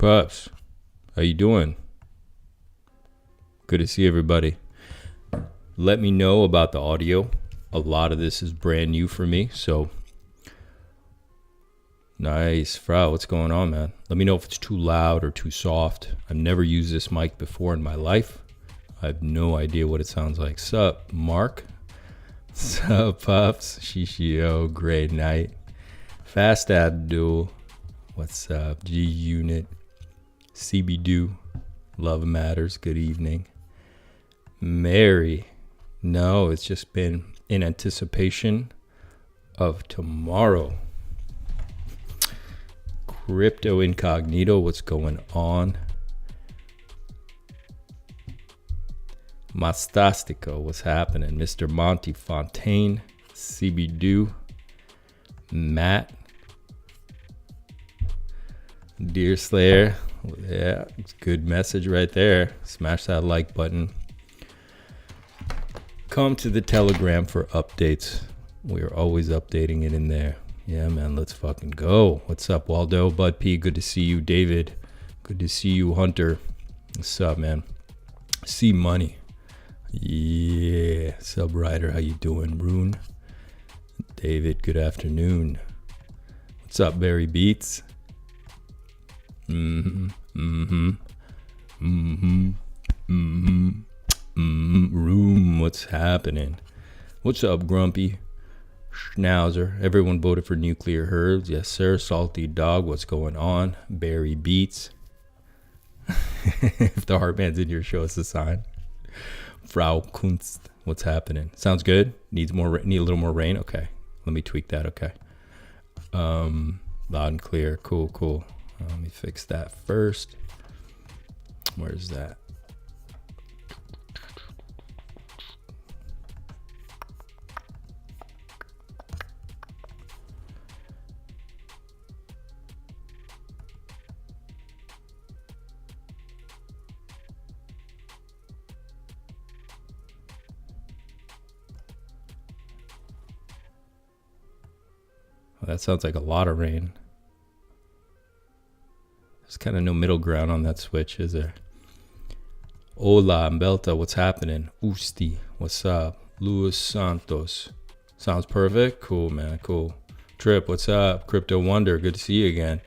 Pups, how you doing? Good to see everybody. Let me know about the audio. A lot of this is brand new for me, so nice. Frau, what's going on, man? Let me know if it's too loud or too soft. I've never used this mic before in my life. I have no idea what it sounds like. Sup, Mark? Sup, Pups? Shishio, great night. Fast Abdul, what's up? G Unit, CB Do, Love Matters, good evening. Mary, no, it's just been in anticipation of tomorrow. Crypto Incognito, what's going on? Mastastico, what's happening? Mr. Monty Fontaine, CB Do, Matt, Deerslayer, yeah, good message right there. Smash that like button. Come to the Telegram for updates. We are always updating it in there. Yeah, man, let's fucking go. What's up, Waldo? Bud P, good to see you. David, good to see you. Hunter, what's up, man? C Money, yeah. Sub Rider, how you doing? Rune, David, good afternoon. What's up, Barry Beats? Room, what's happening? What's up, Grumpy? Schnauzer, everyone voted for nuclear herbs. Yes, sir. Salty Dog, what's going on? Barry Beats. If the Heartman's in your show, it's a sign. Frau Kunst, what's happening? Sounds good. Need a little more rain. Okay, let me tweak that. Okay. Loud and clear. Cool. Let me fix that first. Where's that? Well, that sounds like a lot of rain. There's kind of no middle ground on that switch, is there? Hola, Mbelta, what's happening? Usti, what's up? Luis Santos, sounds perfect. Cool, man, cool. Trip, what's up? Crypto Wonder, good to see you again.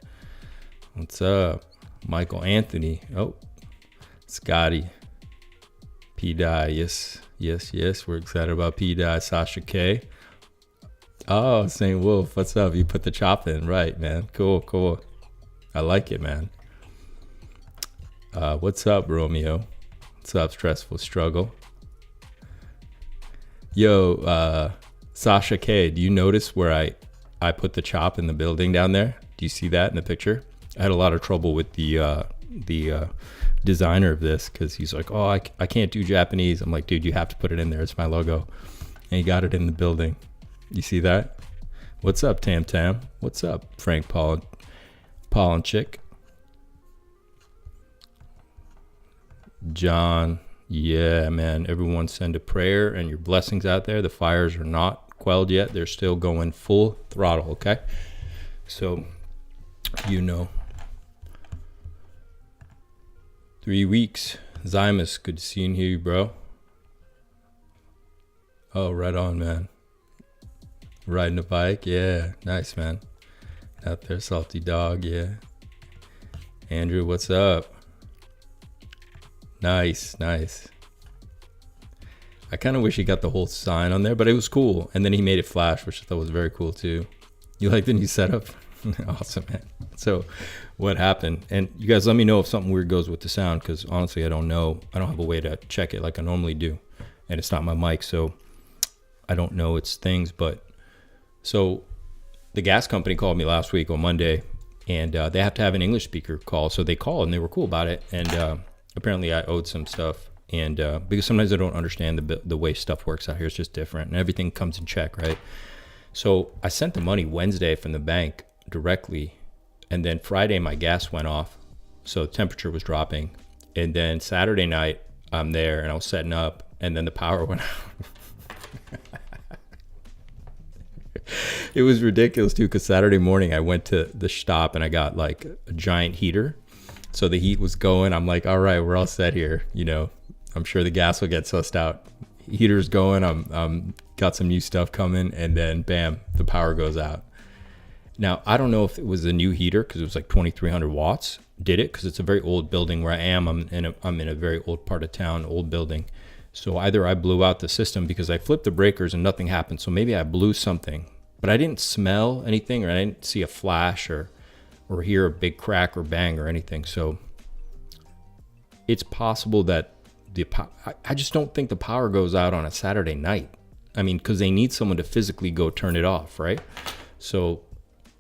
What's up? Michael Anthony, oh, Scotty. pDAI, yes, we're excited about pDAI. Sasha K. Oh, St. Wolf, what's up? You put the chop in, right, man? Cool. I like it, man. What's up, Romeo? What's up, Stressful Struggle? Yo, Sasha K, do you notice where I put the chop in the building down there? Do you see that in the picture? I had a lot of trouble with the designer of this because he's like, oh, I can't do Japanese. I'm like, dude, you have to put it in there. It's my logo. And he got it in the building. You see that? What's up, Tam Tam? What's up, Frank Pollenchick? John, yeah, man. Everyone send a prayer and your blessings out there. The fires are not quelled yet. They're still going full throttle, okay? So, 3 weeks. Zymus, good to see and hear you, bro. Oh, right on, man. Riding a bike, yeah, nice, man. Out there, Salty Dog, yeah. Andrew, what's up? Nice. I kind of wish he got the whole sign on there, but it was cool. And then he made it flash, which I thought was very cool too. You like the new setup? Awesome, man. So what happened? And you guys let me know if something weird goes with the sound, because honestly, I don't know. I don't have a way to check it like I normally do. And it's not my mic, so I don't know its things, but so the gas company called me last week on Monday, and they have to have an English speaker call. So they called, and they were cool about it. And apparently I owed some stuff. And because sometimes I don't understand the way stuff works out here. It's just different, and everything comes in check, right? So I sent the money Wednesday from the bank directly. And then Friday, my gas went off. So the temperature was dropping. And then Saturday night, I'm there, and I was setting up. And then the power went out. It was ridiculous too, because Saturday morning I went to the shop and I got like a giant heater. So the heat was going. I'm like, all right, we're all set here. You know, I'm sure the gas will get sussed out. Heater's going. I'm got some new stuff coming, and then bam, the power goes out. Now, I don't know if it was a new heater because it was like 2,300 watts. Did it? Because it's a very old building where I am. I'm in a very old part of town, old building. So either I blew out the system because I flipped the breakers and nothing happened. So maybe I blew something, but I didn't smell anything, or I didn't see a flash or hear a big crack or bang or anything. So it's possible that I just don't think the power goes out on a Saturday night. I mean, because they need someone to physically go turn it off, right? So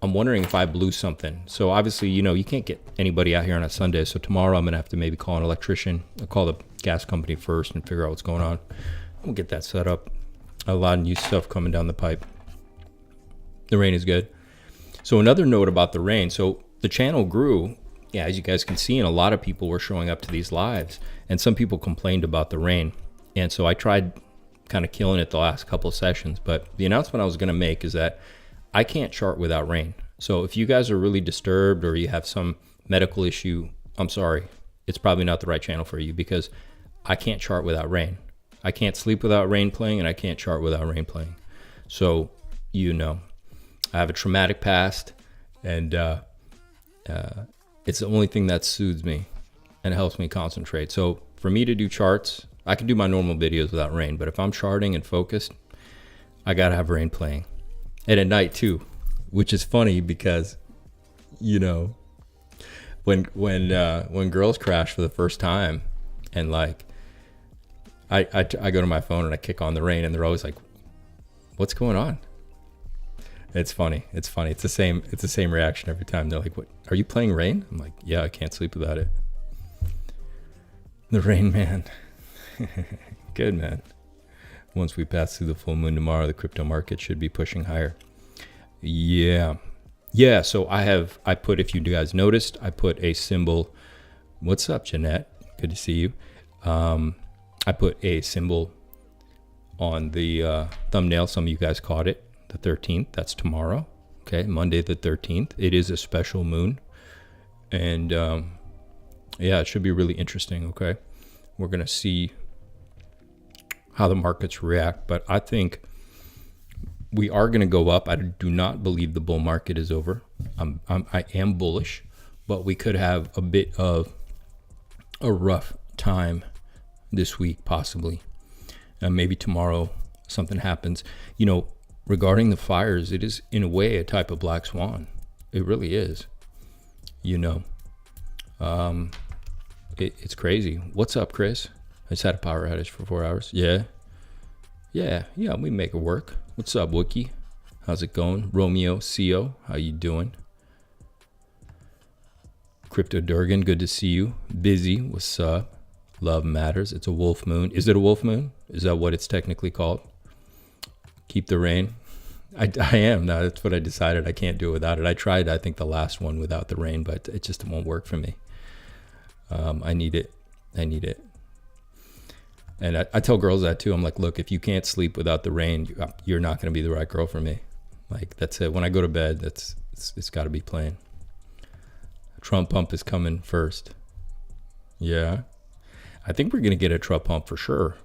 I'm wondering if I blew something. So obviously, you know, you can't get anybody out here on a Sunday. So tomorrow I'm going to have to maybe call an electrician. I'll call the gas company first and figure out what's going on. We'll get that set up. A lot of new stuff coming down the pipe. The rain is good. So another note about the rain. So the channel grew, yeah, as you guys can see, and a lot of people were showing up to these lives. And some people complained about the rain. And so I tried kind of killing it the last couple of sessions. But the announcement I was going to make is that I can't chart without rain. So if you guys are really disturbed or you have some medical issue, I'm sorry. It's probably not the right channel for you, because I can't chart without rain. I can't sleep without rain playing, and I can't chart without rain playing. So, you know, I have a traumatic past, and it's the only thing that soothes me and helps me concentrate. So for me to do charts, I can do my normal videos without rain, but if I'm charting and focused, I gotta have rain playing. And at night too, which is funny because, you know, when girls crash for the first time, and like I go to my phone and I kick on the rain, and they're always like, "What's going on?" It's funny. It's funny. It's the same reaction every time. They're like, "What? Are you playing rain?" I'm like, "Yeah, I can't sleep without it." The Rain Man. Good, man. Once we pass through the full moon tomorrow, the crypto market should be pushing higher. Yeah. So I put, if you guys noticed, I put a symbol. What's up, Jeanette? Good to see you. I put a symbol on the thumbnail. Some of you guys caught it. The 13th. That's tomorrow. Okay, Monday the 13th. It is a special moon, and yeah, it should be really interesting. Okay, we're gonna see how the markets react, but I think we are going to go up. I do not believe the bull market is over. I am bullish, but we could have a bit of a rough time this week, possibly. Maybe tomorrow something happens. You know, regarding the fires, it is in a way a type of black swan. It really is. You know, it's crazy. What's up, Chris? I just had a power outage for 4 hours. Yeah, we make it work. What's up, Wookie? How's it going? Romeo, CO, how you doing? Crypto Durgan, good to see you. Busy, what's up? Love matters. It's a wolf moon. Is it a wolf moon? Is that what it's technically called? Keep the rain. I am. No, that's what I decided. I can't do it without it. I tried, I think, the last one without the rain, but it just won't work for me. I need it. And I tell girls that too. I'm like, look, if you can't sleep without the rain, you're not going to be the right girl for me. Like, that's it. When I go to bed, it's got to be plain. Trump pump is coming first. Yeah. I think we're going to get a Trump pump for sure.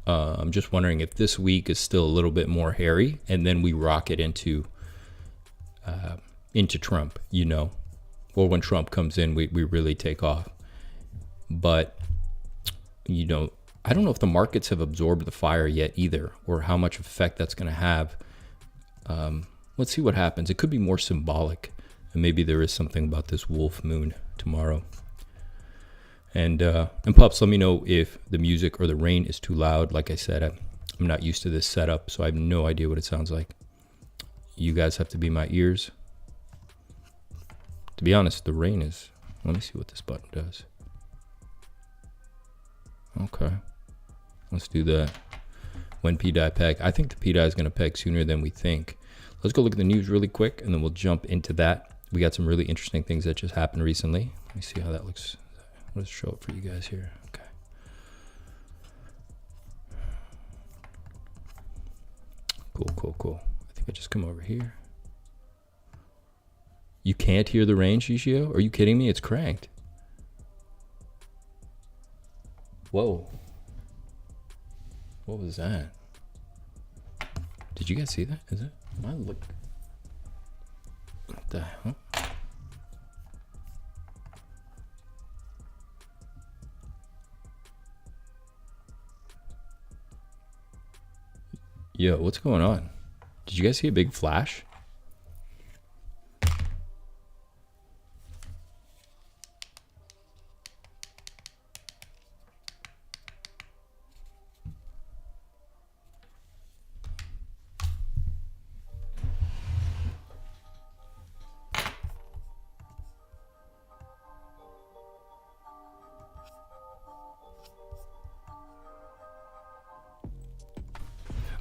I'm just wondering if this week is still a little bit more hairy, and then we rocket into Trump, you know, or when Trump comes in, we really take off. But, you know, I don't know if the markets have absorbed the fire yet either, or how much effect that's going to have. Let's see what happens. It could be more symbolic, and maybe there is something about this wolf moon tomorrow. And Pups, let me know if the music or the rain is too loud. Like I said, I'm not used to this setup, so I have no idea what it sounds like. You guys have to be my ears. To be honest, the rain is... Let me see what this button does. Okay. Let's do that. When pDAI peg. I think the pDAI is going to peg sooner than we think. Let's go look at the news really quick, and then we'll jump into that. We got some really interesting things that just happened recently. Let me see how that looks. Let's show it for you guys here. Okay. Cool. I think I just come over here. You can't hear the rain, Shishio? Are you kidding me? It's cranked. Whoa. What was that? Did you guys see that? Is it? Am I look? What the hell? Yo, what's going on? Did you guys see a big flash?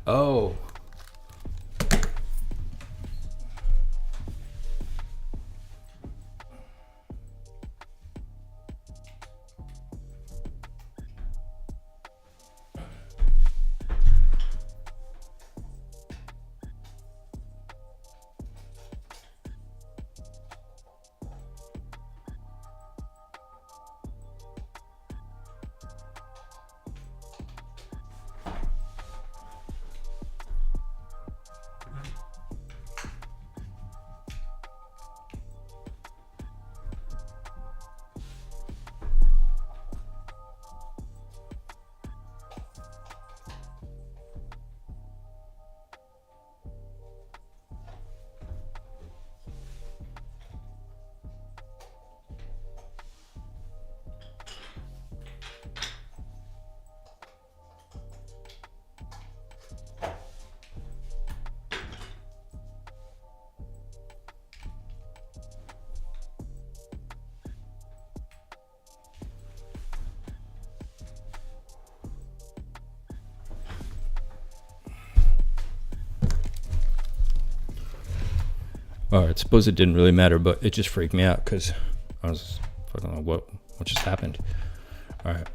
Oh. All right, suppose it didn't really matter, but it just freaked me out because I was fucking like, what just happened? All right.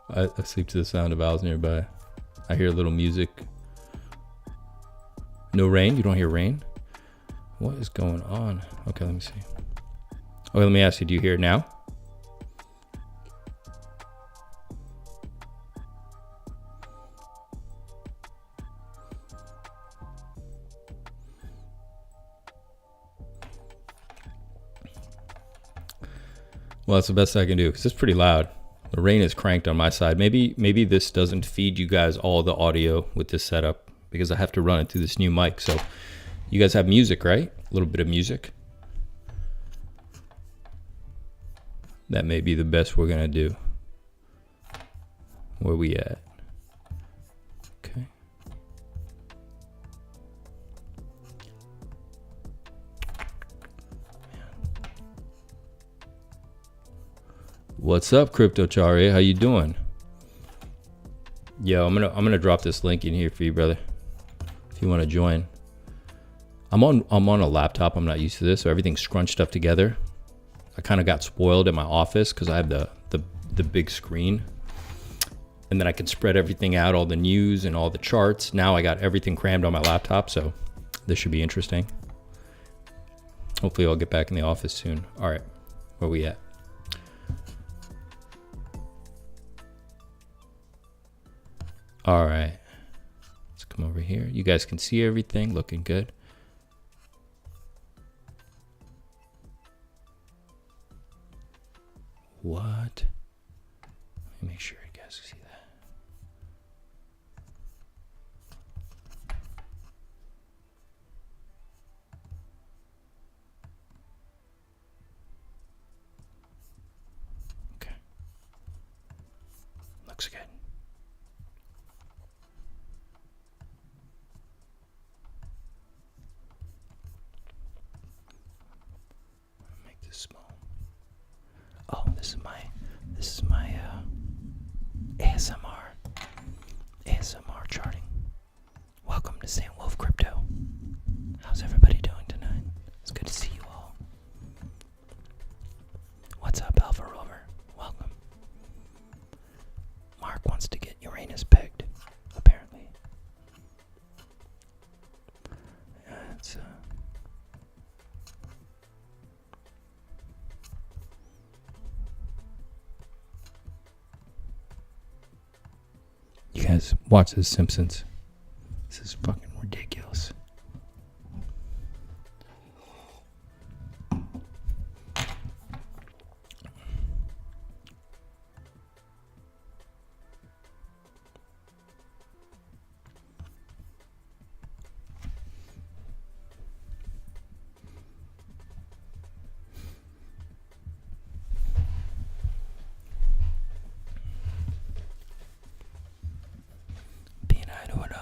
I sleep to the sound of owls nearby. I hear a little music. No rain? You don't hear rain? What is going on? Okay, let me see. Okay, let me ask you, do you hear it now? Well, that's the best I can do because it's pretty loud. The rain is cranked on my side. Maybe this doesn't feed you guys all the audio with this setup because I have to run it through this new mic. So you guys have music, right? A little bit of music. That may be the best we're gonna do. Where we at? Okay. What's up, Cryptocharia? How you doing? Yo, I'm gonna drop this link in here for you, brother. If you want to join. I'm on a laptop. I'm not used to this, so everything's scrunched up together. I kind of got spoiled at my office because I have the big screen, and then I can spread everything out, all the news and all the charts. Now I got everything crammed on my laptop, so this should be interesting. Hopefully I'll get back in the office soon. All right, where we at? All right, let's come over here. You guys can see everything looking good. What? Let me make sure you guys see that. Okay. Looks good. Make this small. Oh, this is my ASMR charting. Welcome to St. Wolf Crypto. How's everybody doing tonight? It's good to see you all. What's up, Alpha Rover? Welcome. Mark wants to get Uranus pegged, apparently. Yeah, it's guys, watch this Simpsons. This is fucking ridiculous. pDAI to $1.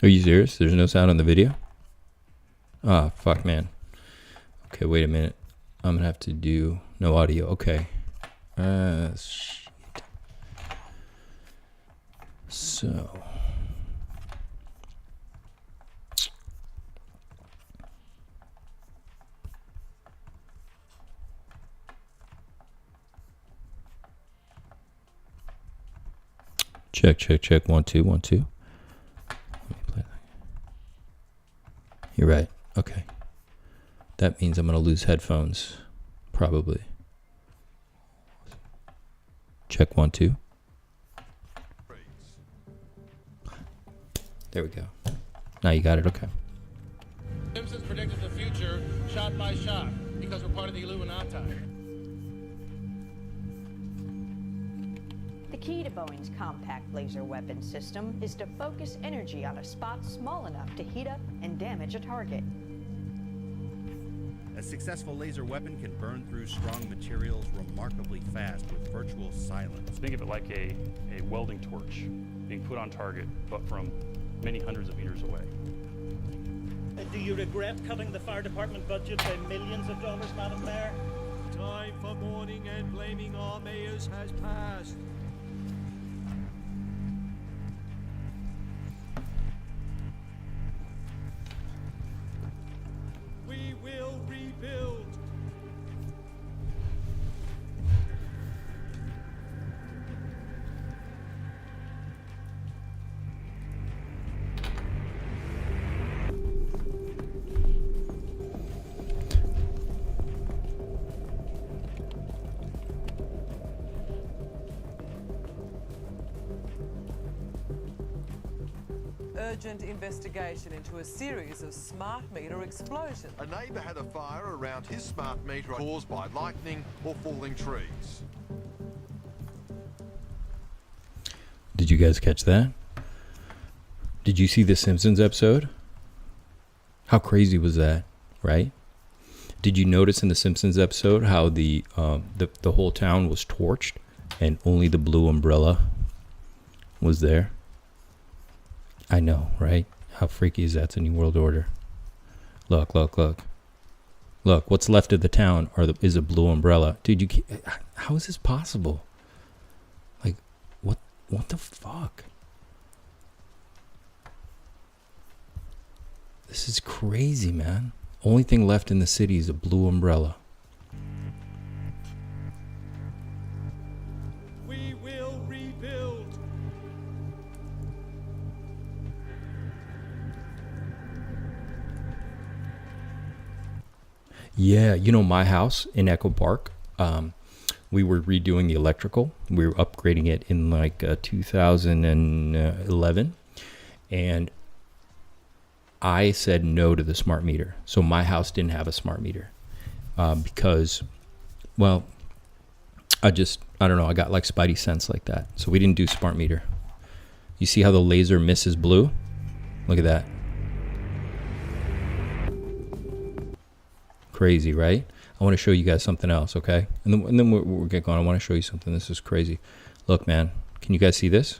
Are you serious? There's no sound on the video? Ah, fuck, man. Okay, wait a minute. I'm gonna have to do no audio. Okay. Shit. So. Check, check, check. 1, 2, 1, 2. You're right. Okay. That means I'm going to lose headphones. Probably. Check 1, 2. There we go. Now you got it. Okay. Simpsons predicted the future shot by shot because we're part of the Illuminati. The key to Boeing's compact laser weapon system is to focus energy on a spot small enough to heat up and damage a target. A successful laser weapon can burn through strong materials remarkably fast with virtual silence. Think of it like a welding torch being put on target, but from many hundreds of meters away. Do you regret cutting the fire department budget by millions of dollars, Madam Mayor? Time for mourning and blaming our mayors has passed. We will rebuild. Urgent investigation into a series of smart meter explosions. A neighbour had a fire around his smart meter caused by lightning or falling trees. Did you guys catch that? Did you see the Simpsons episode? How crazy was that, right? Did you notice in the Simpsons episode how the whole town was torched and only the blue umbrella was there? I know, right? How freaky is that? It's a new world order. Look, look, look. Look, what's left of the town is a blue umbrella. Dude, how is this possible? Like, what the fuck? This is crazy, man. Only thing left in the city is a blue umbrella. We will rebuild. Yeah, you know, my house in Echo Park, we were redoing the electrical. We were upgrading it in like 2011. And I said no to the smart meter. So my house didn't have a smart meter because, well, I don't know. I got like spidey sense like that. So we didn't do smart meter. You see how the laser misses blue? Look at that. Crazy, right? I want to show you guys something else, okay? And then we'll get going. I want to show you something. This is crazy. Look, man. Can you guys see this?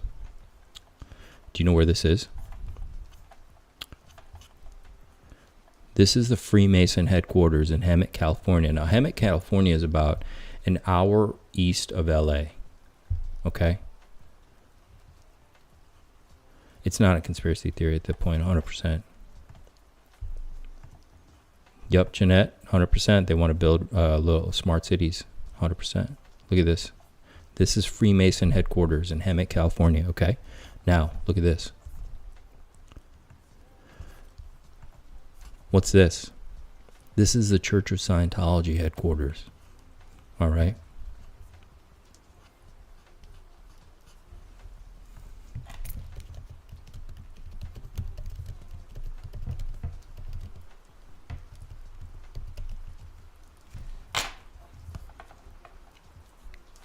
Do you know where this is? This is the Freemason headquarters in Hemet, California. Now, Hemet, California is about an hour east of LA. Okay? It's not a conspiracy theory at that point, 100%. Yup, Jeanette, 100%. They want to build little smart cities, 100%. Look at this. This is Freemason headquarters in Hemet, California, okay? Now, look at this. What's this? This is the Church of Scientology headquarters. All right?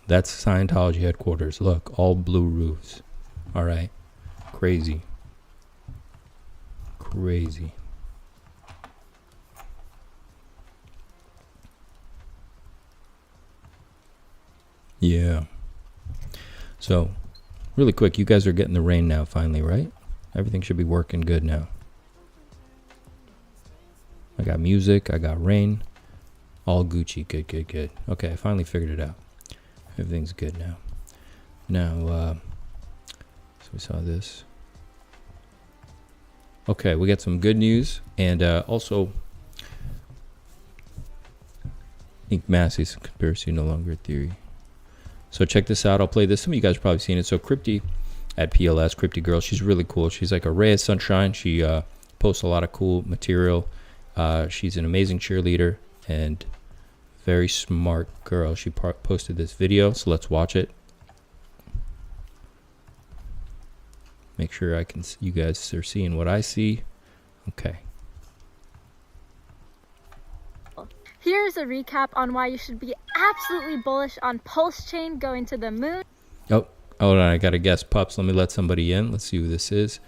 That's Scientology headquarters. Look, all blue roofs. All right? Crazy. Crazy. Yeah. So, really quick, you guys are getting the rain now finally, right? Everything should be working good now. I got music, I got rain. All Gucci. Good, good, good. Okay, I finally figured it out. Everything's good now. Now, so we saw this. Okay, we got some good news. And also, I think Massey's conspiracy no longer a theory. So check this out. I'll play this. Some of you guys have probably seen it. So Crypty at PLS, Crypty Girl, she's really cool. She's like a ray of sunshine. She posts a lot of cool material. She's an amazing cheerleader and very smart girl. She posted this video, so let's watch it. Make sure you guys are seeing what I see. Okay. Here's a recap on why you should be absolutely bullish on PulseChain going to the moon. Oh, hold on, I gotta guess. Pups, let me let somebody in. Let's see who this is.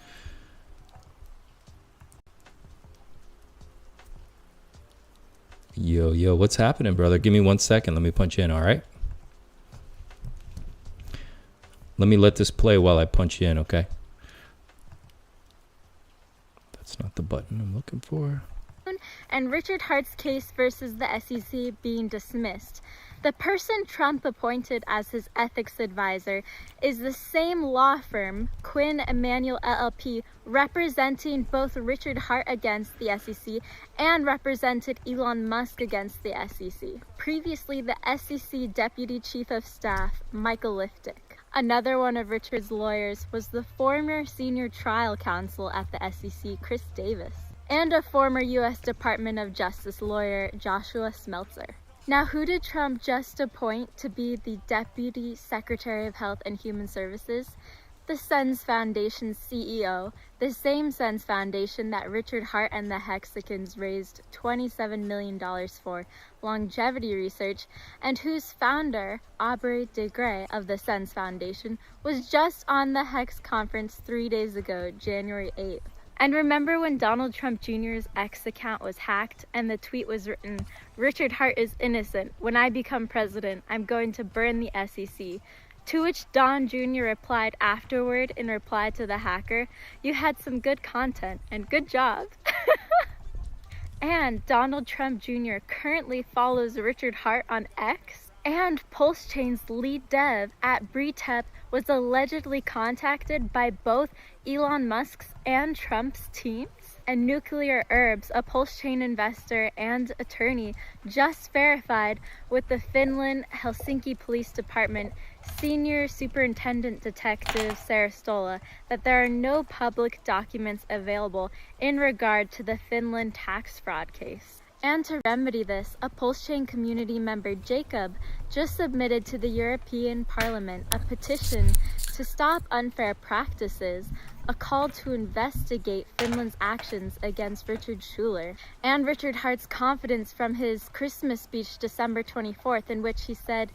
Yo, what's happening, brother? Give me 1 second. Let me punch in, all right? Let me let this play while I punch you in, okay? That's not the button I'm looking for. And Richard Hart's case versus the SEC being dismissed. The person Trump appointed as his ethics advisor is the same law firm, Quinn Emanuel LLP, representing both Richard Hart against the SEC and represented Elon Musk against the SEC. Previously, the SEC Deputy Chief of Staff, Michael Liftick. Another one of Richard's lawyers was the former senior trial counsel at the SEC, Chris Davis, and a former U.S. Department of Justice lawyer, Joshua Smeltzer. Now, who did Trump just appoint to be the Deputy Secretary of Health and Human Services? The SENS Foundation CEO, the same SENS Foundation that Richard Hart and the Hexicans raised $27 million for longevity research, and whose founder, Aubrey de Grey of the SENS Foundation, was just on the Hex conference 3 days ago, January 8th. And remember when Donald Trump Jr.'s X account was hacked and the tweet was written, "Richard Hart is innocent. When I become president, I'm going to burn the SEC." To which Don Jr. replied afterward in reply to the hacker, "You had some good content and good job." And Donald Trump Jr. currently follows Richard Hart on X. And PulseChain's lead dev at Bretep was allegedly contacted by both Elon Musk's and Trump's teams. And Nuclear Herbs, a PulseChain investor and attorney, just verified with the Finland Helsinki Police Department Senior Superintendent Detective Sarah Stola that there are no public documents available in regard to the Finland tax fraud case. And to remedy this, a PulseChain community member, Jacob, just submitted to the European Parliament a petition to stop unfair practices, a call to investigate Finland's actions against Richard Schuller, and Richard Hart's confidence from his Christmas speech December 24th, in which he said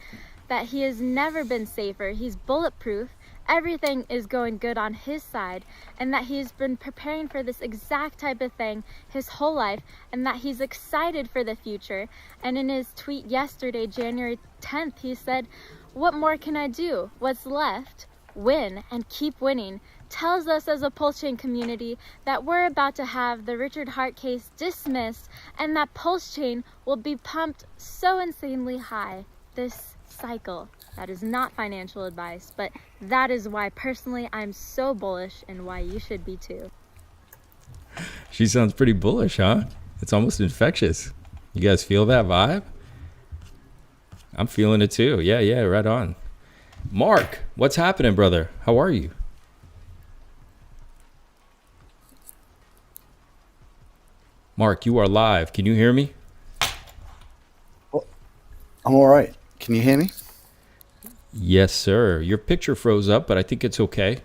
that he has never been safer, he's bulletproof, everything is going good on his side, and that he's been preparing for this exact type of thing his whole life, and that he's excited for the future. And in his tweet yesterday, January 10th, he said, "What more can I do? What's left? Win and keep winning. tells us as a PulseChain community that we're about to have the Richard Hart case dismissed and that PulseChain will be pumped so insanely high this cycle. That is not financial advice, but that is why personally I'm so bullish and why you should be too. She sounds pretty bullish, huh? It's almost infectious. You guys feel that vibe? I'm feeling it too. Yeah, right on. Mark, what's happening, brother? How are you? Mark, you are live. Can you hear me? Well, I'm all right. Can you hear me? Yes, sir. Your picture froze up, but I think it's okay.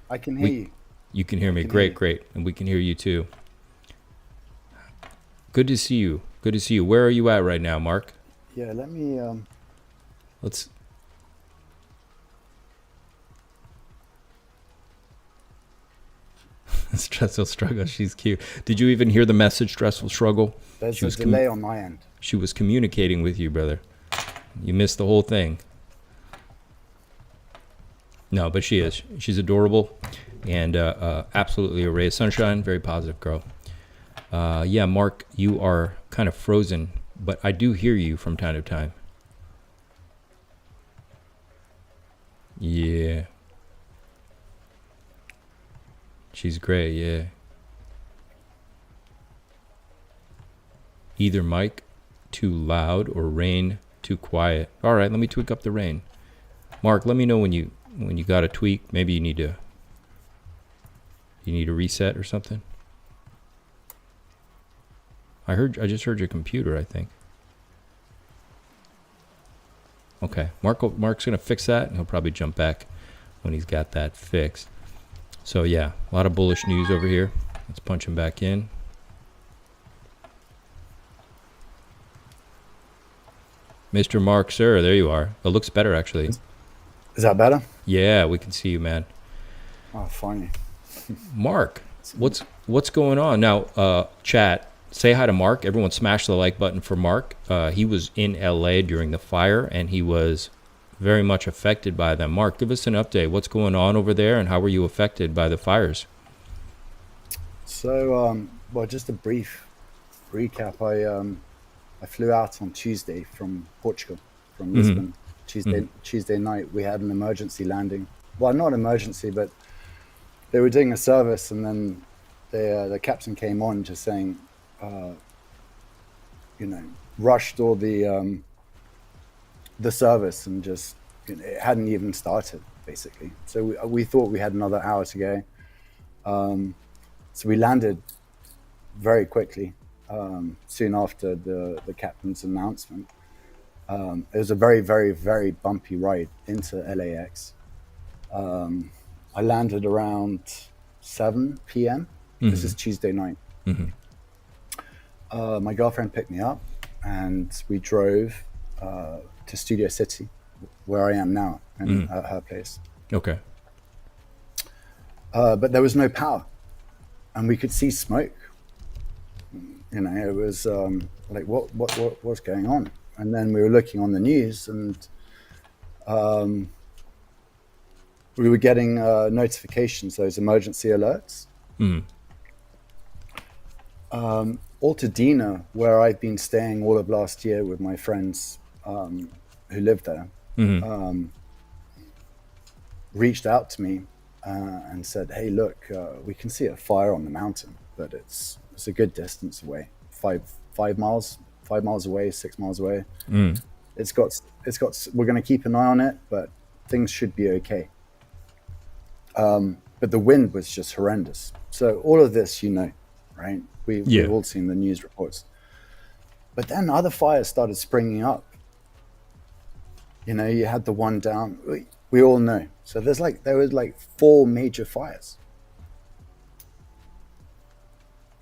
I can hear you. You can hear me. Great. And we can hear you too. Good to see you. Where are you at right now, Mark? Yeah, let me... Let's... Stressful struggle. She's cute. Did you even hear the message, stressful struggle? There's a delay on my end. She was communicating with you, brother. You missed the whole thing. No, but she is. She's adorable and absolutely a ray of sunshine. Very positive girl. Yeah, Mark, you are kind of frozen, but I do hear you from time to time. Yeah. She's great, yeah. Either mic too loud or rain too quiet. All right, let me tweak up the rain. Mark, let me know when you got a tweak. Maybe you need to reset or something. I just heard your computer, I think. Okay, Mark's gonna fix that, and he'll probably jump back when he's got that fixed. So yeah, a lot of bullish news over here. Let's punch him back in. Mr. Mark, sir, there you are. It looks better, actually. Is that better? Yeah, we can see you, man. Oh, funny. Mark, what's going on now? Chat, say hi to Mark. Everyone smash the like button for Mark. He was in LA during the fire, and he was very much affected by them. Mark, give us an update. What's going on over there, and how were you affected by the fires? So, well, just a brief recap. I flew out on Tuesday from Portugal, from Lisbon. Tuesday night, we had an emergency landing. Well, not emergency, but they were doing a service, and then the captain came on just saying, rushed all the service, and just it hadn't even started, basically. So we thought we had another hour to go. So we landed very quickly, soon after the captain's announcement. It was a very, very, very bumpy ride into LAX. I landed around 7 p.m. This is Tuesday night. My girlfriend picked me up, and we drove to Studio City, where I am now, and at her place. Okay. But there was no power, and we could see smoke. It was like, what's going on? And then we were looking on the news, and we were getting notifications, those emergency alerts. Altadena, where I've been staying all of last year with my friends who live there, reached out to me and said, "Hey, look, we can see a fire on the mountain, but it's a good distance away, 5 miles away, 6 miles away. It's got. We're going to keep an eye on it, but things should be okay." But the wind was just horrendous. So all of this, right? We've all seen the news reports. But then other fires started springing up. You had the one down. We all know. So there was 4 major fires.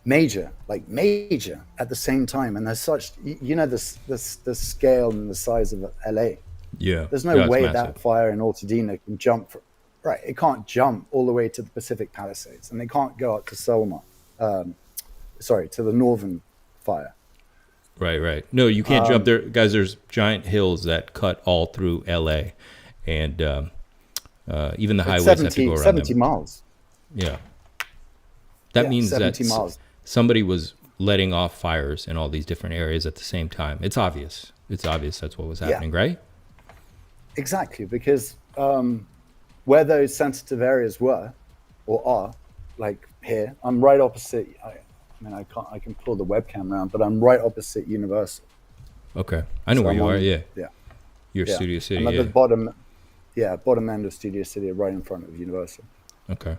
Major at the same time. And there's such, the scale and the size of LA. Yeah. There's no way massive. that fire in Altadena can jump right. It can't jump all the way to the Pacific Palisades, and they can't go up to Selma. To the northern fire. Right. No, you can't jump there, guys. There's giant hills that cut all through LA, and Even the It's highways 70, have to go around 70 them. miles. Yeah. That Yeah, means that 70 miles. somebody was letting off fires in all these different areas at the same time. It's obvious. It's obvious that's what was happening, right? Exactly, because where those sensitive areas were or are, like here, I'm right opposite. I mean, I can pull the webcam around, but I'm right opposite Universal. Okay. I know So where I'm you are. on- Yeah. Yeah. You're Yeah. Studio City. I'm at Yeah. the bottom. Yeah, bottom end of Studio City, right in front of Universal. Okay.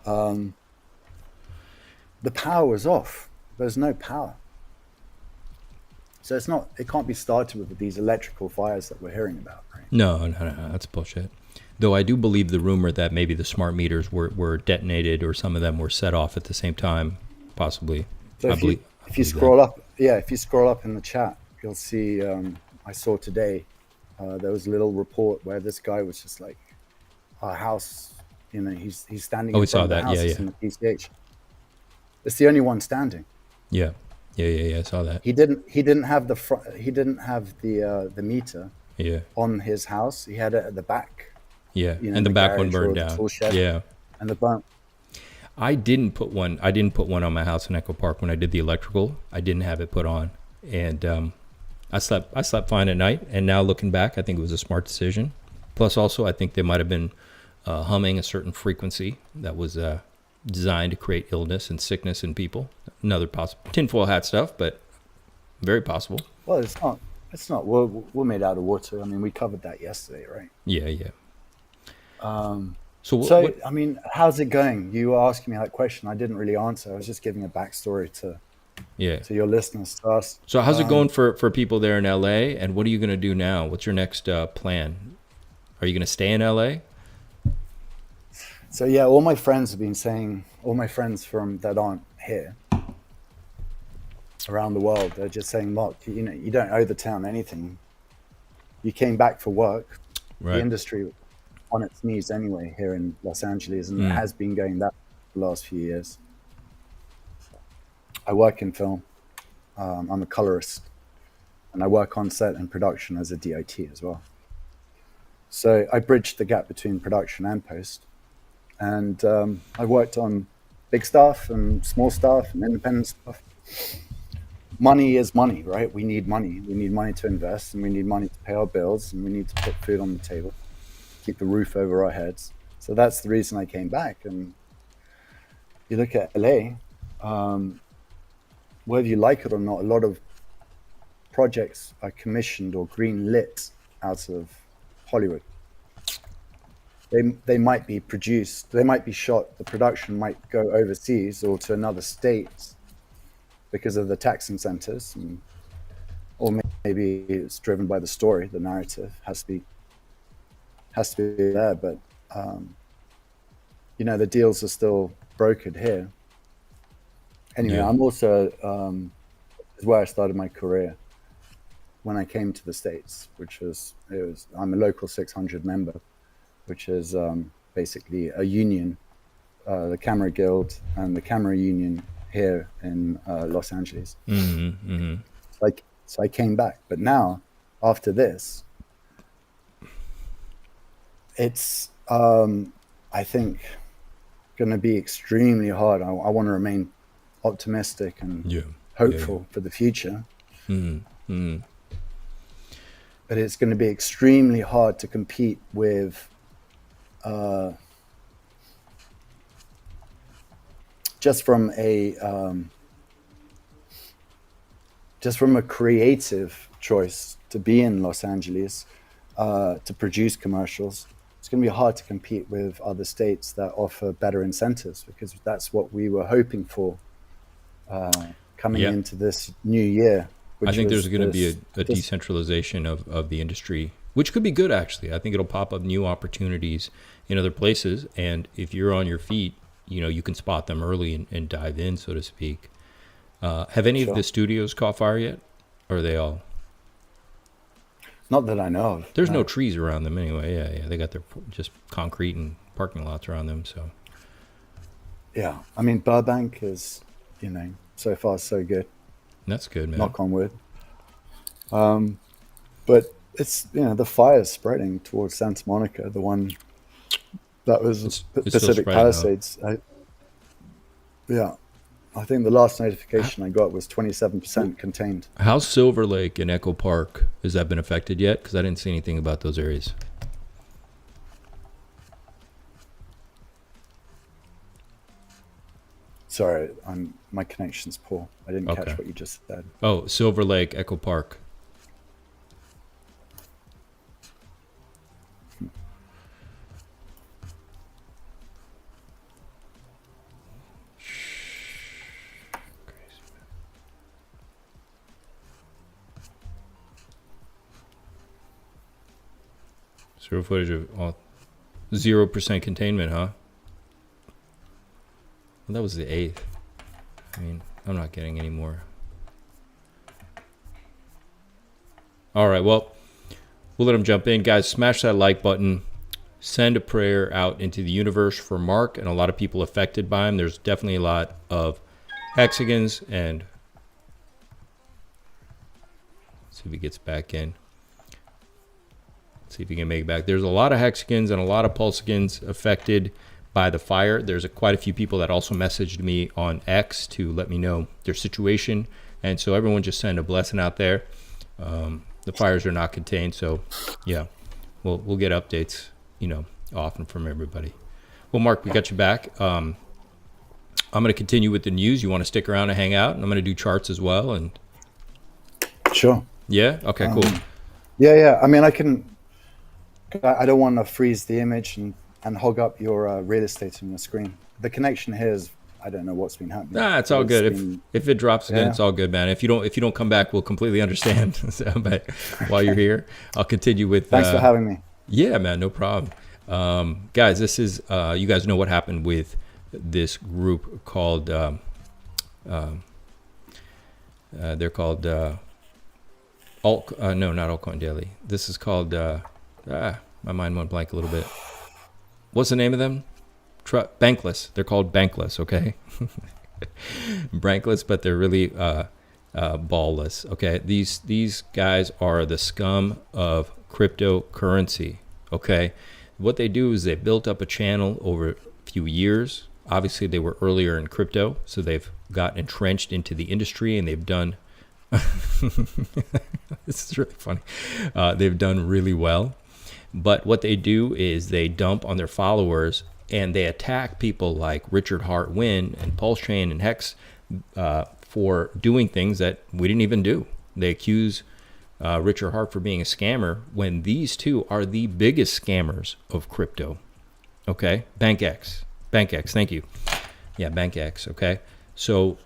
The power was off. There's no power. So it can't be started with these electrical fires that we're hearing about, right? No, that's bullshit. Though I do believe the rumor that maybe the smart meters were detonated or some of them were set off at the same time, possibly. So if you scroll up, if you scroll up in the chat, you'll see. I saw today there was a little report where this guy was just like, our house. You know, he's standing. Oh, we in saw front of the that. Yeah, houses yeah. in the PCH. It's the only one standing. Yeah. I saw that. He didn't have the front. He didn't have the meter. Yeah. On his house, he had it at the back. Yeah, You know, and the back one garage or burned the down. tool shed. Yeah. And the burnt. I didn't put one on my house in Echo Park when I did the electrical. I didn't have it put on, and I slept fine at night. And now looking back, I think it was a smart decision. Plus, also, I think they might have been humming a certain frequency that was designed to create illness and sickness in people. Another possible tinfoil hat stuff, but very possible. Well, it's not. It's not. We're made out of water. I mean, we covered that yesterday, right? Yeah. So I mean, how's it going? You were asking me that question. I didn't really answer. I was just giving a backstory to your listeners. So how's it going for people there in LA? And what are you going to do now? What's your next plan? Are you going to stay in LA? So yeah, all my friends have been saying. All my friends that aren't here around the world, they're just saying, Mark, you know, you don't owe the town anything. You came back for work. Right. The industry on its knees anyway here in Los Angeles, and it has been going that the last few years. I work in film. I'm a colorist, and I work on set and production as a DIT as well. So I bridged the gap between production and post, and I worked on big stuff and small stuff and independent stuff. Money is money, right? We need money. We need money to invest, and we need money to pay our bills, and we need to put food on the table, keep the roof over our heads. So that's the reason I came back. And you look at LA, whether you like it or not, a lot of projects are commissioned or green lit out of Hollywood. They might be produced, they might be shot, the production might go overseas or to another state because of the tax incentives, or maybe it's driven by the story, the narrative has to be there. But you know, the deals are still brokered here. Anyway, I'm also is where I started my career when I came to the States, I'm a local 600 member, which is basically a union, the Camera Guild and the Camera Union here in Los Angeles. So I came back, but now after this, it's I think going to be extremely hard. I want to remain optimistic and hopeful for the future. But it's going to be extremely hard to compete with just from a creative choice to be in Los Angeles, to produce commercials. It's going to be hard to compete with other states that offer better incentives, because that's what we were hoping for coming into this new year. I think there's going to be a decentralization of the industry, which could be good, actually. I think it'll pop up new opportunities in other places. And if you're on your feet, you know, you can spot them early and dive in, so to speak. Have any of the studios caught fire yet? Or are they all? Not that I know of. There's no trees around them anyway. Yeah. They got their just concrete and parking lots around them. So. Yeah. I mean, Burbank is, you know, so far so good. That's good, man. Knock on wood. But it's, you know, the fire's spreading towards Santa Monica, the That was It's still Pacific spreading out. Palisades. I think the last notification I got was 27% contained. How's Silver Lake and Echo Park? Has that been affected yet? Because I didn't see anything about those areas. Sorry, my connection's poor. I didn't Okay. catch what you just said. Oh, Silver Lake, Echo Park. Zero footage of all 0% containment, huh? Well, that was the 8th. I mean, I'm not getting any more. All right, well, we'll let them jump in. Guys, smash that like button. Send a prayer out into the universe for Mark and a lot of people affected by him. There's definitely a lot of hexagons, and let's see if he gets back in. See if he can make it back. There's a lot of hexagons and a lot of pulsagons affected by the fire. There's quite a few people that also messaged me on X to let me know their situation. And so everyone just send a blessing out there. The fires are not contained. So yeah, we'll get updates, often from everybody. Well, Mark, we got you back. I'm going to continue with the news. You want to stick around and hang out? And I'm going to do charts as well. And Sure. yeah. Okay, cool. Yeah. I mean, I don't want to freeze the image and hog up your real estate on your screen. The connection here is, I don't know what's been happening. Nah, it's all good. If it drops again, Yeah. it's all good, man. If you don't come back, we'll completely understand. So, but while you're here, I'll continue with. Thanks for having me. Yeah, man, no problem. Guys, this is you guys know what happened with this group called. They're called not Altcoin Daily. This is called. My mind went blank a little bit. What's the name of them? Bankless. They're called Bankless, okay? Bankless, but they're really ballless, okay? These guys are the scum of cryptocurrency, okay? What they do is they built up a channel over a few years. Obviously, they were earlier in crypto, so they've got entrenched into the industry, and they've done... This is really funny. They've done really well. But what they do is they dump on their followers and they attack people like Richard Hart Wynn and PulseChain and Hex for doing things that we didn't even do. They accuse Richard Hart for being a scammer when these two are the biggest scammers of crypto. Okay? BankX, thank you. Yeah, BankX, okay? So,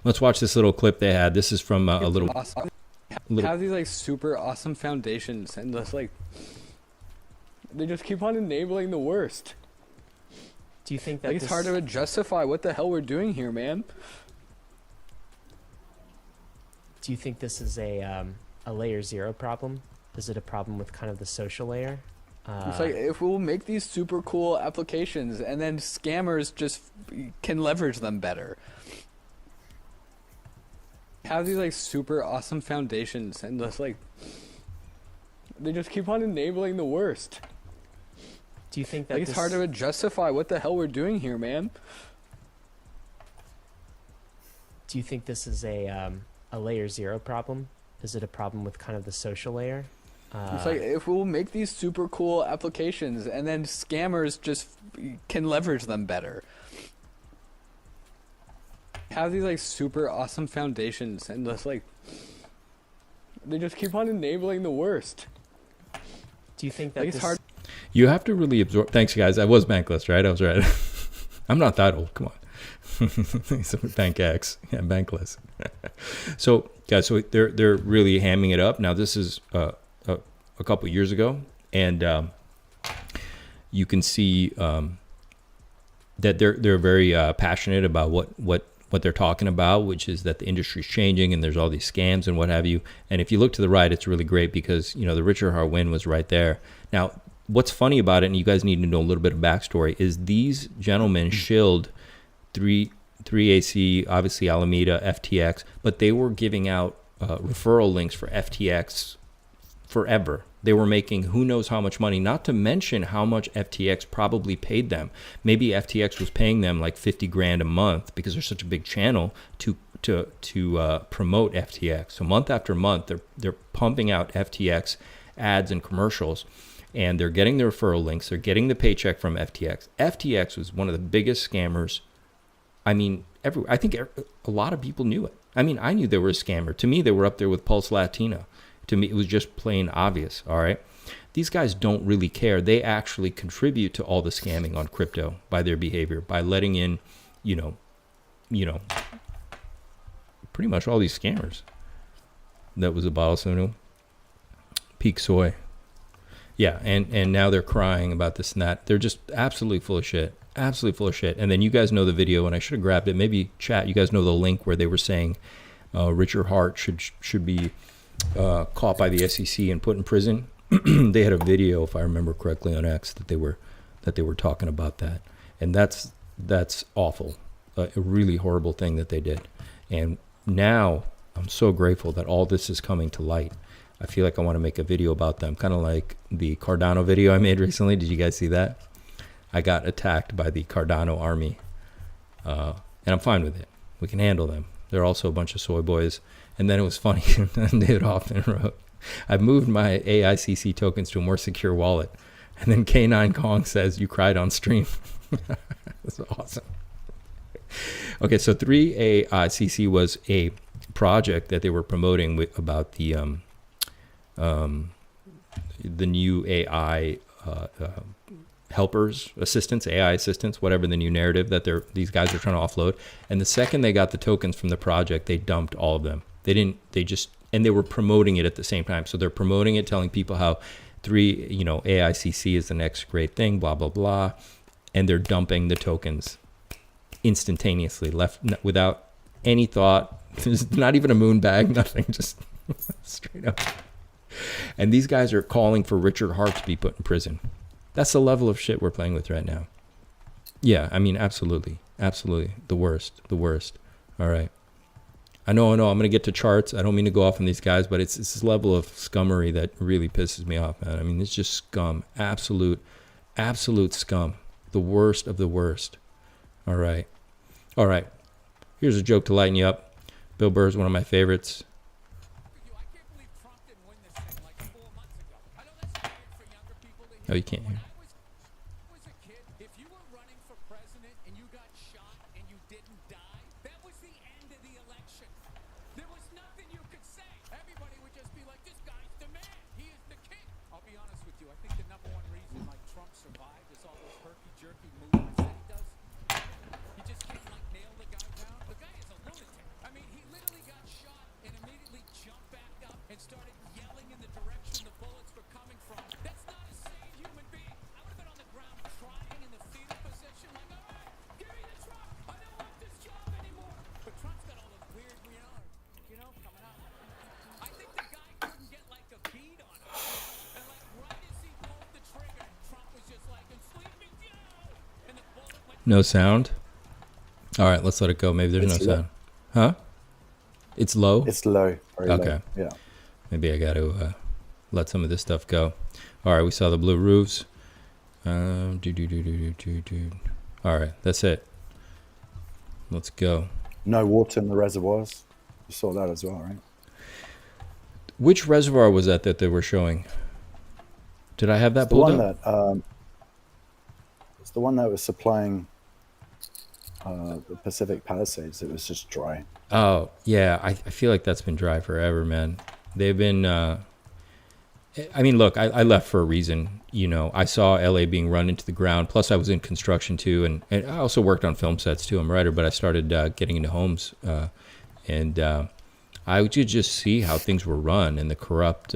let's watch this little clip they had. This is from a little... Awesome. Have these like super awesome foundations and just like they just keep on enabling the worst. Do you think that it's hard to justify what the hell we're doing here, man? Do you think this is a layer 0 problem? Is it a problem with kind of the social layer? It's like if we'll make these super cool applications and then scammers just can leverage them better. Have these like super awesome foundations and just like they just keep on enabling the worst. Do you think that it's hard to justify what the hell we're doing here, man? Do you think this is a layer 0 problem? Is it a problem with kind of the social layer? It's like if we'll make these super cool applications and then scammers just can leverage them better. Have these like super awesome foundations and just like they just keep on enabling the worst. Do you think that it's hard? You have to really absorb... Thanks, guys. I was Bankless, right? I was right. I'm not that old. Come on. BankX. Yeah, Bankless. So, guys, so they're really hamming it up. Now, this is a couple years ago, and you can see that they're very passionate about what they're talking about, which is that the industry's changing and there's all these scams and what have you. And if you look to the right, it's really great because, the Richard Hart Wynn was right there. Now, what's funny about it, and you guys need to know a little bit of backstory, is these gentlemen shilled 3AC, obviously Alameda, FTX, but they were giving out referral links for FTX forever. They were making who knows how much money, not to mention how much FTX probably paid them. Maybe FTX was paying them like 50 grand a month because they're such a big channel to promote FTX. So month after month, they're pumping out FTX ads and commercials, and they're getting the referral links. They're getting the paycheck from FTX. FTX was one of the biggest scammers. I mean, I think a lot of people knew it. I mean, I knew they were a scammer. To me, they were up there with Pulse Latino. To me, it was just plain obvious, all right? These guys don't really care. They actually contribute to all the scamming on crypto by their behavior, by letting in, you know, pretty much all these scammers. That was a bottle soda. Peak soy. Yeah, and now they're crying about this and that. They're just absolutely full of shit. Absolutely full of shit. And then you guys know the video, and I should have grabbed it. Maybe chat, you guys know the link where they were saying Richard Hart should be caught by the SEC and put in prison. They had a video, if I remember correctly, on X that they were talking about that, and that's awful, a really horrible thing that they did. And now I'm so grateful that all this is coming to light. I feel like I want to make a video about them, kind of like the Cardano video I made recently. Did you guys see that? I got attacked by the Cardano army, and I'm fine with it. We can handle them. They're also a bunch of soy boys. And then it was funny. David Hoffman wrote, "I've moved my AICC tokens to a more secure wallet." And then K9 Kong says, "You cried on stream." That's awesome. Okay, so 3AICC was a project that they were promoting about the new AI helpers, assistants, AI assistants, whatever the new narrative that these guys are trying to offload. And the second they got the tokens from the project, they dumped all of them. And they were promoting it at the same time. So they're promoting it, telling people how AICC is the next great thing, blah, blah, blah. And they're dumping the tokens instantaneously, left without any thought. There's not even a moon bag, nothing, just straight up. And these guys are calling for Richard Hart to be put in prison. That's the level of shit we're playing with right now. Yeah, I mean, absolutely. Absolutely. The worst. All right. I know. I'm going to get to charts. I don't mean to go off on these guys, but it's this level of scummery that really pisses me off, man. I mean, it's just scum. Absolute scum. The worst of the worst. All right. Here's a joke to lighten you up. Bill Burr is one of my favorites. Oh, you can't hear. No sound? All right, let's let it go. Maybe there's no sound. Huh? It's low? It's low. Very okay. Low. Yeah. Maybe I got to let some of this stuff go. All right, we saw the blue roofs. All right, that's it. Let's go. No water in the reservoirs. You saw that as well, right? Which reservoir was that they were showing? Did I have that pulled up? It's the one that was supplying the Pacific Palisades. It was just dry. Oh, yeah. I feel like that's been dry forever, man. They've been... I mean, look, I left for a reason. You know, I saw LA being run into the ground. Plus, I was in construction, too. And I also worked on film sets, too. I'm a writer, but I started getting into homes. And I would just see how things were run and the corrupt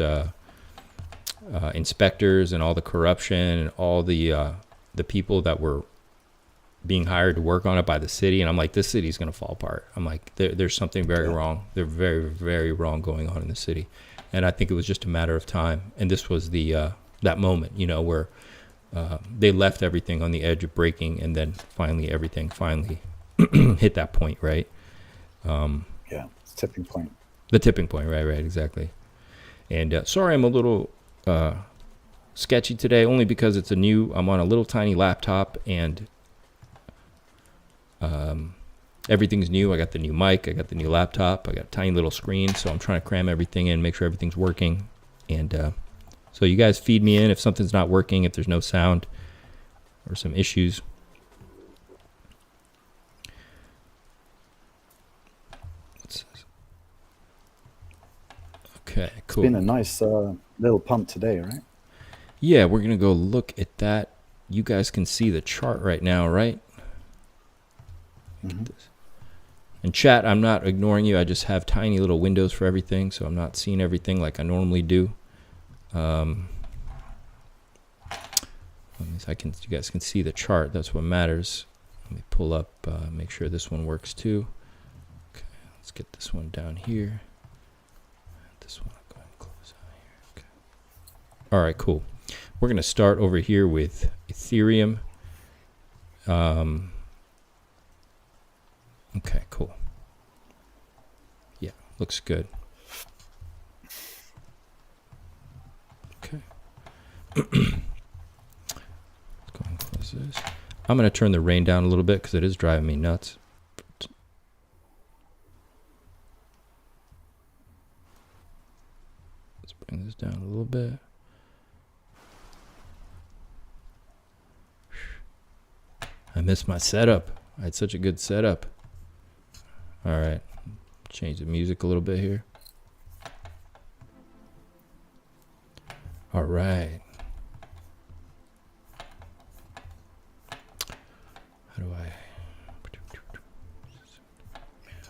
inspectors and all the corruption and all the people that were being hired to work on it by the city. And I'm like, this city's going to fall apart. I'm like, there's something very wrong. They're very, very wrong going on in the city. And I think it was just a matter of time. And this was that moment, you know, where they left everything on the edge of breaking, and then everything hit that point, right? Yeah, it's tipping point. The tipping point, right, exactly. And sorry I'm a little sketchy today, only because I'm on a little tiny laptop, and everything's new. I got the new mic, I got the new laptop, I got a tiny little screen, so I'm trying to cram everything in, make sure everything's working. And so you guys feed me in if something's not working, if there's no sound or some issues. Okay, cool. It's been a nice little pump today, right? Yeah, we're gonna go look at that. You guys can see the chart right now, right? Mm-hmm. And chat, I'm not ignoring you. I just have tiny little windows for everything, so I'm not seeing everything like I normally do. You guys can see the chart. That's what matters. Let me pull up, make sure this one works too. Okay, let's get this one down here. This one, I'll go ahead and close out here. Okay. All right, cool. We're gonna start over here with Ethereum. Okay, cool. Yeah, looks good. Okay. Let's go and close this. I'm going to turn the rain down a little bit because it is driving me nuts. Let's bring this down a little bit. I missed my setup. I had such a good setup. All right, change the music a little bit here. All right. How do I?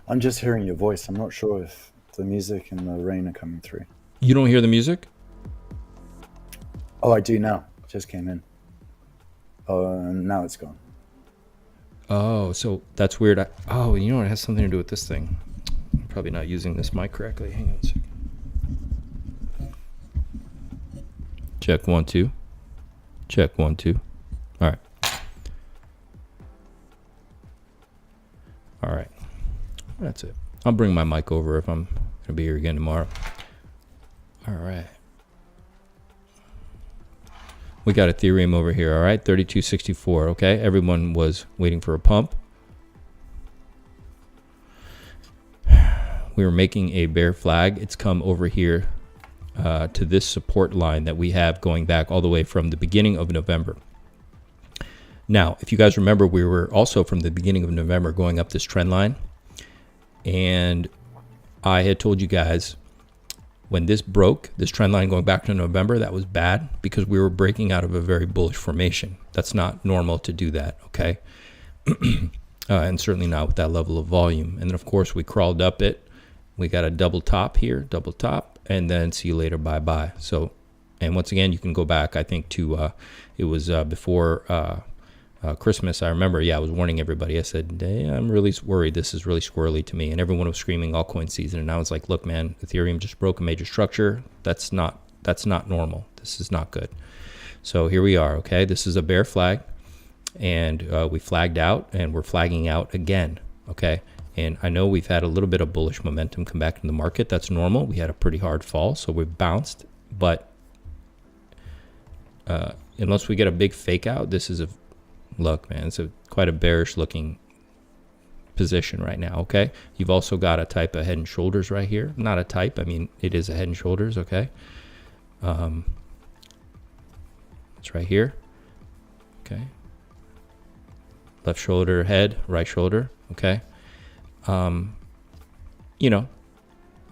I'm just hearing your voice. I'm not sure if the music and the rain are coming through. You don't hear the music? Oh, I do now. It just came in. Oh, and now it's gone. Oh, so that's weird. Oh, you know what? It has something to do with this thing. I'm probably not using this mic correctly. Hang on a second. Check 1 2. Check 1 2. All right. All right. That's it. I'll bring my mic over if I'm gonna be here again tomorrow. All right. We got Ethereum over here, all right? 3264, okay? Everyone was waiting for a pump. We were making a bear flag. It's come over here to this support line that we have going back all the way from the beginning of November. Now, if you guys remember, we were also from the beginning of November going up this trend line. And I had told you guys, when this broke, this trend line going back to November, that was bad because we were breaking out of a very bullish formation. That's not normal to do that, okay? And certainly not with that level of volume. And then, of course, we crawled up it. We got a double top here, double top, and then see you later, bye-bye. So, and once again, you can go back, I think, to, it was before Christmas. I remember, I was warning everybody. I said, hey, I'm really worried. This is really squirrely to me. And everyone was screaming altcoin season. And I was like, look, man, Ethereum just broke a major structure. That's not normal. This is not good. So here we are, okay? This is a bear flag. And we flagged out, and we're flagging out again, okay? And I know we've had a little bit of bullish momentum come back in the market. That's normal. We had a pretty hard fall, so we've bounced. But unless we get a big fake out, this is look, man, it's quite a bearish looking position right now, okay? You've also got a type of head and shoulders right here. Not a type, I mean, it is a head and shoulders, okay? It's right here, okay? Left shoulder, head, right shoulder, okay? You know,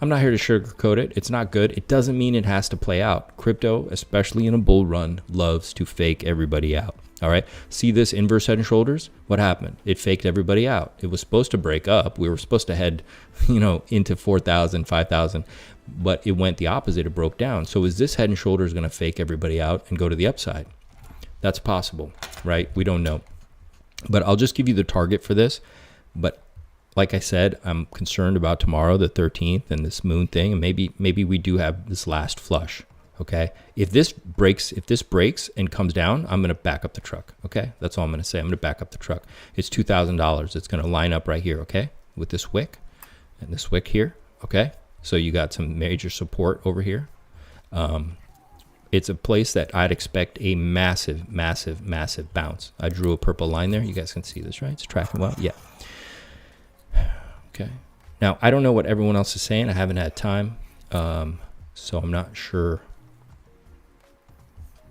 I'm not here to sugarcoat it. It's not good. It doesn't mean it has to play out. Crypto, especially in a bull run, loves to fake everybody out. All right. See this inverse head and shoulders? What happened? It faked everybody out. It was supposed to break up. We were supposed to head, into 4,000, 5,000, but it went the opposite. It broke down. So is this head and shoulders going to fake everybody out and go to the upside? That's possible, right? We don't know. But I'll just give you the target for this. But like I said, I'm concerned about tomorrow, the 13th, and this moon thing, and maybe we do have this last flush. Okay, if this breaks and comes down, I'm gonna back up the truck. Okay, that's all I'm gonna say. I'm gonna back up the truck. It's $2,000. It's gonna line up right here. Okay, with this wick and this wick here. Okay, so you got some major support over here. It's a place that I'd expect a massive bounce. I drew a purple line there. You guys can see this, right? It's tracking well. Yeah. Okay. Now, I don't know what everyone else is saying. I haven't had time. So I'm not sure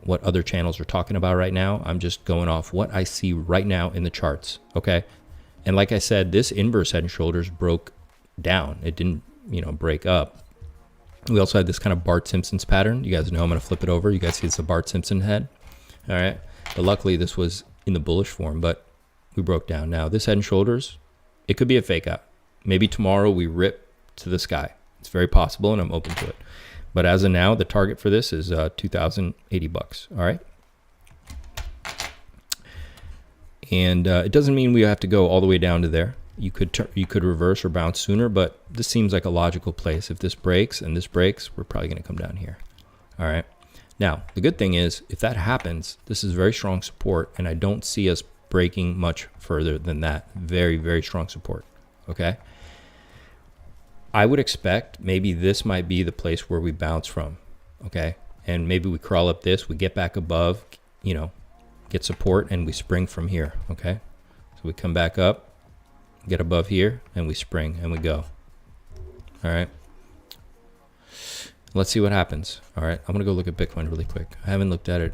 what other channels are talking about right now. I'm just going off what I see right now in the charts. Okay. And like I said, this inverse head and shoulders broke down. It didn't, break up. We also had this kind of Bart Simpson's pattern. You guys know I'm going to flip it over. You guys see it's a Bart Simpson head. All right. But luckily this was in the bullish form, but we broke down. Now this head and shoulders, it could be a fake out. Maybe tomorrow we rip to the sky. It's very possible and I'm open to it. But as of now, the target for this is $2,080. All right. And it doesn't mean we have to go all the way down to there. You could reverse or bounce sooner, but this seems like a logical place. If this breaks and this breaks, we're probably going to come down here. All right. Now, the good thing is if that happens, this is very strong support, and I don't see us breaking much further than that. Very, very strong support. Okay. I would expect maybe this might be the place where we bounce from. Okay. And maybe we crawl up this, we get back above, get support, and we spring from here. Okay. So we come back up, get above here, and we spring and we go. All right. Let's see what happens. All right. I'm going to go look at Bitcoin really quick. I haven't looked at it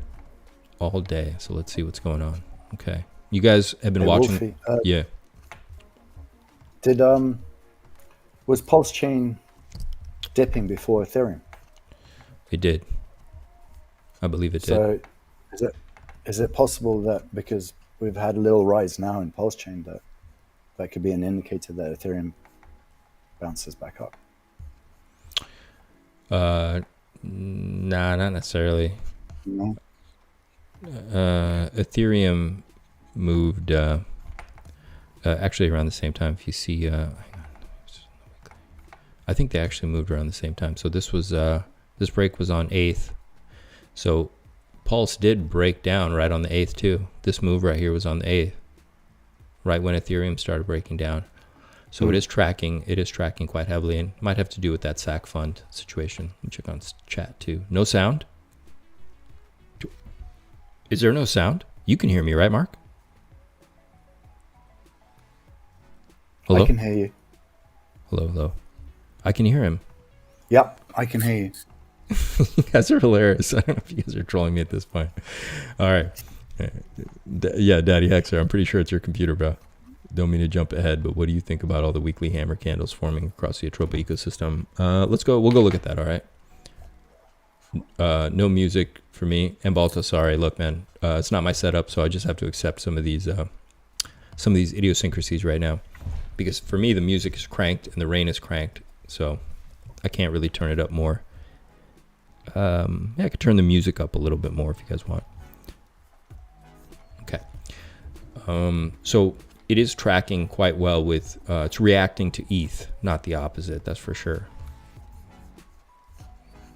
all day. So let's see what's going on. Okay. You guys have been watching. Wolfie, yeah. Was PulseChain dipping before Ethereum? It did. I believe it did. So is it possible that because we've had a little rise now in PulseChain that could be an indicator that Ethereum bounces back up? Nah, not necessarily. No. Ethereum moved actually around the same time. If you see, hang on. I think they actually moved around the same time. So this was this break was on 8th. So Pulse did break down right on the 8th too. This move right here was on the 8th, right when Ethereum started breaking down. So it is tracking quite heavily, and might have to do with that SAC fund situation. Let me check on chat too. No sound? Is there no sound? You can hear me, right, Mark? Hello? I can hear you. Hello. I can hear him. Yep, I can hear you. You guys are hilarious. I don't know if you guys are trolling me at this point. All right. Yeah, Daddy Hexer, I'm pretty sure it's your computer, bro. Don't mean to jump ahead, but what do you think about all the weekly hammer candles forming across the Atropa ecosystem? Let's go. We'll go look at that. All right. No music for me. And Balta, sorry. Look, man, it's not my setup, so I just have to accept some of these idiosyncrasies right now, because for me the music is cranked and the rain is cranked, so I can't really turn it up more. Yeah, I could turn the music up a little bit more if you guys want. Okay. So it is tracking quite well with, it's reacting to ETH, not the opposite, that's for sure.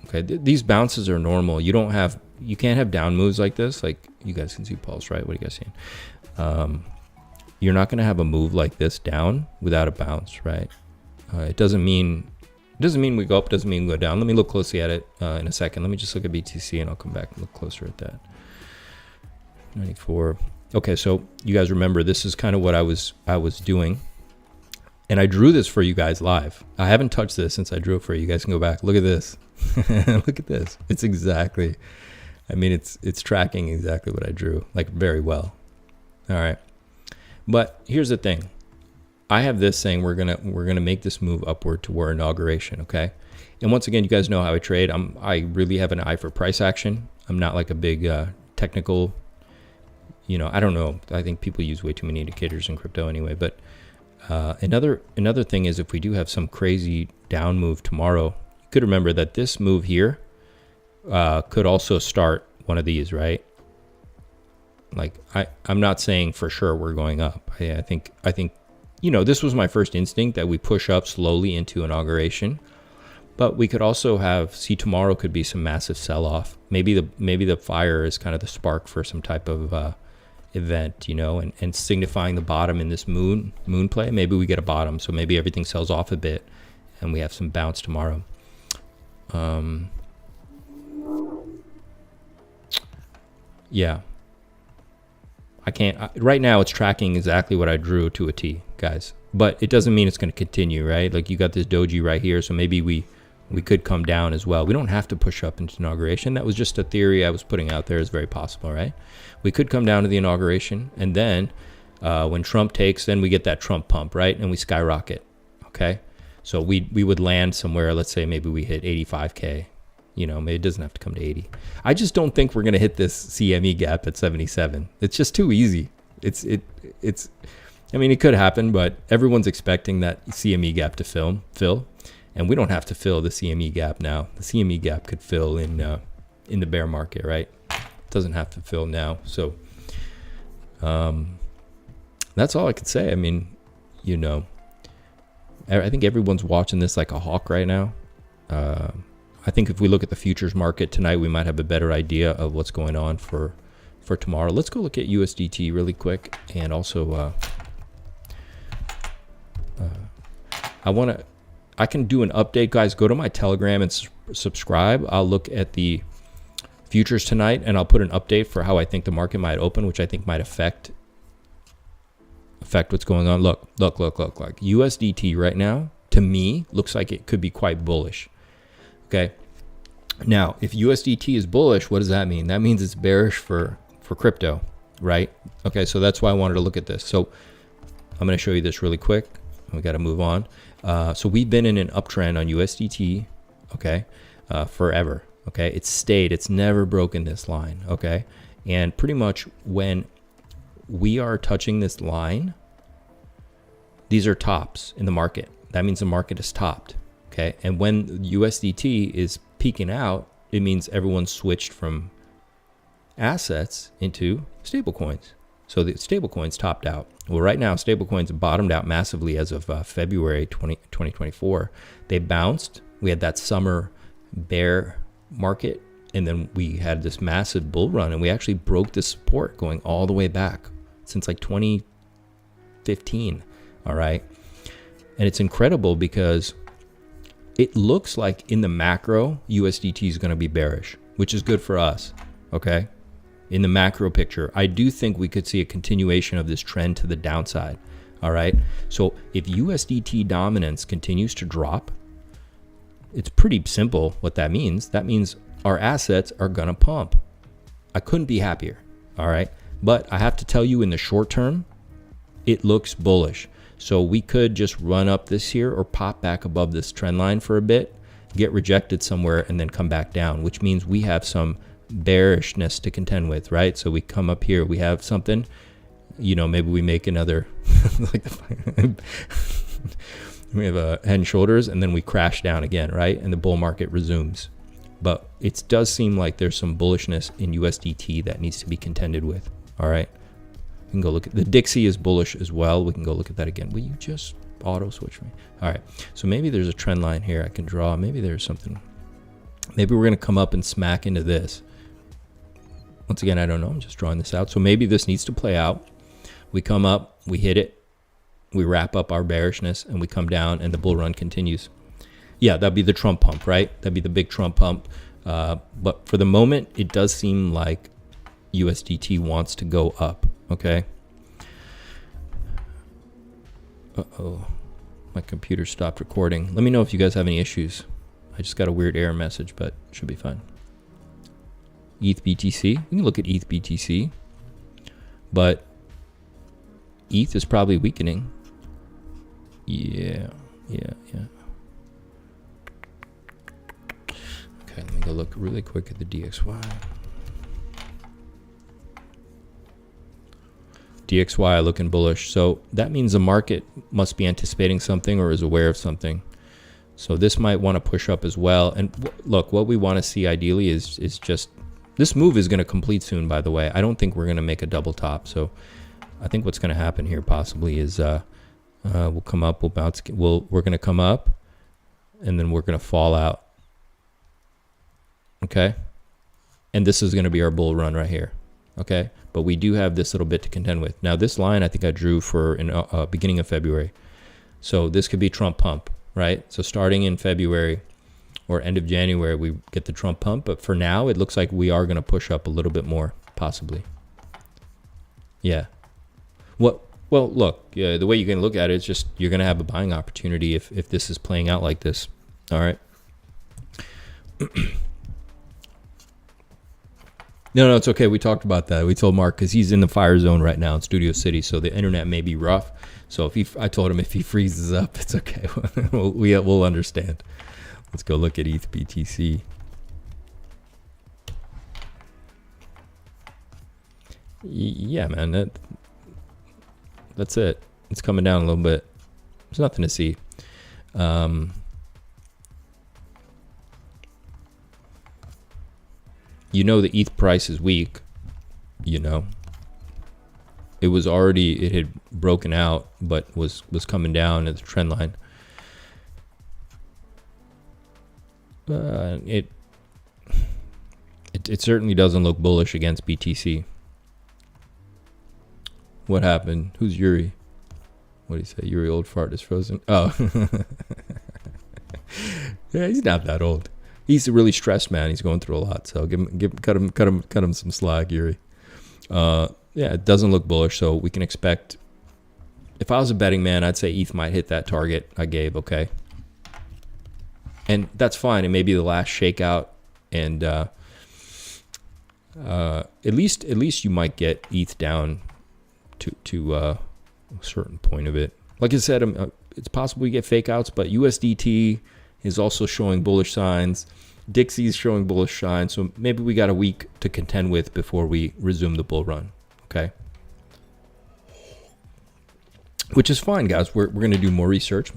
Okay, these bounces are normal. You can't have down moves like this. Like you guys can see Pulse, right? What are you guys seeing? You're not going to have a move like this down without a bounce, right? It doesn't mean we go up, doesn't mean we go down. Let me look closely at it in a second. Let me just look at BTC and I'll come back and look closer at that. 94. Okay, so you guys remember this is kind of what I was doing. And I drew this for you guys live. I haven't touched this since I drew it for you. You guys can go back. Look at this. Look at this. It's exactly, I mean, it's tracking exactly what I drew, like very well. All right. But here's the thing. I have this saying we're gonna make this move upward to our inauguration, okay? And once again, you guys know how I trade. I really have an eye for price action. I'm not like a big technical, I don't know. I think people use way too many indicators in crypto anyway. But another thing is, if we do have some crazy down move tomorrow, you could remember that this move here could also start one of these, right? Like I'm not saying for sure we're going up. I think this was my first instinct, that we push up slowly into inauguration, but we could also see tomorrow could be some massive sell-off. Maybe the fire is kind of the spark for some type of event, and signifying the bottom in this moon play. Maybe we get a bottom, so maybe everything sells off a bit and we have some bounce tomorrow. yeah. I can't, right now it's tracking exactly what I drew to a T, guys. But it doesn't mean it's going to continue, right? Like you got this doji right here, so maybe we could come down as well. We don't have to push up into inauguration. That was just a theory I was putting out there. It's very possible, right? We could come down to the inauguration, and then when Trump takes, then we get that Trump pump, right? And we skyrocket, okay? So we would land somewhere, let's say maybe we hit 85K. You know, maybe it doesn't have to come to 80. I just don't think we're going to hit this CME gap at 77. It's just too easy. It's I mean, it could happen, but everyone's expecting that CME gap to fill, and we don't have to fill the CME gap now. The CME gap could fill in the bear market, right? It doesn't have to fill now. So that's all I could say. I mean, you know, I think everyone's watching this like a hawk right now. I think if we look at the futures market tonight, we might have a better idea of what's going on for tomorrow. Let's go look at USDT really quick, and also I can do an update, guys. Go to my Telegram and subscribe. I'll look at the futures tonight, and I'll put an update for how I think the market might open, which I think might affect what's going on. Look. USDT right now, to me, looks like it could be quite bullish. Okay. Now, if USDT is bullish, what does that mean? That means it's bearish for crypto, right? Okay, so that's why I wanted to look at this. So I'm going to show you this really quick. We got to move on. So we've been in an uptrend on USDT, okay, forever. Okay, it's stayed. It's never broken this line. Okay, and pretty much when we are touching this line, these are tops in the market. That means the market is topped. Okay, and when USDT is peaking out, it means everyone's switched from assets into stablecoins. So the stablecoins topped out. Well, right now, stablecoins bottomed out massively as of February 2024. They bounced. We had that summer bear market, and then we had this massive bull run, and we actually broke the support going all the way back since like 2015. All right, and it's incredible because it looks like in the macro, USDT is going to be bearish, which is good for us, okay? In the macro picture, I do think we could see a continuation of this trend to the downside, all right? So if USDT dominance continues to drop, it's pretty simple what that means. That means our assets are going to pump. I couldn't be happier, all right? But I have to tell you, in the short term, it looks bullish. So we could just run up this here or pop back above this trend line for a bit, get rejected somewhere, and then come back down, which means we have some bearishness to contend with, right? So we come up here, we have something, you know, maybe we make another, like we have a head and shoulders, and then we crash down again, right? And the bull market resumes. But it does seem like there's some bullishness in USDT that needs to be contended with, all right? We can go look at the Dixie is bullish as well. We can go look at that again. Will you just auto switch me? All right. So maybe there's a trend line here I can draw. Maybe there's something. Maybe we're going to come up and smack into this. Once again, I don't know. I'm just drawing this out. So maybe this needs to play out. We come up, we hit it, we wrap up our bearishness, and we come down, and the bull run continues. Yeah, that'd be the Trump pump, right? That'd be the big Trump pump. But for the moment, it does seem like USDT wants to go up. Okay. Uh-oh. My computer stopped recording. Let me know if you guys have any issues. I just got a weird error message, but it should be fine. ETH BTC. We can look at ETH BTC. But ETH is probably weakening. Yeah. Okay, let me go look really quick at the DXY. DXY looking bullish. So that means the market must be anticipating something or is aware of something. So this might want to push up as well. And look, what we want to see ideally is just, this move is going to complete soon, by the way. I don't think we're going to make a double top. So I think what's going to happen here possibly is we'll come up, we'll bounce, we're going to come up, and then we're going to fall out. Okay? And this is going to be our bull run right here. Okay? But we do have this little bit to contend with. Now, this line I think I drew for in beginning of February. So this could be Trump pump, right? So starting in February or end of January, we get the Trump pump. But for now, it looks like we are going to push up a little bit more. possibly. Yeah. Well, look, yeah, the way you can look at it is just you're going to have a buying opportunity if this is playing out like this. All right. No, it's okay. We talked about that. We told Mark because he's in the fire zone right now in Studio City, so the internet may be rough. So I told him if he freezes up, it's okay. we'll understand. Let's go look at ETH BTC. Yeah, man, that's it. It's coming down a little bit. There's nothing to see. You know the ETH price is weak. You know, it had broken out, but was coming down at the trend line. It certainly doesn't look bullish against BTC. What happened? Who's Yuri? What do you say? Yuri old fart is frozen. Oh, yeah, he's not that old. He's a really stressed man. He's going through a lot. So cut him some slack, Yuri. Yeah, it doesn't look bullish. So we can expect. If I was a betting man, I'd say ETH might hit that target I gave. Okay, and that's fine. It may be the last shakeout, and at least you might get ETH down to a certain point of it. Like I said, it's possible we get fake outs, but USDT is also showing bullish signs. Dixie's showing bullish signs. So maybe we got a week to contend with before we resume the bull run. Okay. Which is fine, guys. We're going to do more research.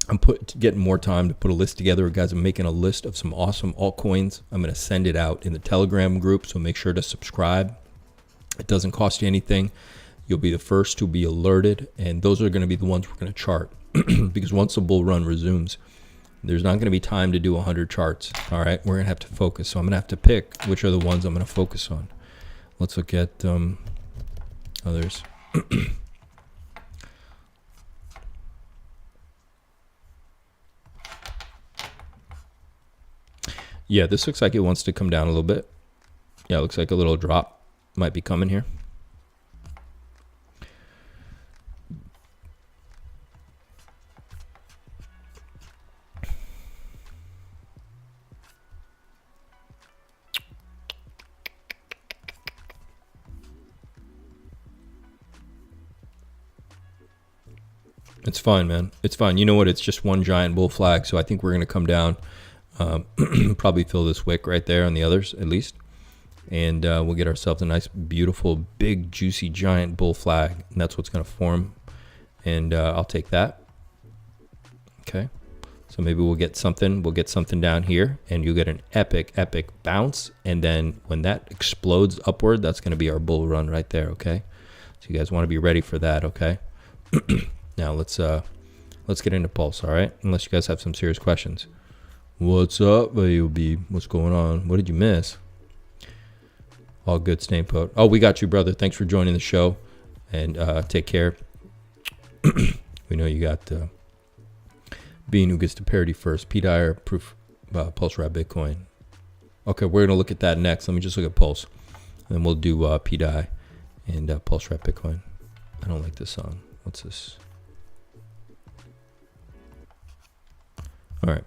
I'm getting more time to put a list together. Guys, I'm making a list of some awesome altcoins. I'm going to send it out in the Telegram group. So make sure to subscribe. It doesn't cost you anything. You'll be the first to be alerted. And those are going to be the ones we're going to chart. Because once the bull run resumes, there's not going to be time to do 100 charts. All right, we're going to have to focus. So I'm going to have to pick which are the ones I'm going to focus on. Let's look at others. Yeah, this looks like it wants to come down a little bit. Yeah, it looks like a little drop might be coming here. It's fine, man. It's fine. You know what? It's just one giant bull flag. So I think we're going to come down, probably fill this wick right there on the others at least. And we'll get ourselves a nice, beautiful, big, juicy, giant bull flag. And that's what's going to form. And I'll take that. Okay. So maybe we'll get something. We'll get something down here. And you'll get an epic, epic bounce. And then when that explodes upward, that's going to be our bull run right there. Okay. So you guys want to be ready for that. Okay. Now let's get into Pulse, all right? Unless you guys have some serious questions. What's up, AOB? What's going on? What did you miss? All good, Staying Put. Oh, we got you, brother. Thanks for joining the show, and take care. We know you got Bean, who gets to parity first. pDAI or proof Pulse Wrap Bitcoin. Okay, we're gonna look at that next. Let me just look at Pulse, and then we'll do pDAI and Pulse Wrap Bitcoin. I don't like this song. What's this? All right.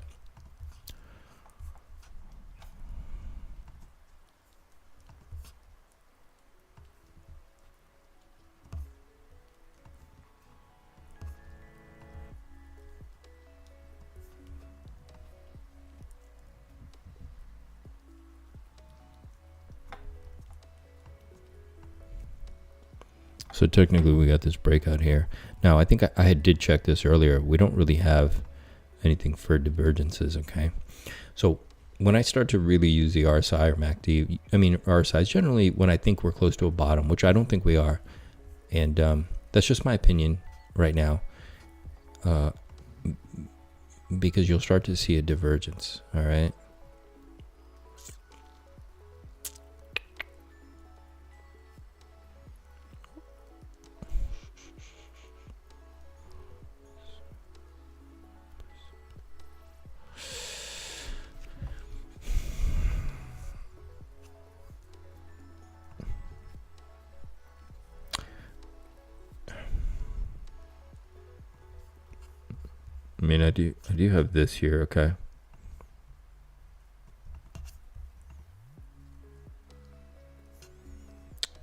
So technically we got this breakout here. Now I think I did check this earlier. We don't really have anything for divergences, okay? So when I start to really use the RSI or MACD, I mean RSI is generally when I think we're close to a bottom, which I don't think we are. And that's just my opinion right now. Because you'll start to see a divergence, all right? mean, I do have this here. Okay.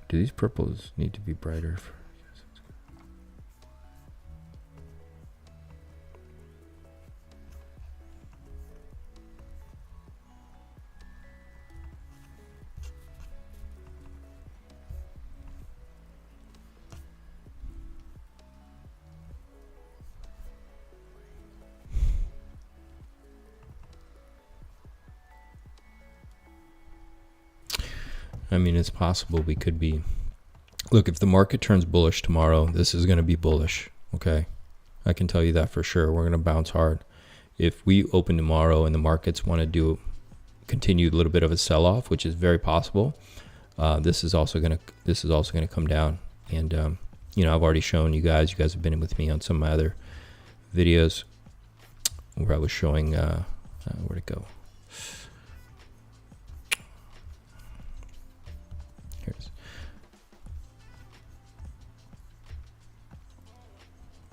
Do these purples need to be brighter? I mean, it's possible we could be. Look, if the market turns bullish tomorrow, this is going to be bullish. Okay. I can tell you that for sure. We're going to bounce hard. If we open tomorrow and the markets want to continue a little bit of a sell-off, which is very possible, this is also going to come down. And, you know, I've already shown you guys have been with me on some of my other videos where I was showing, where'd it go?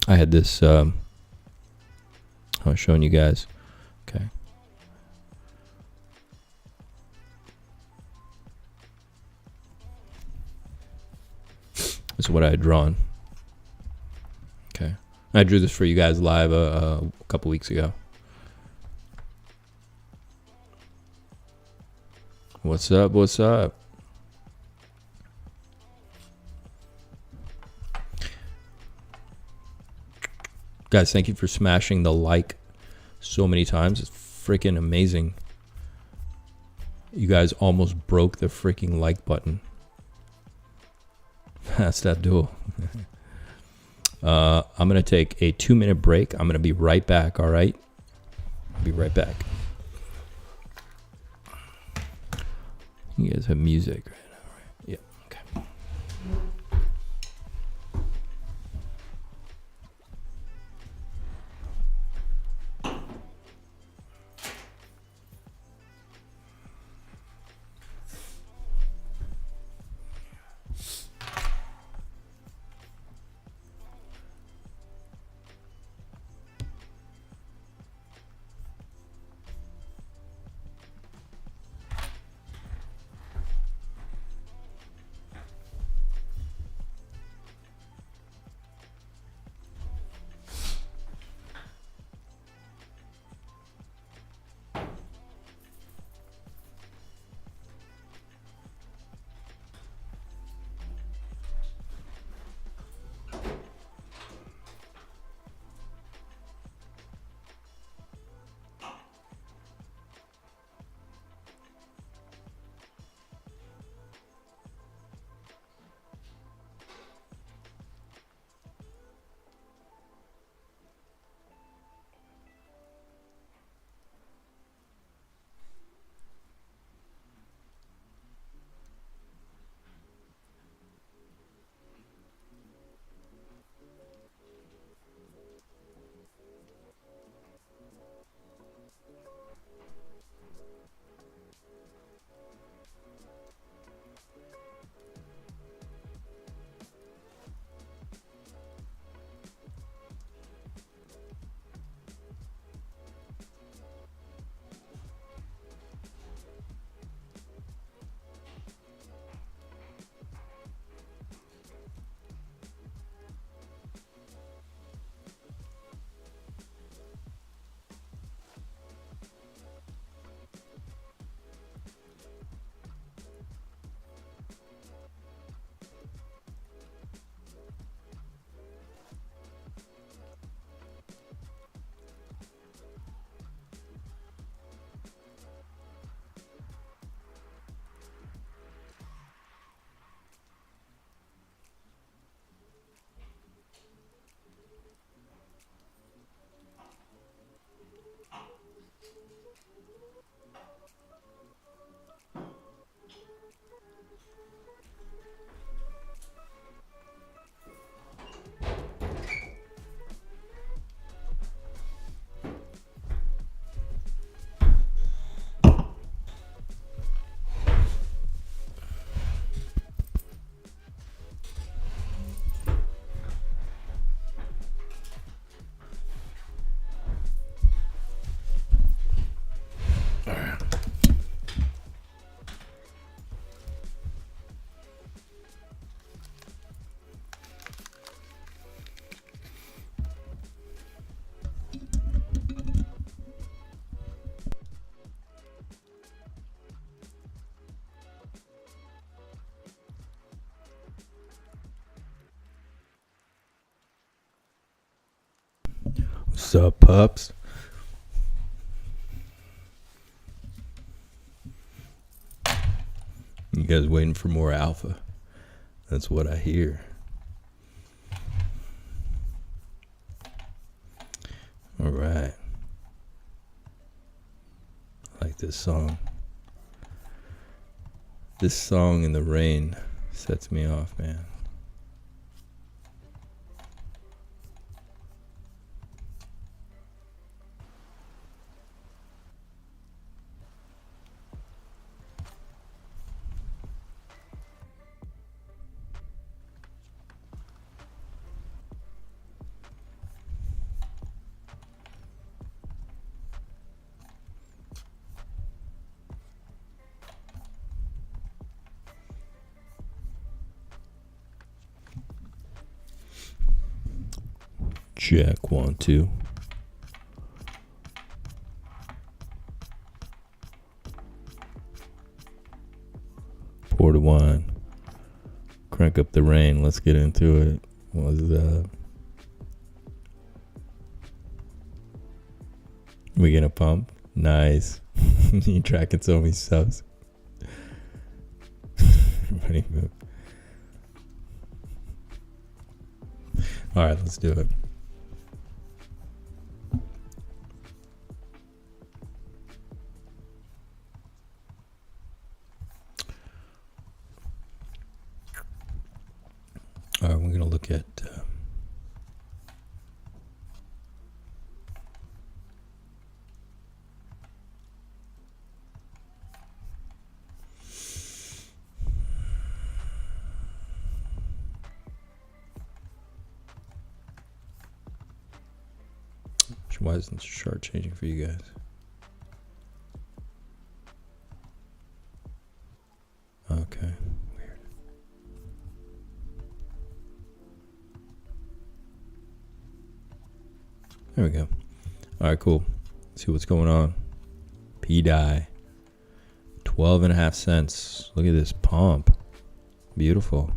I had this, I was showing you guys. Okay. This is what I had drawn. Okay. I drew this for you guys live a couple weeks ago. What's up? What's up? Guys, thank you for smashing the like so many times. It's freaking amazing. You guys almost broke the freaking like button. That's Abdul. I'm going to take a 2-minute break. I'm going to be right back, all right? I'll be right back. You guys have music right now, right? Yeah, okay. What's up, pups? You guys waiting for more alpha? That's what I hear. All right. I like this song. This song in the rain sets me off, man. Check 1 2. Pour the wine. Crank up the rain. Let's get into it. What's up? We gonna pump? Nice. You tracking so many subs. Funny move. All right, let's do it. All right, we're going to look at why isn't the chart changing for you guys? Okay. There we go. All right, cool. Let's see what's going on. pDAI, 12.5 cents. Look at this pump. Beautiful.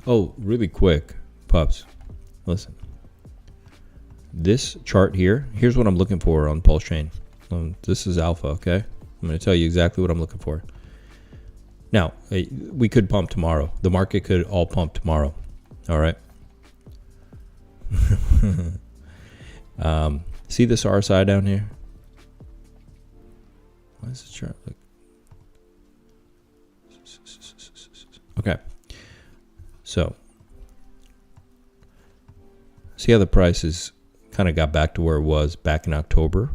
Oh, really quick, pups. Listen. This chart here, here's what I'm looking for on PulseChain. This is alpha, okay? I'm going to tell you exactly what I'm looking for. Now, we could pump tomorrow. The market could all pump tomorrow. All right. See this RSI down here? Why does this chart look? Okay. So, see how the prices kind of got back to where it was back in October?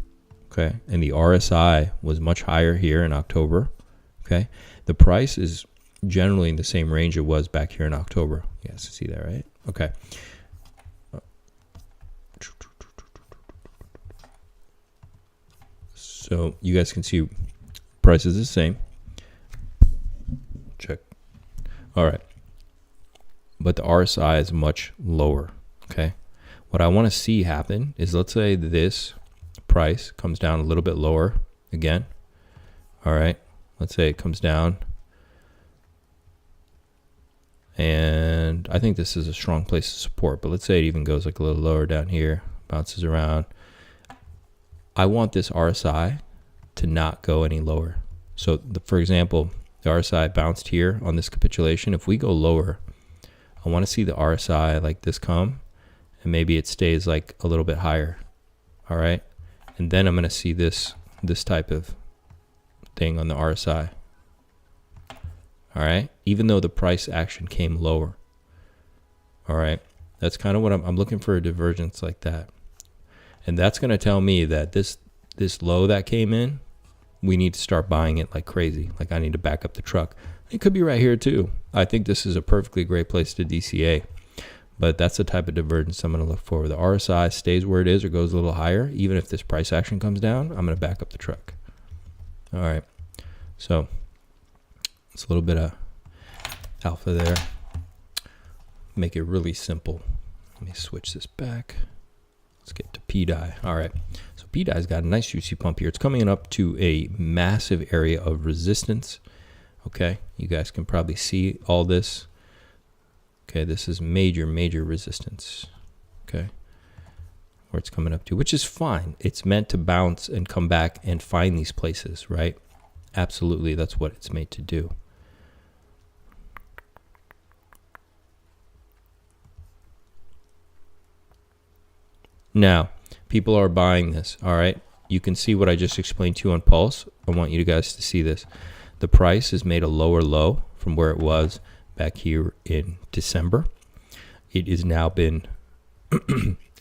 Okay. And the RSI was much higher here in October. Okay. The price is generally in the same range it was back here in October. Yes, see that, right? Okay. So you guys can see price is the same. Check. All right. But the RSI is much lower. Okay. What I want to see happen is, let's say this price comes down a little bit lower again. All right. Let's say it comes down. And I think this is a strong place to support, but let's say it even goes like a little lower down here, bounces around. I want this RSI to not go any lower. So for example, the RSI bounced here on this capitulation. If we go lower, I want to see the RSI like this come, and maybe it stays like a little bit higher. All right. And then I'm going to see this type of thing on the RSI. All right. Even though the price action came lower. All right. That's kind of what I'm looking for, a divergence like that. And that's going to tell me that this low that came in, we need to start buying it like crazy. Like I need to back up the truck. It could be right here too. I think this is a perfectly great place to DCA. But that's the type of divergence I'm going to look for. The RSI stays where it is or goes a little higher. Even if this price action comes down, I'm going to back up the truck. All right. So it's a little bit of alpha there. Make it really simple. Let me switch this back. Let's get to pDAI. All right. So pDAI's got a nice juicy pump here. It's coming up to a massive area of resistance. Okay. You guys can probably see all this Okay, this is major resistance. Okay, where it's coming up to, which is fine. It's meant to bounce and come back and find these places, right? Absolutely, that's what it's made to do. Now, people are buying this, all right? You can see what I just explained to you on Pulse. I want you guys to see this. The price has made a lower low from where it was back here in December. It has now been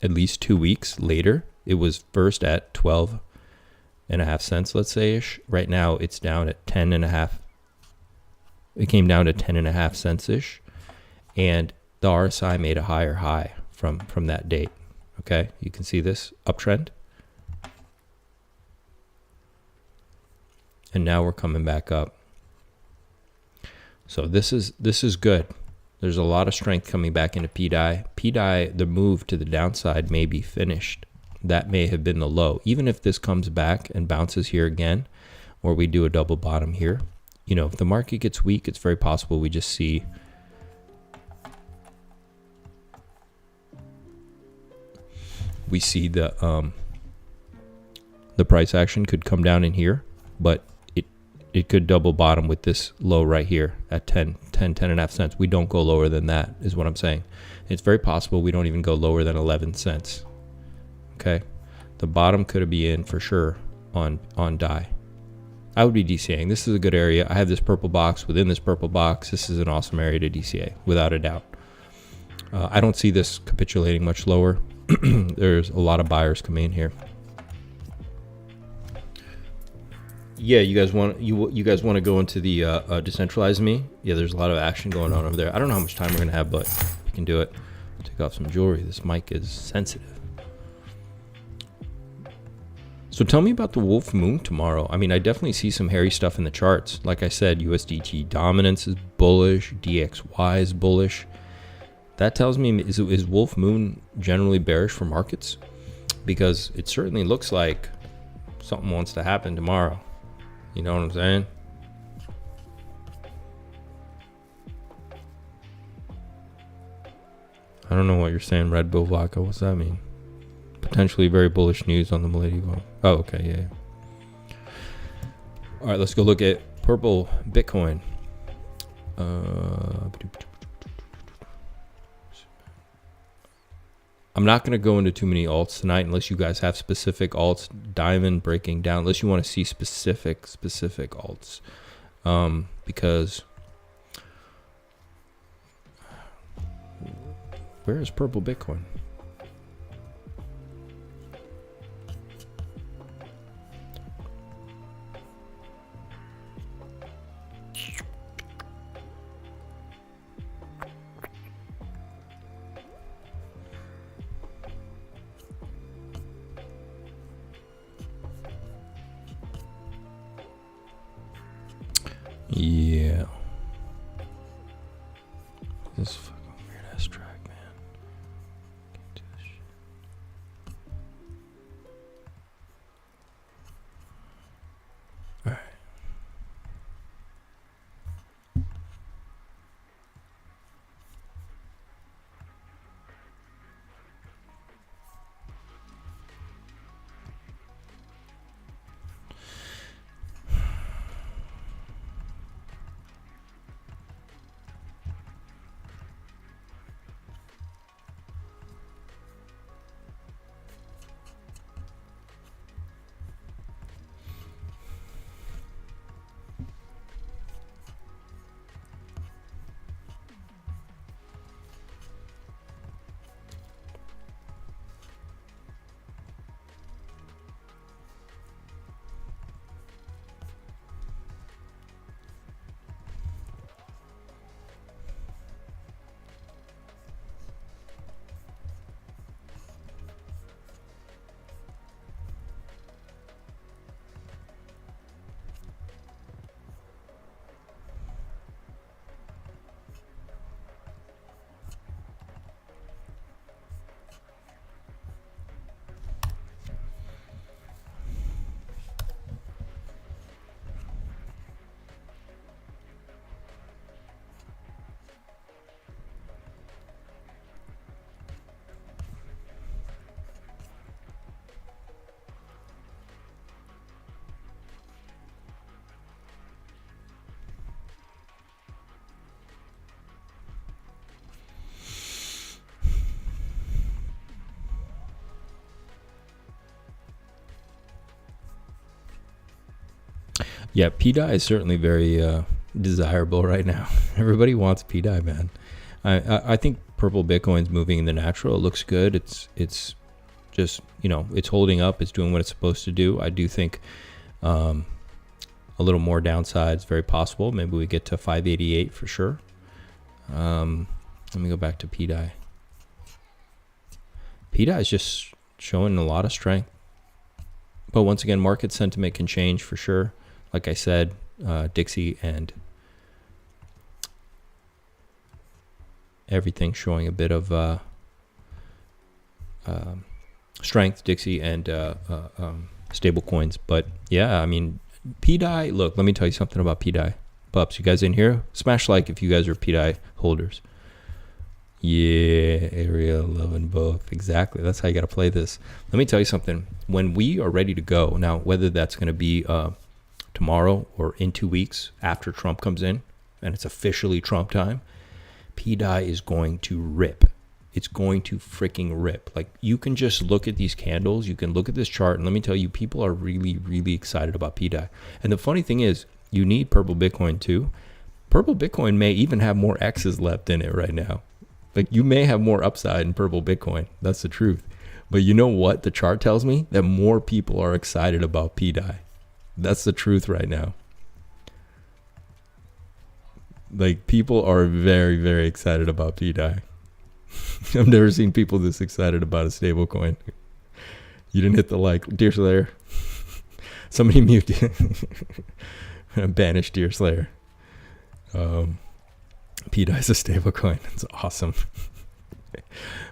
at least 2 weeks later. It was first at 12.5 cents, let's say ish. Right now it's down at 10.5. It came down to 10.5 cents ish, and the RSI made a higher high from that date. Okay, you can see this uptrend, and now we're coming back up. So this is good. There's a lot of strength coming back into pDAI. pDAI, the move to the downside may be finished. That may have been the low. Even if this comes back and bounces here again, or we do a double bottom here, you know, if the market gets weak, it's very possible we just see the price action could come down in here, but it could double bottom with this low right here at 10.5 cents. We don't go lower than that, is what I'm saying. It's very possible we don't even go lower than 11 cents. Okay, the bottom could be in for sure on DAI. I would be DCAing. This is a good area. I have this purple box. Within this purple box, this is an awesome area to DCA, without a doubt. I don't see this capitulating much lower. There's a lot of buyers coming in here. Yeah, you guys want to go into the decentralize me? Yeah, there's a lot of action going on over there. I don't know how much time we're gonna have, but we can do it. Take off some jewelry. This mic is sensitive. So tell me about the Wolf Moon tomorrow. I mean, I definitely see some hairy stuff in the charts. Like I said, USDT dominance is bullish, DXY is bullish. That tells me, is Wolf Moon generally bearish for markets? Because it certainly looks like something wants to happen tomorrow. You know what I'm saying? I don't know what you're saying, Red Bull Vodka. What's that mean? Potentially very bullish news on the Milady vote. Oh, okay, yeah. All right, let's go look at purple Bitcoin. I'm not going to go into too many alts tonight unless you guys have specific alts. Diamond breaking down, unless you want to see specific alts, because where is purple Bitcoin? Yeah. This fucking weird ass track, man. Can't do this shit. Alright. Yeah, pDAI is certainly very desirable right now. Everybody wants pDAI, man. I think purple Bitcoin's moving in the natural. It looks good. It's just, it's holding up. It's doing what it's supposed to do. I do think a little more downside is very possible. Maybe we get to 588 for sure. Let me go back to pDAI. pDAI is just showing a lot of strength. But once again, market sentiment can change for sure. Like I said, Dixie and everything showing a bit of strength, Dixie and stable coins. But yeah, I mean, pDAI, look, let me tell you something about pDAI. Pups, you guys in here? Smash like if you guys are pDAI holders. Yeah, Ariel, loving both. Exactly. That's how you got to play this. Let me tell you something. When we are ready to go, now, whether that's going to be tomorrow or in 2 weeks after Trump comes in and it's officially Trump time, pDAI is going to rip. It's going to freaking rip. Like, you can just look at these candles. You can look at this chart. And let me tell you, people are really, really excited about pDAI. And the funny thing is, you need purple Bitcoin too. Purple Bitcoin may even have more X's left in it right now. Like, you may have more upside in purple Bitcoin. That's the truth. But you know what the chart tells me? That more people are excited about pDAI. That's the truth right now. Like, people are very, very excited about pDAI. I've never seen people this excited about a stable coin. You didn't hit the like. Deerslayer. Somebody mute. Banish Deerslayer. pDAI is a stable coin. It's awesome.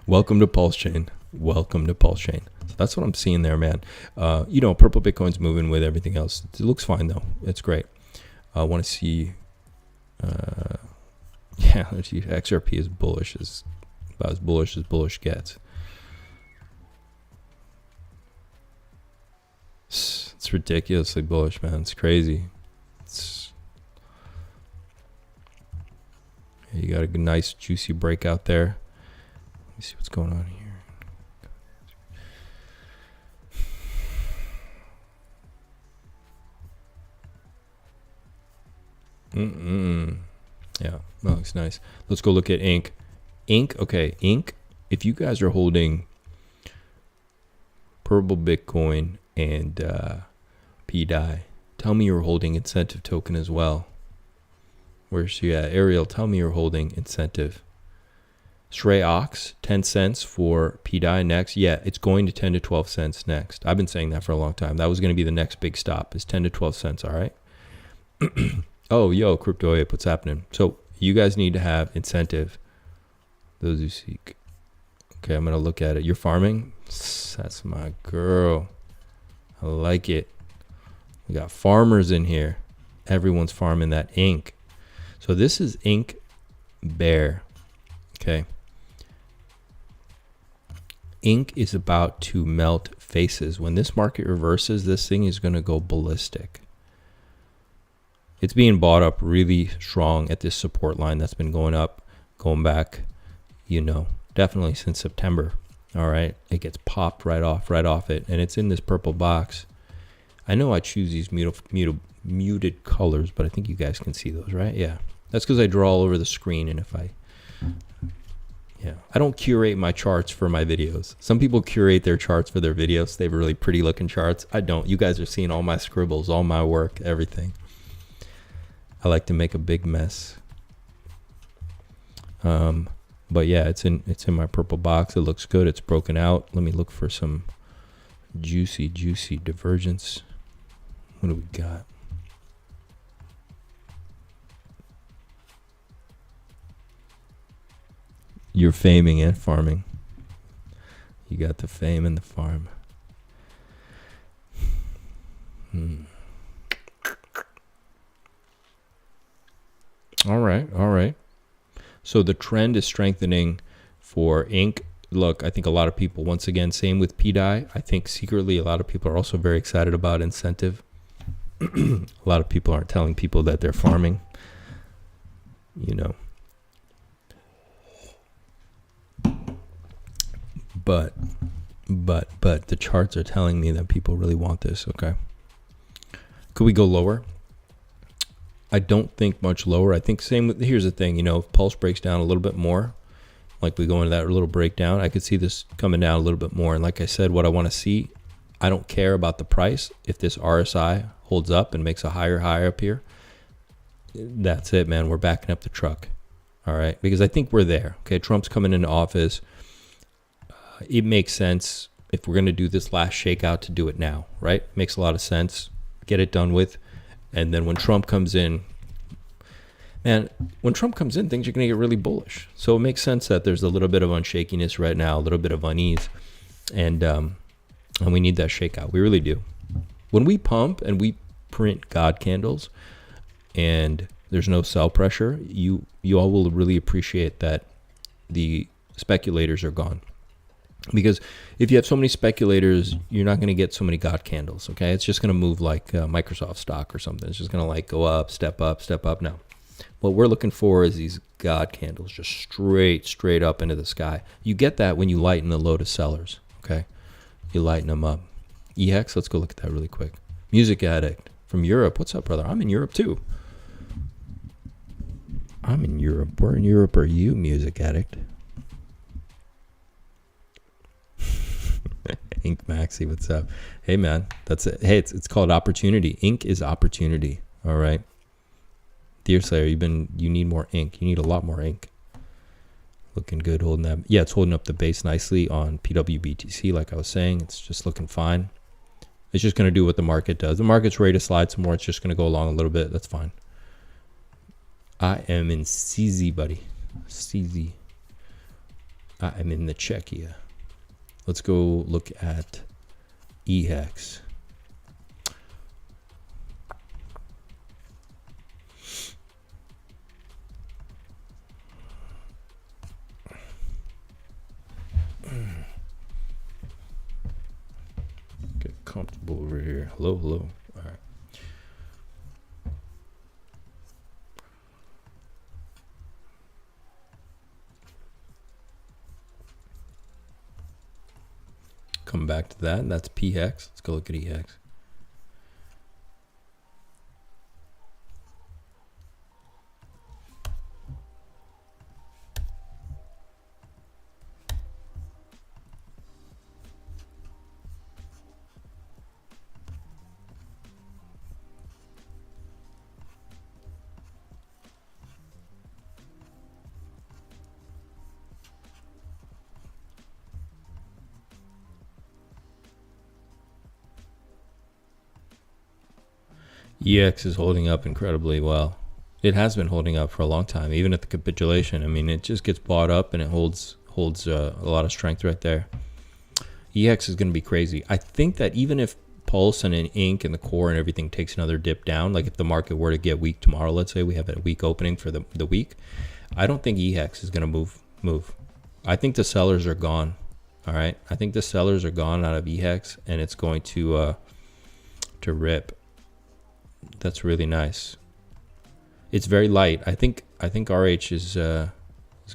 Welcome to PulseChain. Welcome to PulseChain. So that's what I'm seeing there, man. Purple Bitcoin's moving with everything else. It looks fine though. It's great. I want to see. XRP is bullish. Is about as bullish gets. It's ridiculously bullish, man. It's crazy. You got a nice juicy breakout there. Let me see what's going on here. Yeah, that looks nice. Let's go look at Ink. Okay, Ink. If you guys are holding purple Bitcoin and pDAI, tell me you're holding incentive token as well. Where's she at? Ariel, tell me you're holding incentive. Stray Ox, 10 cents for pDAI next. Yeah, it's going to 10 to 12 cents next. I've been saying that for a long time. That was going to be the next big stop, is 10 to 12 cents, all right? Oh, yo, Crypto Ape, what's happening? So you guys need to have incentive. Those who seek. Okay, I'm going to look at it. You're farming? That's my girl. I like it. We got farmers in here. Everyone's farming that Ink. So this is Ink Bear. Okay. Ink is about to melt faces. When this market reverses, this thing is going to go ballistic. It's being bought up really strong at this support line that's been going up, going back, definitely since September. All right. It gets popped right off it. And it's in this purple box. I know I choose these muted colors, but I think you guys can see those, right? Yeah. That's because I draw all over the screen. And I don't curate my charts for my videos. Some people curate their charts for their videos. They have really pretty looking charts. I don't. You guys are seeing all my scribbles, all my work, everything. I like to make a big mess. But yeah, it's in my purple box. It looks good. It's broken out. Let me look for some juicy divergence. What do we got? You're faming and farming. You got the fame and the farm. All right. So the trend is strengthening for Ink. Look, I think a lot of people, once again, same with pDAI. I think secretly a lot of people are also very excited about incentive. A lot of people aren't telling people that they're farming. But the charts are telling me that people really want this, okay? Could we go lower? I don't think much lower. I think same with, here's the thing, you know, if Pulse breaks down a little bit more, like we go into that little breakdown, I could see this coming down a little bit more. And like I said, what I want to see, I don't care about the price. If this RSI holds up and makes a higher high up here, that's it, man. We're backing up the truck. All right. Because I think we're there. Okay. Trump's coming into office. It makes sense if we're going to do this last shakeout to do it now, right? Makes a lot of sense. Get it done with. And then when Trump comes in, man, when Trump comes in, things are going to get really bullish. So it makes sense that there's a little bit of unshakiness right now, a little bit of unease. And we need that shakeout. We really do. When we pump and we print God candles and there's no sell pressure, you all will really appreciate that the speculators are gone. Because if you have so many speculators, you're not going to get so many God candles, okay? It's just going to move like Microsoft stock or something. It's just going to like go up, step up, step up. No. What we're looking for is these God candles just straight up into the sky. You get that when you lighten the load of sellers, okay? You lighten them up. EX, let's go look at that really quick. Music Addict from Europe. What's up, brother? I'm in Europe too. I'm in Europe. Where in Europe are you, Music Addict? Ink Maxi, what's up? Hey, man, that's it. Hey, it's called opportunity. Ink is opportunity. All right. Deerslayer, you need more ink. You need a lot more ink. Looking good, holding that. Yeah, it's holding up the base nicely on PWBTC, like I was saying. It's just looking fine. It's just going to do what the market does. The market's ready to slide some more. It's just going to go along a little bit. That's fine. I am in CZ, buddy. CZ. I am in the Czechia. Let's go look at EX. Get comfortable over here. Hello, hello. All right. Come back to that. That's PX. Let's go look at EX. EX is holding up incredibly well. It has been holding up for a long time, even at the capitulation. I mean, it just gets bought up and it holds a lot of strength right there. EX is going to be crazy. I think that even if Pulse and Ink and the core and everything takes another dip down, like if the market were to get weak tomorrow, let's say we have a weak opening for the week, I don't think EX is going to move. I think the sellers are gone. All right. I think the sellers are gone out of EX and it's going to rip. That's really nice. It's very light. I think RH is gonna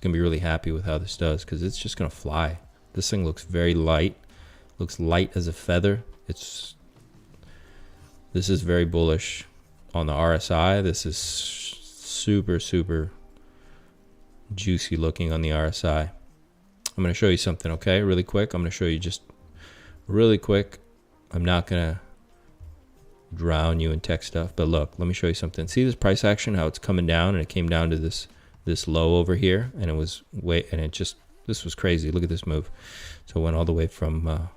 be really happy with how this does because it's just gonna fly. This thing looks very light. Looks light as a feather. This is very bullish on the RSI. This is super juicy looking on the RSI. I'm gonna show you something, okay? Really quick. I'm gonna show you just really quick. I'm not gonna drown you in tech stuff, but look, let me show you something. See this price action, how it's coming down, and it came down to this low over here, and it was this was crazy. Look at this move. So it went all the way from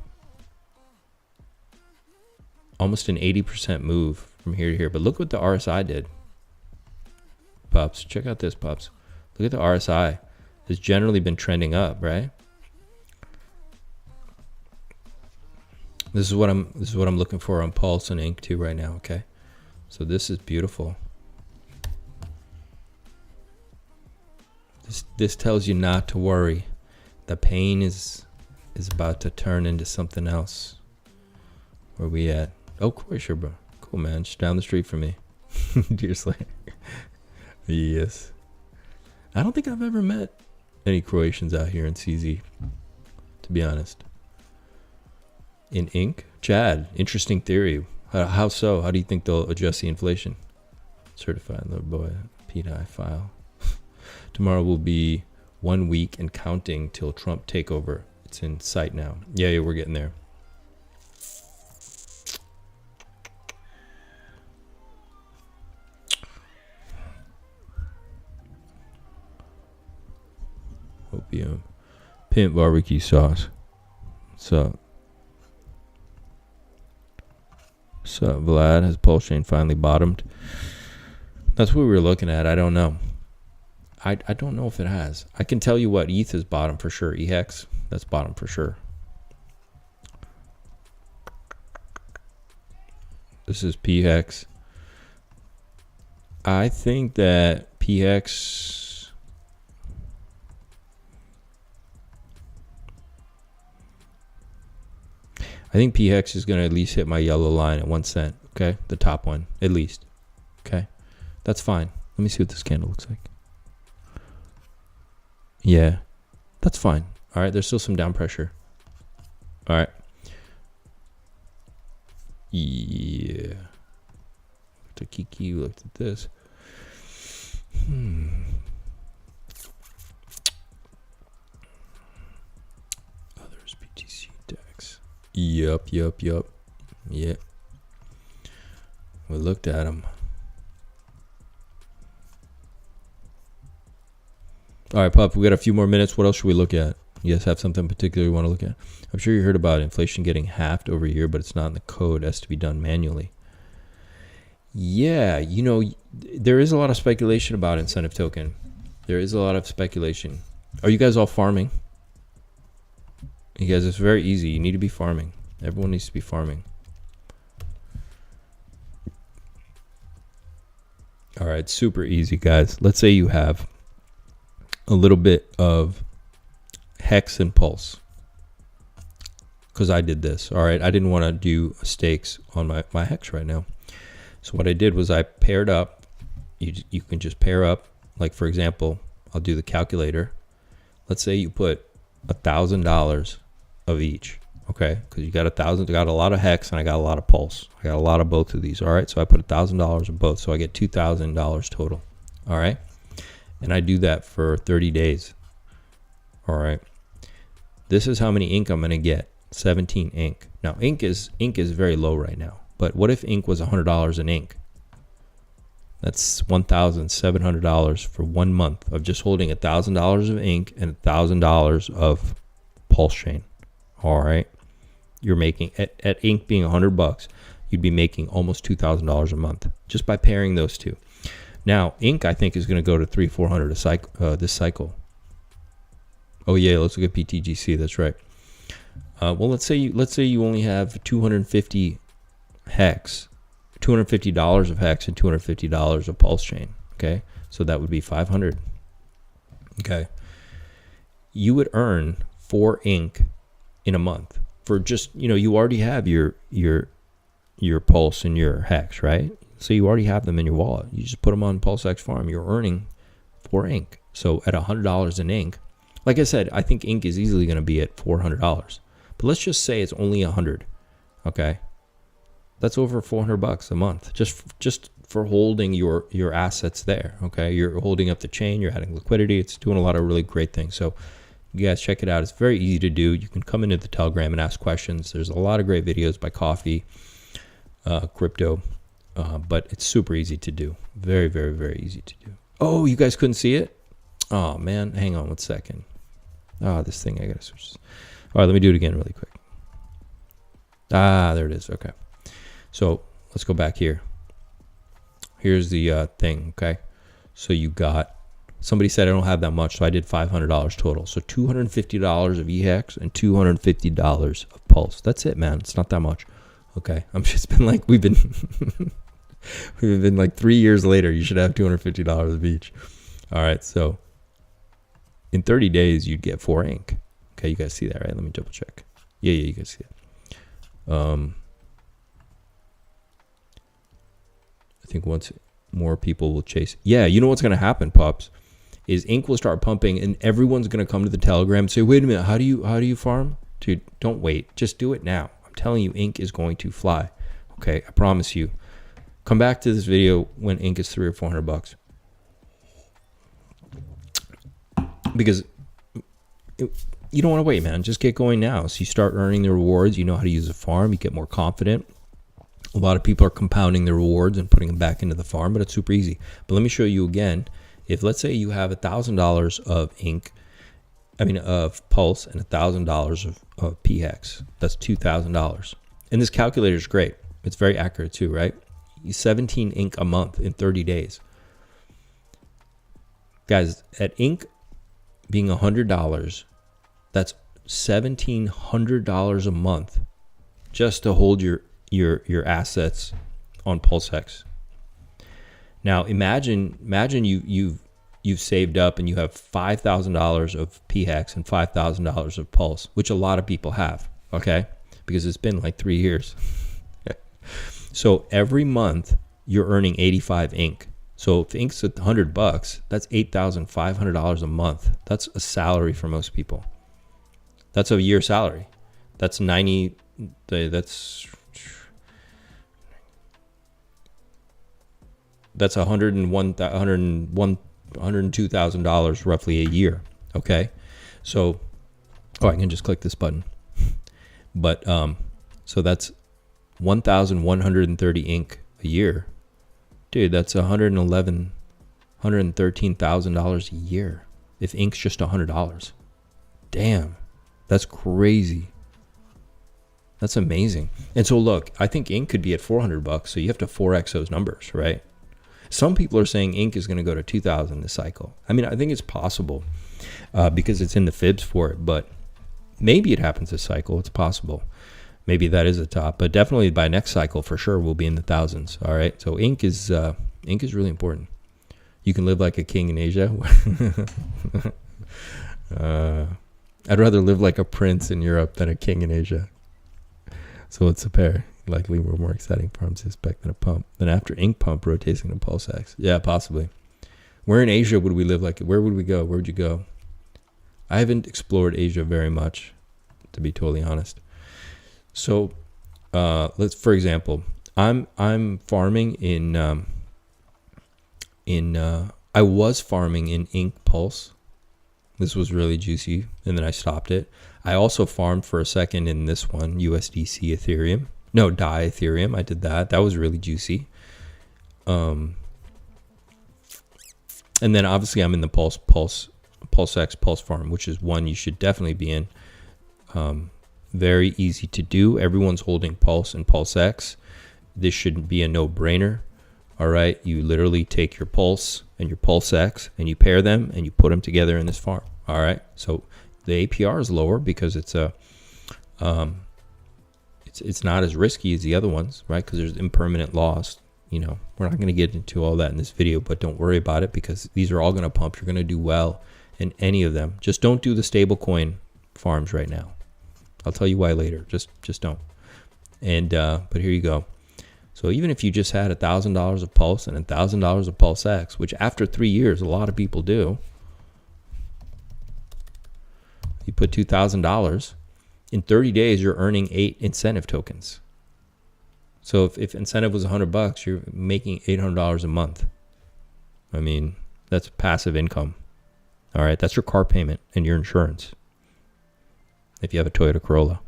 almost an 80% move from here to here. But look what the RSI did, pups. Check out this, pups. Look at the RSI. It's generally been trending up, right? This is what I'm looking for on Pulse and Ink too right now, okay? So this is beautiful. This tells you not to worry. The pain is about to turn into something else. Where we at? Oh, Croatia, bro. Cool, man. Just down the street from me. Deerslayer. Yes. I don't think I've ever met any Croatians out here in CZ, to be honest. In Ink? Chad, interesting theory. How so? How do you think they'll adjust the inflation? Certified little boy pDAI file. Tomorrow will be 1 week and counting till Trump takeover. It's in sight now. Yeah, we're getting there. Opium. Pimp barbecue sauce. What's up? What's up, Vlad? Has PulseChain finally bottomed? That's what we were looking at. I don't know. I don't know if it has. I can tell you what, ETH is bottom for sure. EHEX, that's bottom for sure. This is PHEX. I think that PHEX... I think PHEX is going to at least hit my yellow line at 1 cent. Okay, the top one, at least. Okay, that's fine. Let me see what this candle looks like. Yeah, that's fine. All right, there's still some down pressure. All right. Yeah. Looked at Kiki, looked at this. Others, BTC DEX. Yup. Yeah. We looked at them. All right, Pup, we got a few more minutes. What else should we look at? You guys have something particular you want to look at? I'm sure you heard about inflation getting halved over here, but it's not in the code. It has to be done manually. Yeah, you know, there is a lot of speculation about incentive token. There is a lot of speculation. Are you guys all farming? You guys, it's very easy. You need to be farming. Everyone needs to be farming. All right, super easy, guys. Let's say you have a little bit of Hex and Pulse, because I did this. All right, I didn't want to do stakes on my Hex right now. So what I did was I paired up. You can just pair up. Like, for example, I'll do the calculator. Let's say you put $1,000 of each. Okay, because you got 1,000. I got a lot of Hex and I got a lot of Pulse. I got a lot of both of these. All right, so I put $1,000 of both, so I get $2,000 total. All right, and I do that for 30 days. All right, this is how many ink I'm gonna get. 17 ink. Now ink is very low right now. But what if ink was $100 in ink? That's $1,700 for 1 month of just holding $1,000 of ink and $1,000 of PulseChain. All right, you're making at ink being $100, you'd be making almost $2,000 a month just by pairing those two. Now ink, I think, is going to go to $300-400 a cycle this cycle. Oh yeah, let's look at PTGC. That's right. Well, let's say you only have 250 Hex, $250 of Hex and $250 of PulseChain. Okay, so that would be 500. Okay, you would earn 4 ink in a month for just, you know, you already have your Pulse and your Hex, right? So you already have them in your wallet. You just put them on PulseX Farm. You're earning 4 ink. So at $100 in ink, like I said, I think ink is easily going to be at $400. But let's just say it's only 100. Okay, that's over $400 a month just for holding your assets there. Okay, you're holding up the chain, you're adding liquidity, it's doing a lot of really great things. So you guys check it out. It's very easy to do. You can come into the Telegram and ask questions. There's a lot of great videos by Coffee, Crypto, but it's super easy to do. Very, very, very easy to do. Oh, you guys couldn't see it? Oh man, hang on 1 second. Oh, this thing, I gotta switch. All right, let me do it again really quick. Ah, there it is. Okay, so let's go back here. Here's the thing. Okay, so you got, somebody said I don't have that much, so I did $500 total. So $250 of EHEX and $250 of Pulse. That's it, man. It's not that much. Okay, I'm just been like, we've been like 3 years later. You should have $250 of each. All right, so in 30 days you'd get 4 ink. Okay, you guys see that, right? Let me double check. Yeah, you guys see that. I think once more people will chase. Yeah, you know what's going to happen, Pops, is ink will start pumping and everyone's going to come to the Telegram and say, wait a minute, how do you farm? Dude, don't wait. Just do it now. I'm telling you, ink is going to fly. Okay, I promise you. Come back to this video when ink is $300 or $400, because you don't want to wait, man. Just get going now. So you start earning the rewards. You know how to use the farm. You get more confident. A lot of people are compounding the rewards and putting them back into the farm, but it's super easy. But let me show you again. If let's say you have $1,000 of ink, of Pulse, and $1,000 of PX, that's $2,000. And this calculator is great. It's very accurate too, right? 17 ink a month in 30 days. Guys, at ink being $100, that's $1,700 a month just to hold your assets on PulseX. Now imagine you've saved up and you have $5,000 of PX and $5,000 of Pulse, which a lot of people have, okay? Because it's been like 3 years. So every month you're earning 85 ink. So if ink's at $100, that's $8,500 a month. That's a salary for most people. That's a year salary. That's 90. That's $102,000 roughly a year. Okay, so I can just click this button. But so that's 1,130 ink a year. Dude, that's $113,000 a year if ink's just $100. Damn, that's crazy. That's amazing. And so look, I think ink could be at $400, so you have to 4x those numbers, right? Some people are saying ink is going to go to 2,000 this cycle. I mean, I think it's possible because it's in the fibs for it, but maybe it happens this cycle. It's possible. Maybe that is the top, but definitely by next cycle for sure we'll be in the thousands. All right, so ink is really important. You can live like a king in Asia. I'd rather live like a prince in Europe than a king in Asia. So it's a pair. Likely we're more exciting farm suspect than a pump. Then after ink pump rotating to PulseX. Yeah, possibly. Where in Asia would we live like? Where would we go? Where would you go? I haven't explored Asia very much, to be totally honest. So let's, for example, I'm farming I was farming in ink Pulse. This was really juicy, and then I stopped it. I also farmed for a second in this one, USDC Ethereum. No, DAI Ethereum. I did that. That was really juicy. And then obviously I'm in the PulseX Pulse farm, which is one you should definitely be in. Very easy to do. Everyone's holding Pulse and PulseX. This shouldn't be a no-brainer. All right, you literally take your Pulse and your PulseX and you pair them and you put them together in this farm. All right, so the APR is lower because it's not as risky as the other ones, right? Because there's impermanent loss. You know, we're not going to get into all that in this video, but don't worry about it because these are all going to pump. You're going to do well in any of them. Just don't do the stablecoin farms right now. I'll tell you why later. Just don't. And but here you go. So even if you just had $1,000 of Pulse and $1,000 of PulseX, which after 3 years a lot of people do, you put $2,000 in 30 days, you're earning 8 incentive tokens. So if incentive was $100, you're making $800 a month. I mean, that's passive income. All right, that's your car payment and your insurance if you have a Toyota Corolla.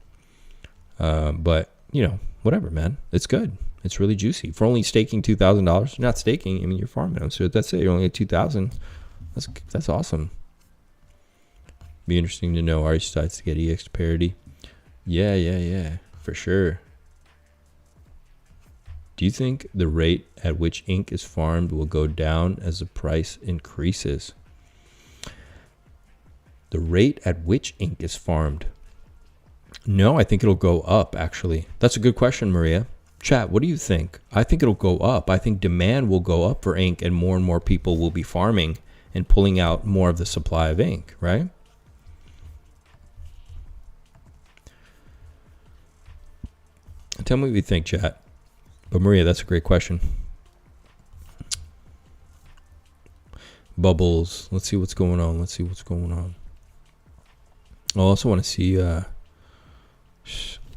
But you know, whatever, man, it's good. It's really juicy. For only staking $2,000, you're not staking. I mean, you're farming them. So that's it. You're only at 2,000. That's awesome. Be interesting to know. Are you decides to get EX parity? Yeah, for sure. Do you think the rate at which ink is farmed will go down as the price increases? The rate at which ink is farmed? No, I think it'll go up, actually. That's a good question, Maria. Chat, what do you think? I think it'll go up. I think demand will go up for ink and more people will be farming and pulling out more of the supply of ink, right? Tell me what you think, chat. But Maria, that's a great question. Bubbles. Let's see what's going on. I also want to see, let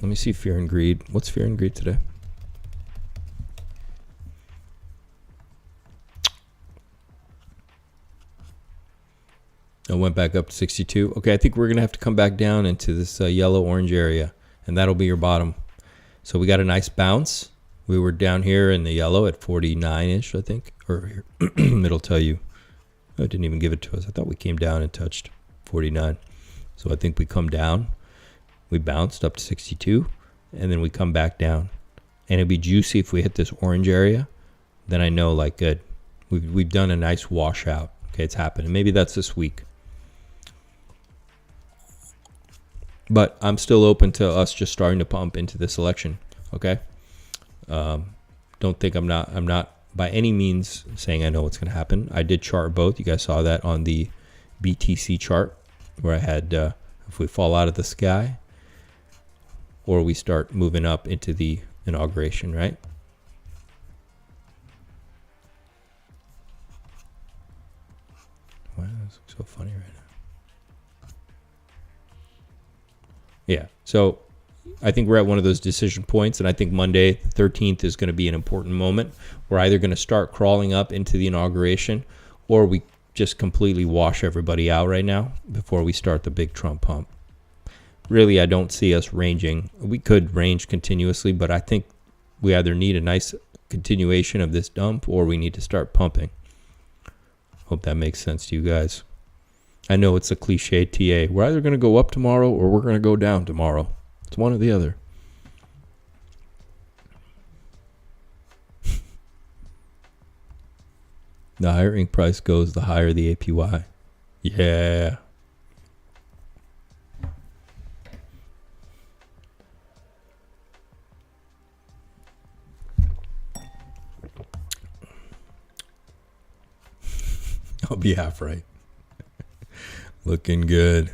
me see Fear and Greed. What's Fear and Greed today? I went back up to 62. Okay, I think we're going to have to come back down into this yellow-orange area, and that'll be your bottom. So we got a nice bounce. We were down here in the yellow at 49-ish, I think. Or here. It'll tell you. Oh, it didn't even give it to us. I thought we came down and touched 49. So I think we come down. We bounced up to 62, and then we come back down. And it'd be juicy if we hit this orange area. Then I know, like, good. We've done a nice washout. Okay, it's happening. Maybe that's this week. But I'm still open to us just starting to pump into this election. Okay. Don't think I'm not by any means saying I know what's going to happen. I did chart both. You guys saw that on the BTC chart where I had if we fall out of the sky or we start moving up into the inauguration, right? Wow, this looks so funny right now. Yeah, so I think we're at one of those decision points, and I think Monday, the 13th, is going to be an important moment. We're either going to start crawling up into the inauguration, or we just completely wash everybody out right now before we start the big Trump pump. Really, I don't see us ranging. We could range continuously, but I think we either need a nice continuation of this dump, or we need to start pumping. Hope that makes sense to you guys. I know it's a cliche TA. We're either going to go up tomorrow or we're going to go down tomorrow. It's one or the other. The higher ink price goes, the higher the APY. Yeah. I'll be half right. Looking good.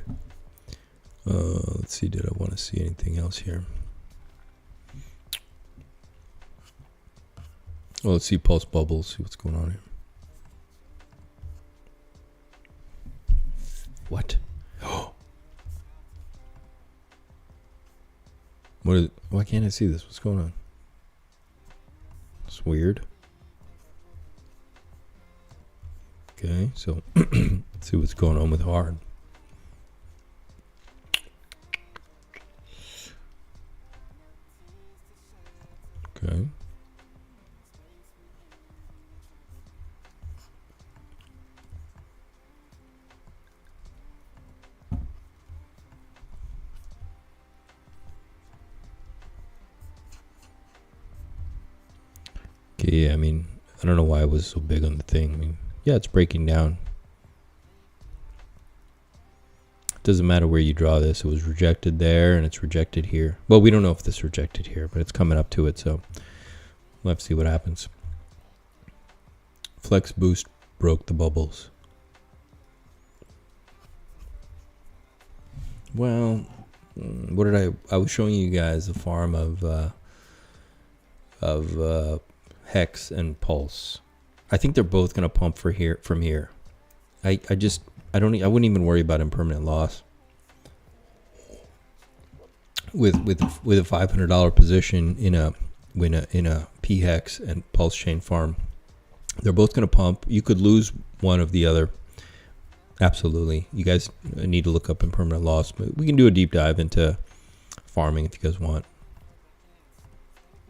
Let's see, did I want to see anything else here? Well, let's see pulse bubbles, see what's going on here. What? Why can't I see this? What's going on? It's weird. Okay, so let's see what's going on with hard. Okay. Okay, yeah, I mean, I don't know why I was so big on the thing. I mean, yeah, it's breaking down. It doesn't matter where you draw this. It was rejected there and it's rejected here. Well, we don't know if this is rejected here, but it's coming up to it, so we'll have to see what happens. Flex boost broke the bubbles. Well, what did I was showing you guys a farm of Hex and Pulse. I think they're both going to pump from here. I wouldn't even worry about impermanent loss. With a $500 position in a PHEX and PulseChain farm, they're both going to pump. You could lose one of the other. Absolutely. You guys need to look up impermanent loss, but we can do a deep dive into farming if you guys want.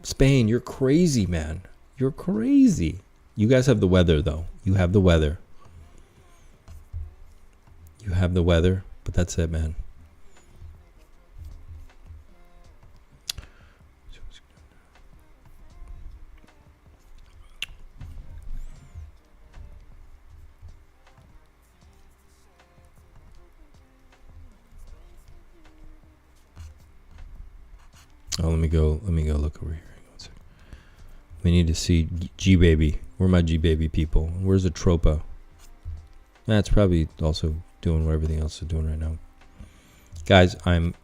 Spain, you're crazy, man. You're crazy. You guys have the weather, though. You have the weather. You have the weather, but that's it, man. Oh, let me go look over here. We need to see G-Baby. Where are my G-Baby people? Where's Atropa? That's probably also doing what everything else is doing right now. Guys, I'm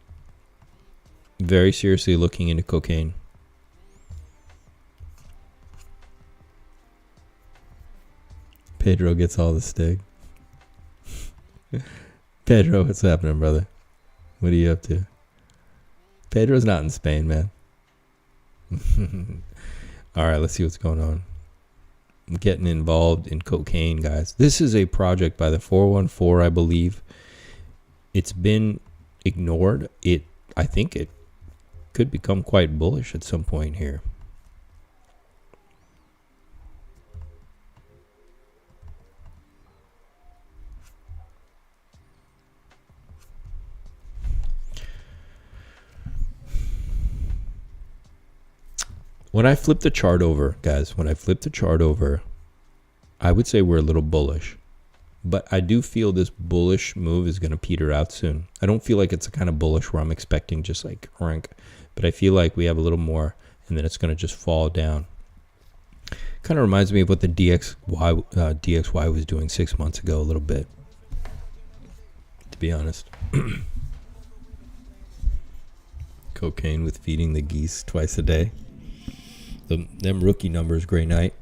very seriously looking into cocaine. Pedro gets all the stick. Pedro, what's happening, brother? What are you up to? Pedro's not in Spain, man. All right, let's see what's going on. getting involved in cocaine, guys. This is a project by the 414, I believe. It's been ignored. I think it could become quite bullish at some point here. When I flip the chart over, guys, when I flip the chart over, I would say we're a little bullish. But I do feel this bullish move is going to peter out soon. I don't feel like it's the kind of bullish where I'm expecting just like rank. But I feel like we have a little more, and then it's going to just fall down. Kind of reminds me of what the DXY was doing 6 months ago a little bit, to be honest. Cocaine with feeding the geese twice a day. Them rookie numbers, Grey Knight.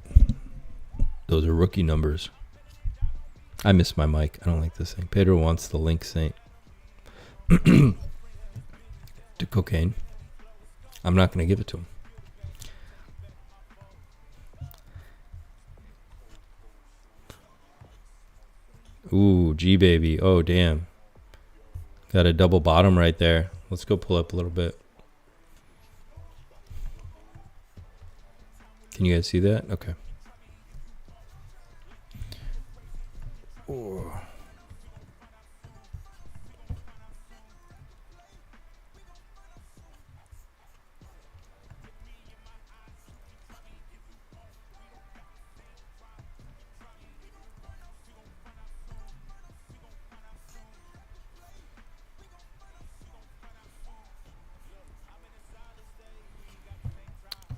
Those are rookie numbers. I miss my mic. I don't like this thing. Pedro wants the link, Saint. To cocaine. I'm not going to give it to him. Ooh, G baby. Oh, damn. Got a double bottom right there. Let's go pull up a little bit. Can you guys see that? Okay. Ooh.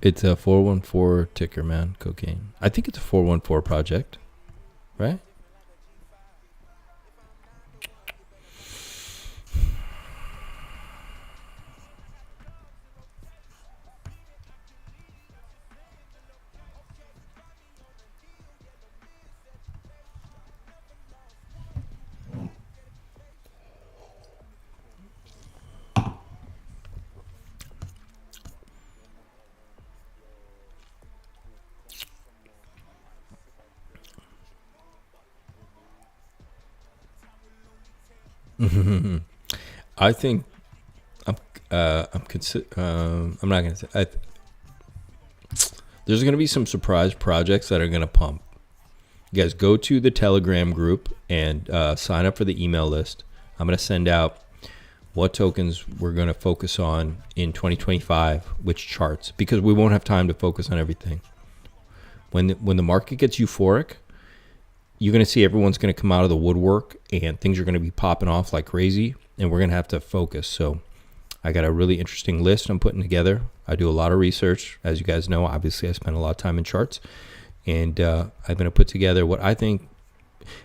It's a 414 ticker, man. Cocaine. I think it's a 414 project, right? I think I'm not gonna say there's gonna be some surprise projects that are gonna pump. You guys go to the Telegram group and sign up for the email list. I'm gonna send out what tokens we're gonna focus on in 2025, which charts, because we won't have time to focus on everything. When the market gets euphoric, you're going to see everyone's going to come out of the woodwork and things are going to be popping off like crazy, and we're going to have to focus. So I got a really interesting list I'm putting together. I do a lot of research. As you guys know, obviously I spend a lot of time in charts, and I'm going to put together what I think.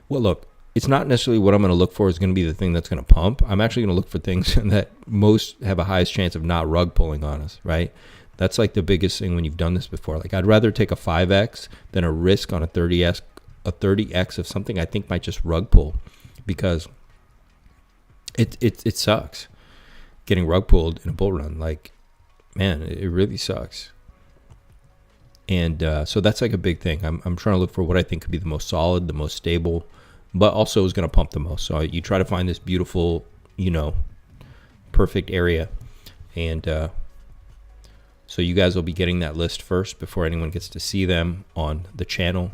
Well, look, it's not necessarily what I'm going to look for is going to be the thing that's going to pump. I'm actually going to look for things that most have a highest chance of not rug pulling on us, right? That's like the biggest thing when you've done this before. Like, I'd rather take a 5x than a risk on a 30x of something I think might just rug pull, because it sucks getting rug pulled in a bull run. Like, man, it really sucks. And so that's like a big thing. I'm trying to look for what I think could be the most solid, the most stable, but also is going to pump the most. So you try to find this beautiful, perfect area. And so you guys will be getting that list first before anyone gets to see them on the channel.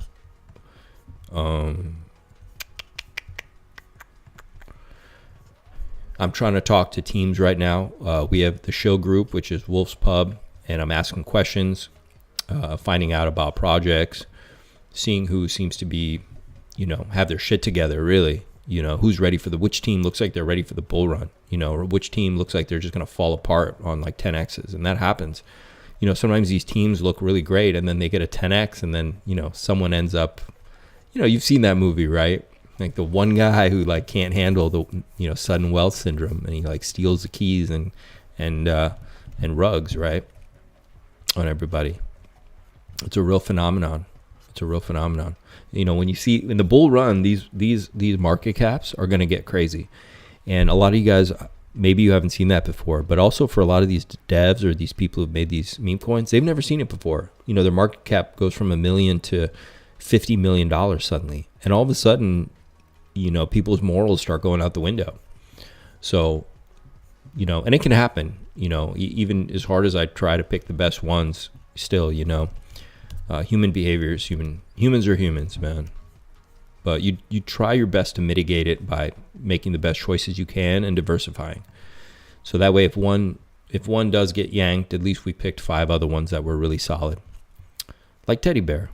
I'm trying to talk to teams right now. We have the show group, which is Wolf's Pub, and I'm asking questions, finding out about projects, seeing who seems to be, have their shit together, really. Who's ready for which team looks like they're ready for the bull run, or which team looks like they're just going to fall apart on like 10Xs. And that happens. Sometimes these teams look really great and then they get a 10X and then, someone ends up, you've seen that movie, right? Like the one guy who like can't handle the, sudden wealth syndrome, and he like steals the keys and rugs, right, on everybody. It's a real phenomenon. When you see in the bull run, these market caps are going to get crazy. And a lot of you guys, maybe you haven't seen that before, but also for a lot of these devs or these people who've made these meme coins, they've never seen it before. Their market cap goes from $1 million to $50 million suddenly. And all of a sudden, you know, people's morals start going out the window. So, you know, and it can happen, you know, even as hard as I try to pick the best ones, still, you know, human behavior is human. Humans are humans, man. But you try your best to mitigate it by making the best choices you can and diversifying. So that way, if one does get yanked, at least we picked 5 other ones that were really solid. Like Teddy Bear.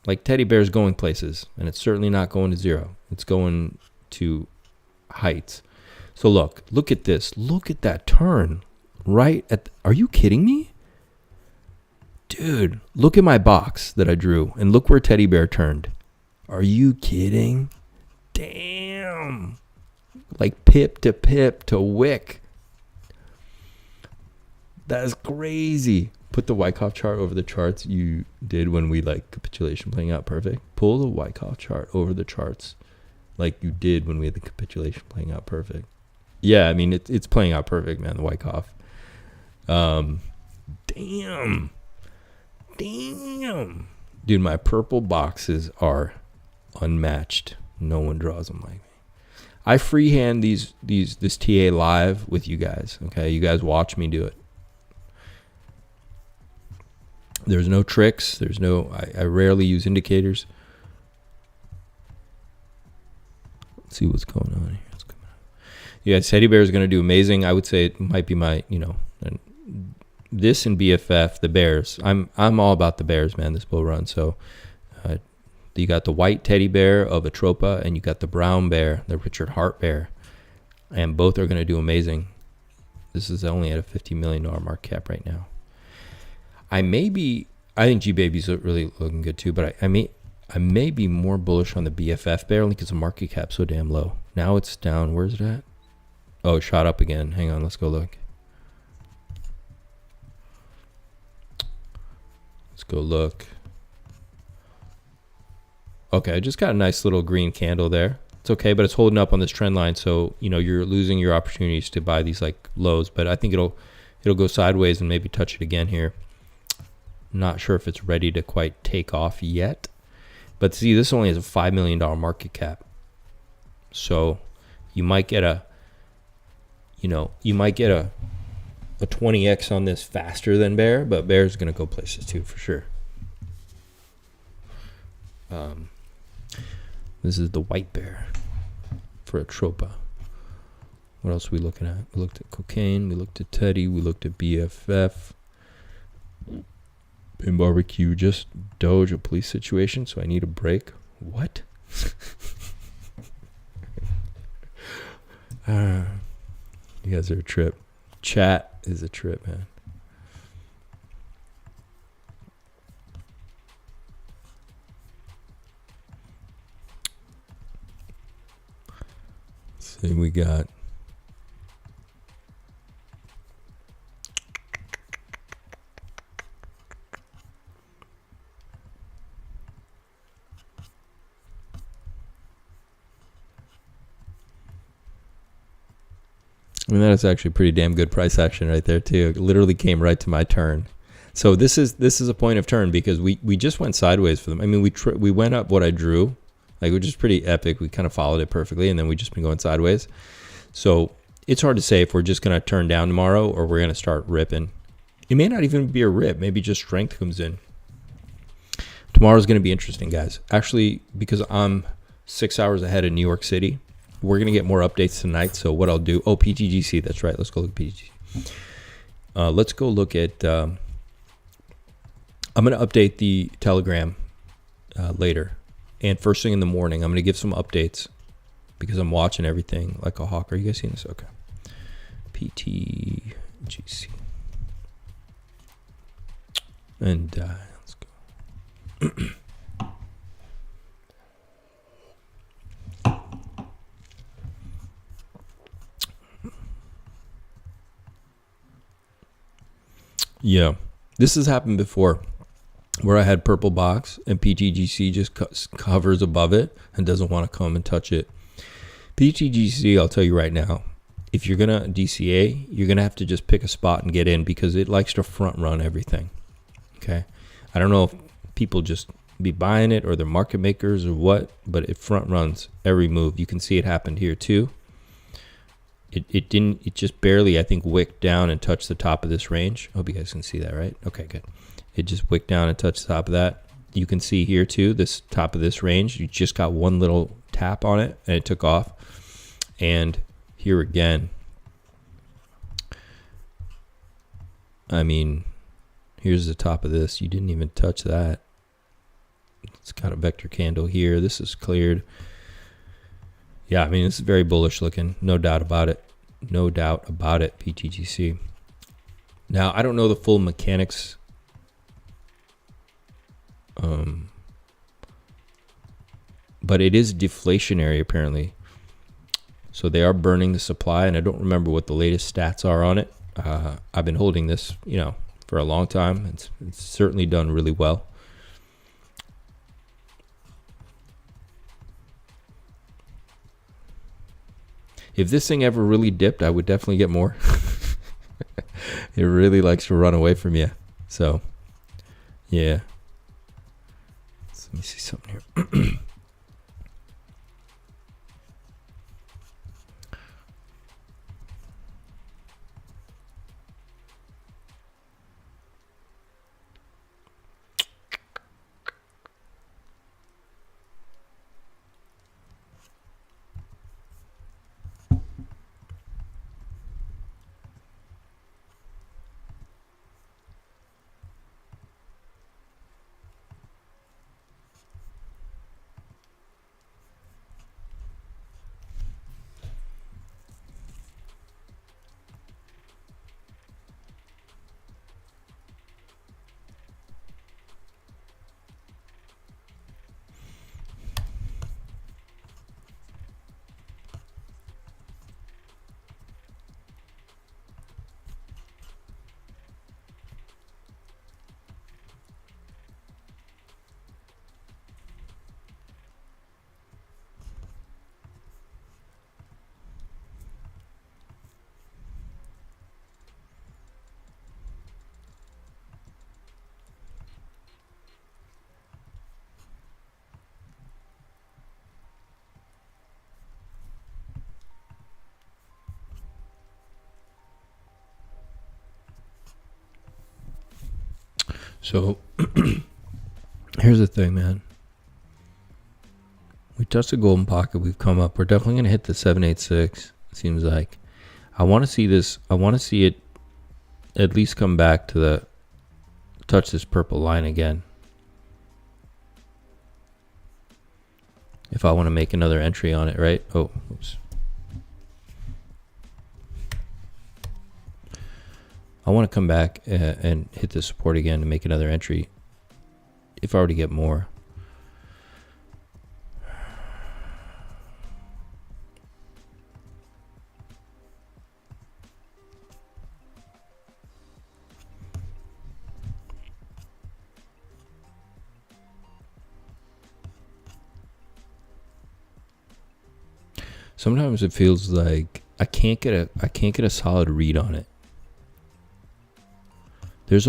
Like Teddy Bear's going places, and it's certainly not going to zero. It's going to heights. So look at this. Look at that turn. Right at, are you kidding me? Dude, look at my box that I drew, and look where Teddy Bear turned. Are you kidding? Damn. Like pip to wick. That is crazy. Put the Wyckoff chart over the charts you did when we like capitulation playing out perfect. Pull the Wyckoff chart over the charts like you did when we had the capitulation playing out perfect. Yeah, I mean, it's playing out perfect, man, the Wyckoff. Damn. Dude, my purple boxes are unmatched. No one draws them like me. I freehand this TA live with you guys. Okay, you guys watch me do it. There's no tricks. There's no. I rarely use indicators. Let's see what's going on here. Yeah, Teddy Bear is going to do amazing. I would say it might be my, you know, this and BFF, the Bears. I'm all about the Bears, man. This bull run. So you got the white teddy bear of Atropa, and you got the brown bear, the Richard Hart bear, and both are going to do amazing. This is only at a $50 million market cap right now. I think G Baby's really looking good too, but I may be more bullish on the BFF bear only because the market cap's so damn low. Now it's down. Where's it at? Oh, it shot up again. Hang on, let's go look. Let's go look. Okay, I just got a nice little green candle there. It's okay, but it's holding up on this trend line, so you know you're losing your opportunities to buy these like lows. But I think it'll go sideways and maybe touch it again here. Not sure if it's ready to quite take off yet. But see, this only has a $5 million market cap. So you might get a 20x on this faster than Bear, but Bear's going to go places too for sure. This is the white bear for Atropa. What else are we looking at? We looked at cocaine, we looked at Teddy, we looked at BFF. Pin barbecue, just Doge, a police situation, so I need a break. What? You guys are a trip. Chat is a trip, man. Let's see, we got I mean, that is actually pretty damn good price action right there too. It literally came right to my turn. So this is a point of turn because we just went sideways for them. I mean, we went up what I drew, like, which is pretty epic. We kind of followed it perfectly, and then we just been going sideways. So it's hard to say if we're just going to turn down tomorrow or we're going to start ripping. It may not even be a rip. Maybe just strength comes in. Tomorrow's going to be interesting, guys. Actually, because I'm 6 hours ahead of New York City, we're going to get more updates tonight. So what I'll do, PTGC, that's right. Let's go look at PTGC. Let's go look at, I'm going to update the Telegram later. And first thing in the morning, I'm going to give some updates because I'm watching everything like a hawk. Are you guys seeing this? Okay. PTGC. And let's go. Yeah, this has happened before where I had purple box and PTGC just hovers above it and doesn't want to come and touch it. PTGC, I'll tell you right now, if you're going to DCA, you're going to have to just pick a spot and get in because it likes to front run everything. Okay. I don't know if people just be buying it or they're market makers or what, but it front runs every move. You can see it happened here too. It just barely, I think, wicked down and touched the top of this range. I hope you guys can see that, right? Okay, good. It just wicked down and touched the top of that. You can see here too, this top of this range, you just got one little tap on it and it took off. And here again, I mean, here's the top of this. You didn't even touch that. It's got a vector candle here. This is cleared. Yeah, I mean, this is very bullish looking. No doubt about it. No doubt about it, PTGC. Now, I don't know the full mechanics. But it is deflationary, apparently. So they are burning the supply, and I don't remember what the latest stats are on it. I've been holding this, for a long time. It's certainly done really well. If this thing ever really dipped, I would definitely get more. It really likes to run away from you. So, yeah. So let me see something here. So here's the thing, man. We touched the golden pocket. We've come up. We're definitely going to hit the 786. It seems like. I want to see this. I want to see it at least come back to touch this purple line again. If I want to make another entry on it, right? Oh, oops. I want to come back and hit the support again to make another entry if I were to get more. Sometimes it feels like I can't get a solid read on it. There's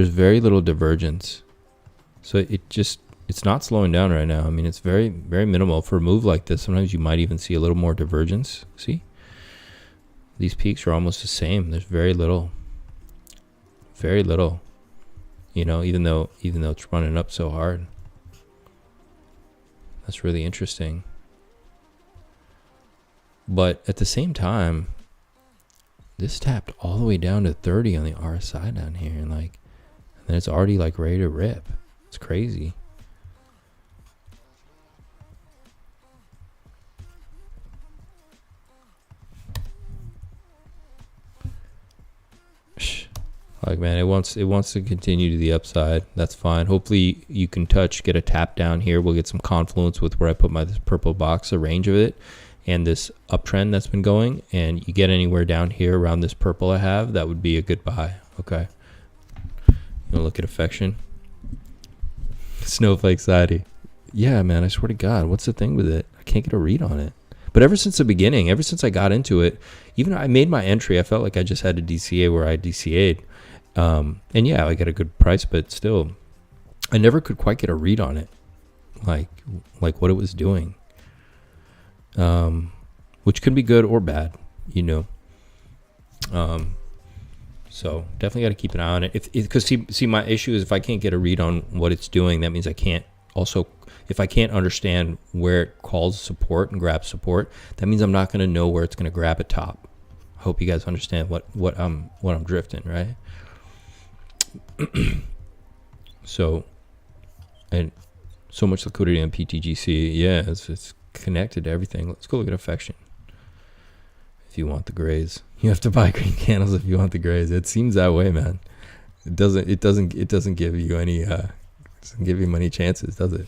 very little divergence. So it's not slowing down right now. I mean, it's very, very minimal for a move like this. Sometimes you might even see a little more divergence. See? These peaks are almost the same. There's very little. Very little. Even though it's running up so hard. That's really interesting. But at the same time, this tapped all the way down to 30 on the RSI down here, and then it's already ready to rip. It's crazy. Man, it wants to continue to the upside. That's fine. Hopefully you can get a tap down here. We'll get some confluence with where I put this purple box, the range of it, and this uptrend that's been going, and you get anywhere down here around this purple I have, that would be a good buy. Okay. Look at affection. Snowflake Society. Yeah, man, I swear to God, what's the thing with it? I can't get a read on it. But ever since the beginning, ever since I got into it, even I made my entry, I felt like I just had a DCA where I DCA'd. And yeah, I got a good price, but still, I never could quite get a read on it, like what it was doing, which could be good or bad, you know. So definitely got to keep an eye on it. Because see, my issue is if I can't get a read on what it's doing, that means I can't also, if I can't understand where it calls support and grabs support, that means I'm not going to know where it's going to grab at top. I hope you guys understand what I'm drifting, right? So, and so much liquidity on PTGC. Yeah, it's connected to everything. Let's go look at affection. If you want the grays, you have to buy green candles. If you want the grays, it seems that way, man. It doesn't give you any doesn't give you many chances, does it?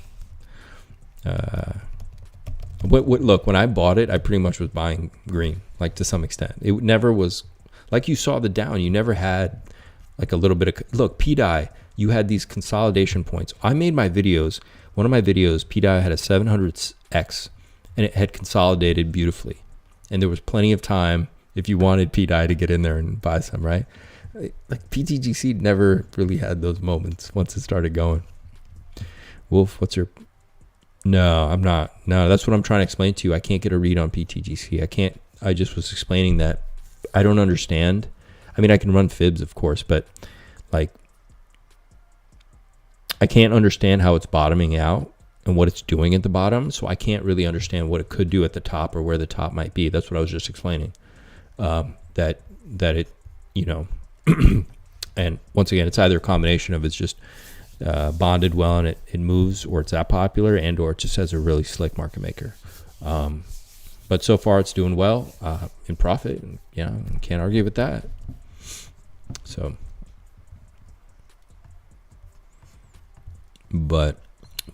Look, when I bought it, I pretty much was buying green, like to some extent. It never was like you saw the down. You never had like a little bit of look. pDAI, you had these consolidation points. I made my videos. One of my videos, pDAI had a 700x, and it had consolidated beautifully. And there was plenty of time if you wanted pDAI to get in there and buy some, right? Like PTGC never really had those moments once it started going. Wolf, what's your... No, I'm not. No, that's what I'm trying to explain to you. I can't get a read on PTGC. I just was explaining that I don't understand. I mean, I can run fibs, of course, but like I can't understand how it's bottoming out and what it's doing at the bottom, so I can't really understand what it could do at the top or where the top might be. That's what I was just explaining. That it, you know, and once again, it's either a combination of it's just bonded well and it moves, or it's that popular, and or it just has a really slick market maker. But so far, it's doing well in profit. And, you know, can't argue with that. So, but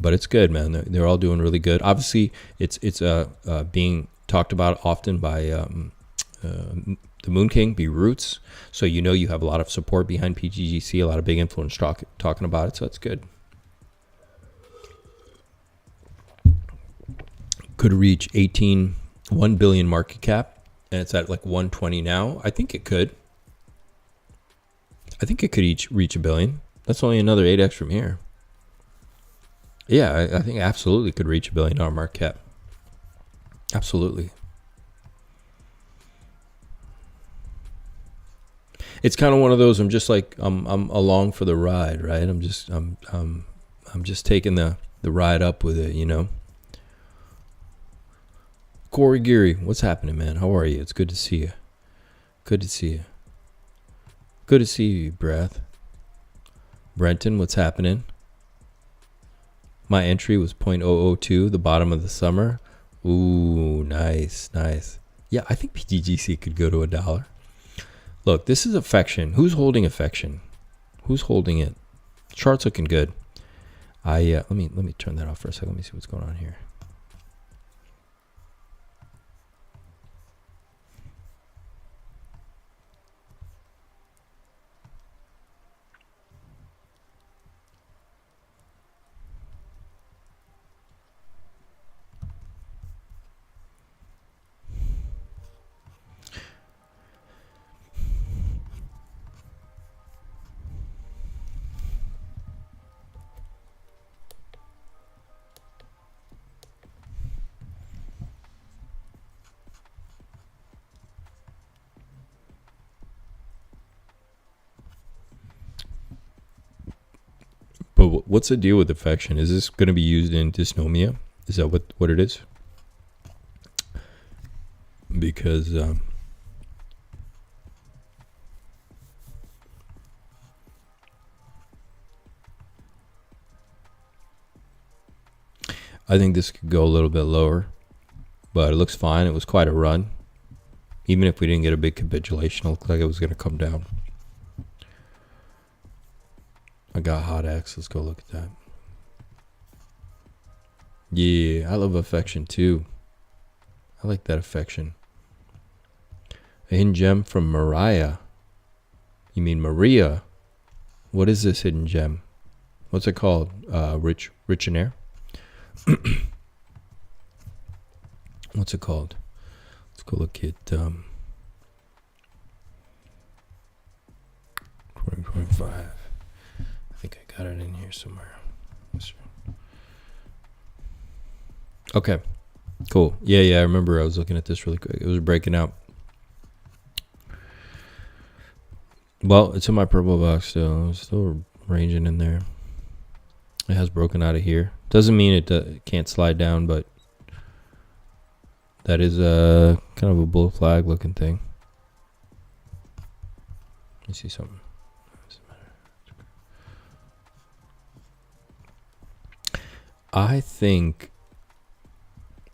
it's good, man. They're all doing really good. Obviously, it's being talked about often by the Moon King, B Roots. So you know you have a lot of support behind PTGC, a lot of big influence talking about it. So that's good. Could reach 1 billion market cap, and it's at like 120 now. I think it could. I think it could reach a billion. That's only another 8x from here. Yeah, I think absolutely could reach $1 billion market cap. Absolutely. It's kind of one of those. I'm just like I'm along for the ride, right? I'm just taking the ride up with it, you know. Corey Geary, what's happening, man? How are you? It's good to see you. Good to see you. Good to see you, Breath. Brenton, what's happening? My entry was 0.002, the bottom of the summer. Ooh, nice, nice. Yeah, I think PTGC could go to $1. Look, this is affection. Who's holding affection? Who's holding it? Chart's looking good. Let me turn that off for a second. Let me see what's going on here. But what's the deal with affection? Is this going to be used in dysnomia? Is that what it is? Because I think this could go a little bit lower, but it looks fine. It was quite a run. Even if we didn't get a big capitulation, it looked like it was going to come down. I got hot X. Let's go look at that. Yeah, I love affection too. I like that affection. A hidden gem from Mariah. You mean Maria? What is this hidden gem? What's it called? Rich and Air? What's it called? Let's go look at 2025. I think I got it in here somewhere. Okay, cool. Yeah, I remember I was looking at this really quick. It was breaking out. Well, it's in my purple box still. It's still ranging in there. It has broken out of here. Doesn't mean it can't slide down, but that is a kind of a bull flag looking thing. Let me see something. I think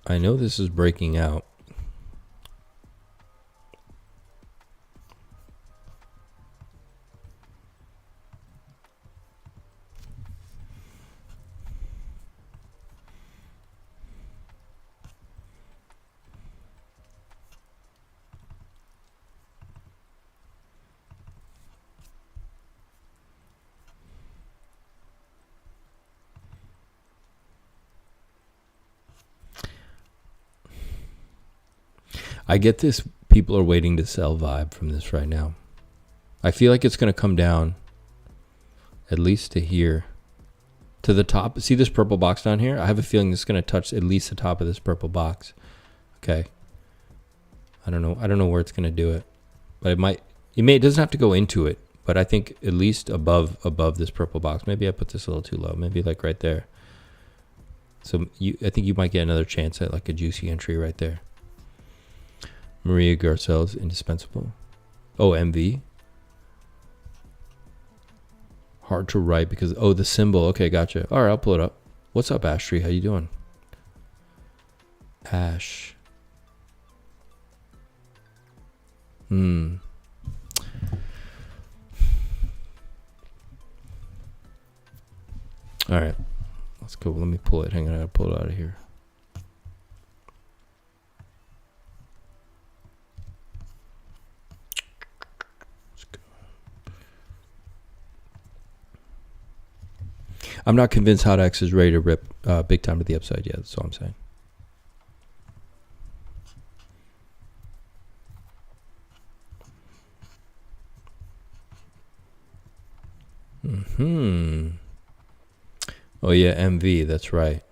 I know this is breaking out. I get this. People are waiting to sell vibe from this right now. I feel like it's going to come down at least to here, to the top. See this purple box down here? I have a feeling it's going to touch at least the top of this purple box. Okay. I don't know where it's going to do it, but it doesn't have to go into it, but I think at least above this purple box. Maybe I put this a little too low. Maybe like right there. So I think you might get another chance at like a juicy entry right there. Maria Garcel's indispensable. Oh, MV. Hard to write because, oh, the symbol. Okay, gotcha. All right, I'll pull it up. What's up, Ashtree? How you doing? Ash. All right. Let's go. Let me pull it. Hang on. I gotta pull it out of here. I'm not convinced Hot X is ready to rip big time to the upside yet. That's all I'm saying. Oh yeah, MV. That's right.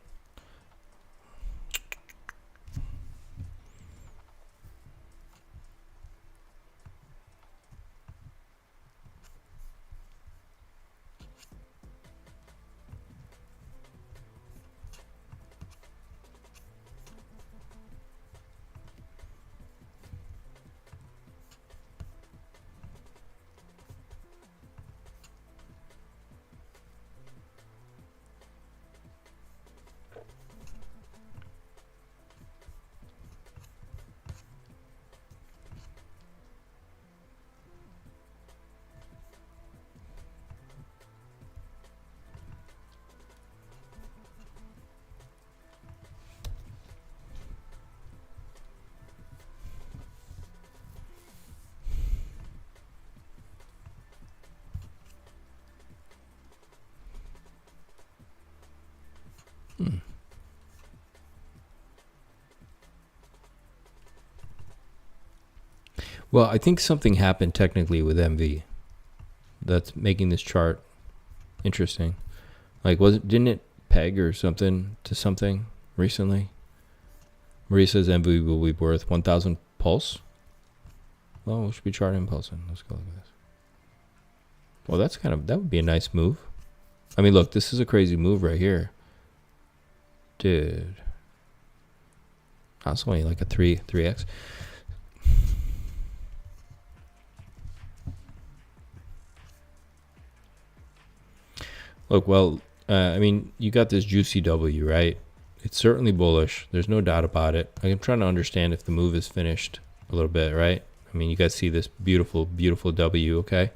Well, I think something happened technically with MV that's making this chart interesting. Like, didn't it peg or something to something recently? Maria says MV will be worth 1,000 pulse. Well, we should be charting pulsing. Let's go look at this. Well, that would be a nice move. I mean, look, this is a crazy move right here. Dude. That's only like a 3x. Look, well, I mean, you got this juicy W, right? It's certainly bullish. There's no doubt about it. I'm trying to understand if the move is finished a little bit, right? I mean, you guys see this beautiful, beautiful W, okay?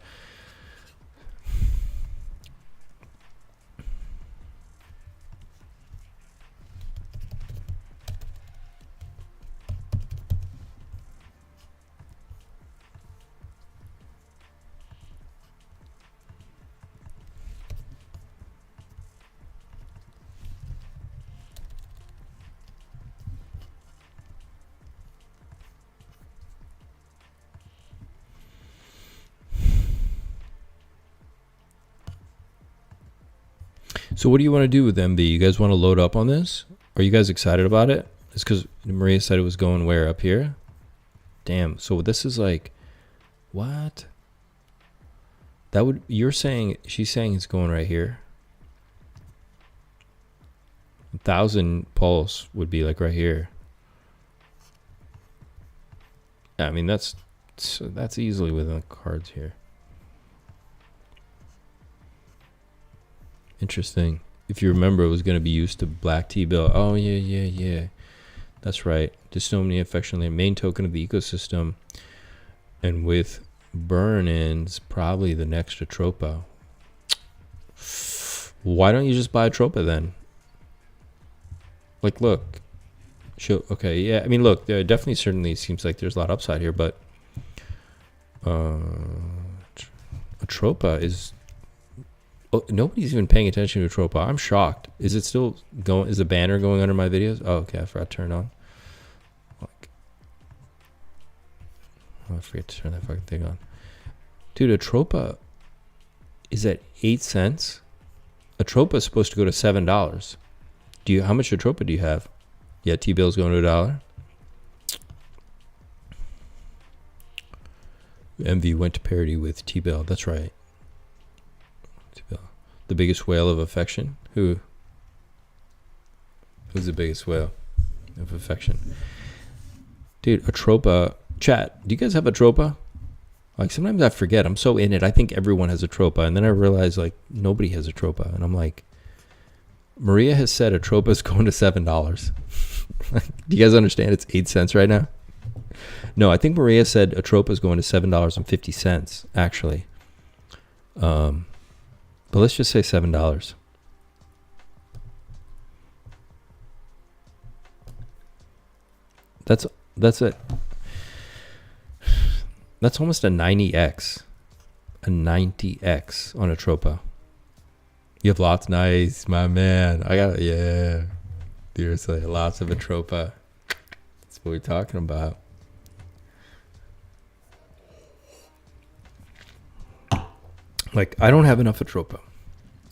So what do you want to do with MV? You guys want to load up on this? Are you guys excited about it? It's because Maria said it was going where? Up here? Damn. So this is like, what? That would, you're saying, she's saying it's going right here. 1,000 pulse would be like right here. Yeah, I mean, that's easily within the cards here. Interesting. If you remember, it was going to be used to black T-bill. Oh, yeah. That's right. Dysnomia affectionately main token of the ecosystem. And with burn-ins, probably the next Atropa. Why don't you just buy Atropa then? Like, look. Okay, yeah. I mean, look, there definitely certainly seems like there's a lot of upside here, but Atropa is... Oh, nobody's even paying attention to Atropa. I'm shocked. Is it still going? Is the banner going under my videos? Oh, okay. I forgot to turn on. Like, oh, I forget to turn that fucking thing on. Dude, Atropa is at 8 cents. Atropa is supposed to go to $7. How much Atropa do you have? Yeah, T-bill's going to $1. MV went to parity with T-bill. That's right. The biggest whale of affection? Who's the biggest whale of affection? Dude, Atropa. Chat, do you guys have Atropa? Like, sometimes I forget. I'm so in it. I think everyone has Atropa. And then I realize, like, nobody has Atropa. And I'm like, Maria has said Atropa is going to $7. Do you guys understand? It's 8 cents right now. No, I think Maria said Atropa is going to $7.50, actually. But let's just say $7. That's it. That's almost a 90x. A 90x on Atropa. You have lots. Nice, my man. I got it. Yeah. Deerslayer, lots of Atropa. That's what we're talking about. Like, I don't have enough Atropa.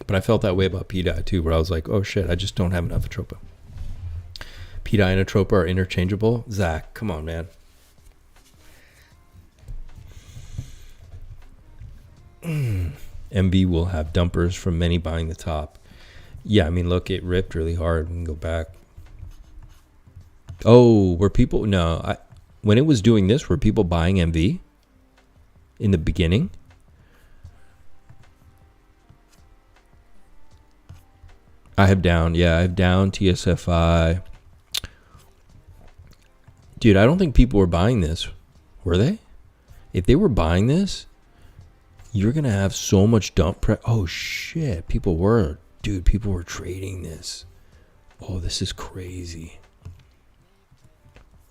But I felt that way about pDAI too, where I was like, oh shit, I just don't have enough Atropa. pDAI and Atropa are interchangeable. Zach, come on, man. MB will have dumpers from many buying the top. Yeah, I mean, look, it ripped really hard. We can go back. Oh, were people... No, when it was doing this, were people buying MV in the beginning? I have down TSFI. Dude, I don't think people were buying this. Were they? If they were buying this, you're going to have so much dump oh shit, people were. Dude, people were trading this. Oh, this is crazy.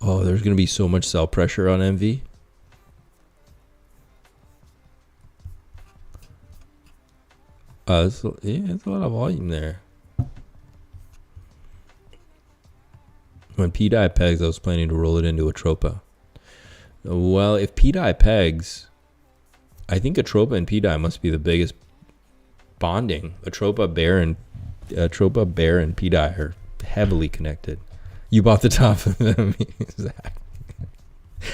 Oh, there's going to be so much sell pressure on MV. It's a lot of volume there. When pDAI pegs, I was planning to roll it into Atropa. Well, if pDAI pegs, I think Atropa and pDAI must be the biggest bonding. Atropa, Bear, and pDAI are heavily connected. You bought the top of them, Zach.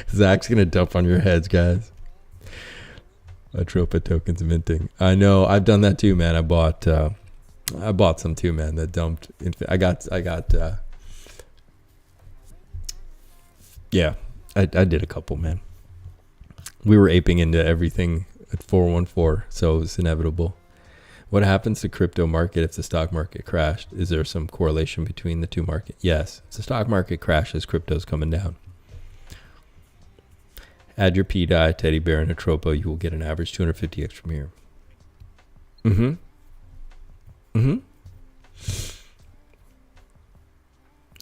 Zach's gonna dump on your heads, guys. Atropa tokens minting. I know. I've done that too, man. I bought some too, man. That dumped. I got. Yeah, I did a couple, man. We were aping into everything at 414, so it was inevitable. What happens to crypto market if the stock market crashed? Is there some correlation between the two markets? Yes. If the stock market crashes, crypto's coming down. Add your pDAI, Teddy Bear, and Atropa. You will get an average 250x from here.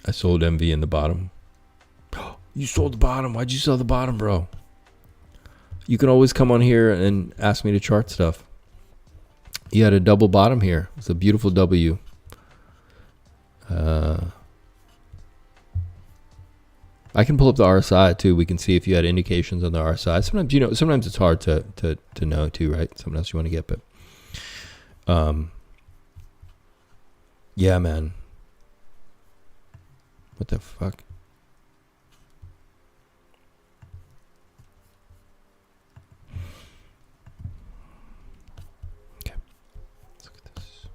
I sold MV in the bottom. You sold the bottom. Why'd you sell the bottom, bro? You can always come on here and ask me to chart stuff. You had a double bottom here. It's a beautiful W. I can pull up the RSI too. We can see if you had indications on the RSI. Sometimes, sometimes it's hard to know too, right? Something else you want to get, but yeah, man. What the fuck? Okay. Let's look at this.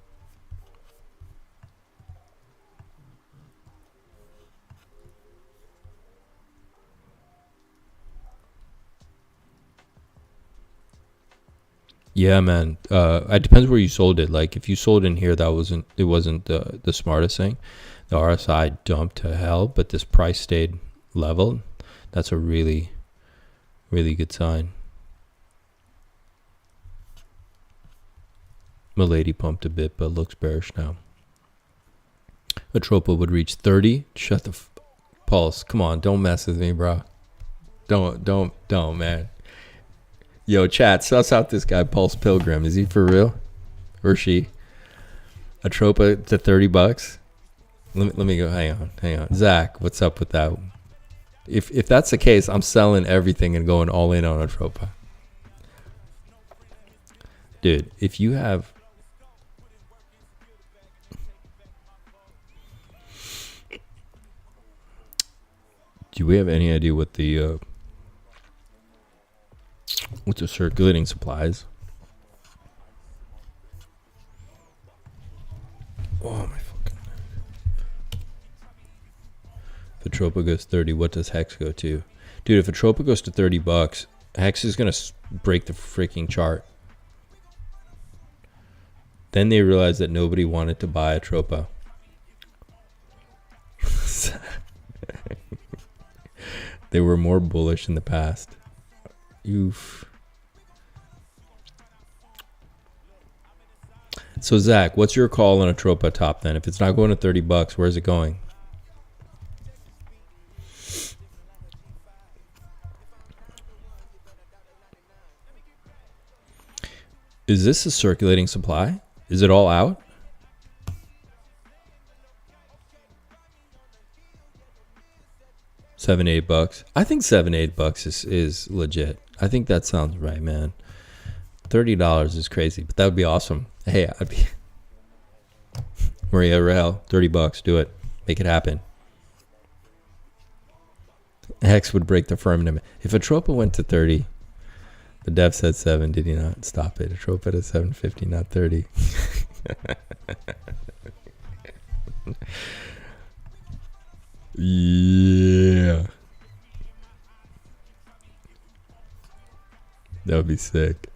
Yeah, man. It depends where you sold it. Like if you sold in here, it wasn't the smartest thing. The RSI dumped to hell, but this price stayed level. That's a really, really good sign. Milady pumped a bit, but looks bearish now. Atropa would reach 30. Shut the Pulse. Come on, don't mess with me, bro. Don't, man. Yo, chat, suss out this guy, Pulse Pilgrim. Is he for real? Or she? Atropa to 30 bucks? Let me go. Hang on. Zach, what's up with that? If that's the case, I'm selling everything and going all in on Atropa. Dude, if you have... Do we have any idea what the... what's the circulating supplies? Oh my fucking... If Atropa goes 30, what does Hex go to? Dude, if Atropa goes to 30 bucks, Hex is gonna break the freaking chart. Then they realized that nobody wanted to buy Atropa. They were more bullish in the past. Oof. So Zach, what's your call on Atropa top then? If it's not going to 30 bucks, where's it going? Is this a circulating supply? Is it all out? $7-8. I think $7-8 is legit. I think that sounds right, man. $30 is crazy, but that would be awesome. Hey, I'd be Maria Rael, $30. Do it. Make it happen. Hex would break the firmament. If Atropa went to 30, the dev said 7, did he not? Stop it. Atropa at 750, not 30. Yeah. That would be sick.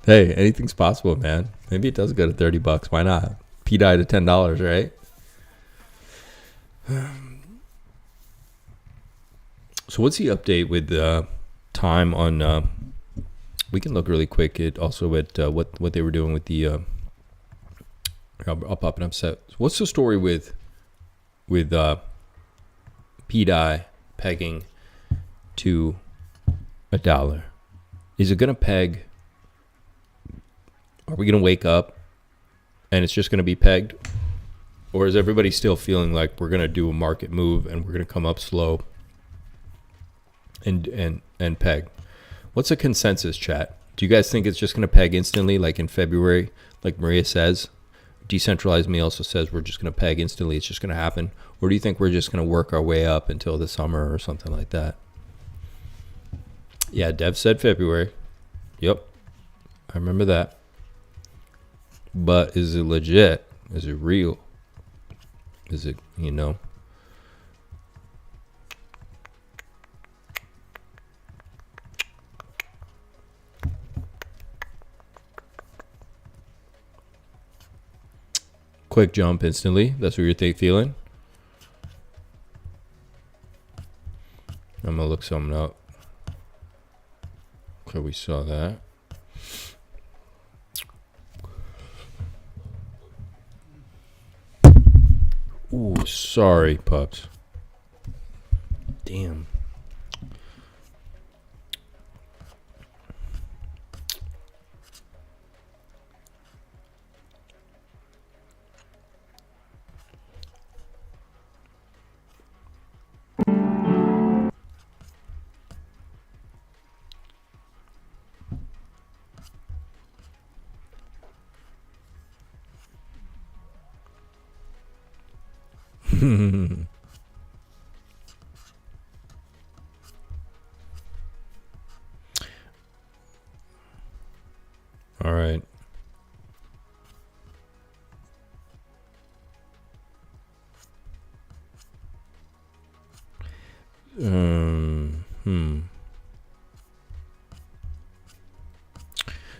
Hey, anything's possible, man. Maybe it does go to 30 bucks. Why not? pDAI to $10, right? So what's the update with time on... we can look really quick at also at what they were doing with the... I'll pop it up. So what's the story with pDAI pegging to $1? Is it going to peg? Are we going to wake up and it's just going to be pegged? Or is everybody still feeling like we're going to do a market move and we're going to come up slow and peg? What's a consensus, chat? Do you guys think it's just going to peg instantly like in February, like Maria says? Decentralized Me also says we're just going to peg instantly. It's just going to happen. Or do you think we're just going to work our way up until the summer or something like that? Yeah, Dev said February. Yep. I remember that. But is it legit? Is it real? Is it, you know? Quick jump instantly. That's what you're feeling? I'm gonna look something up. Okay, we saw that. Ooh, sorry, pups. Damn.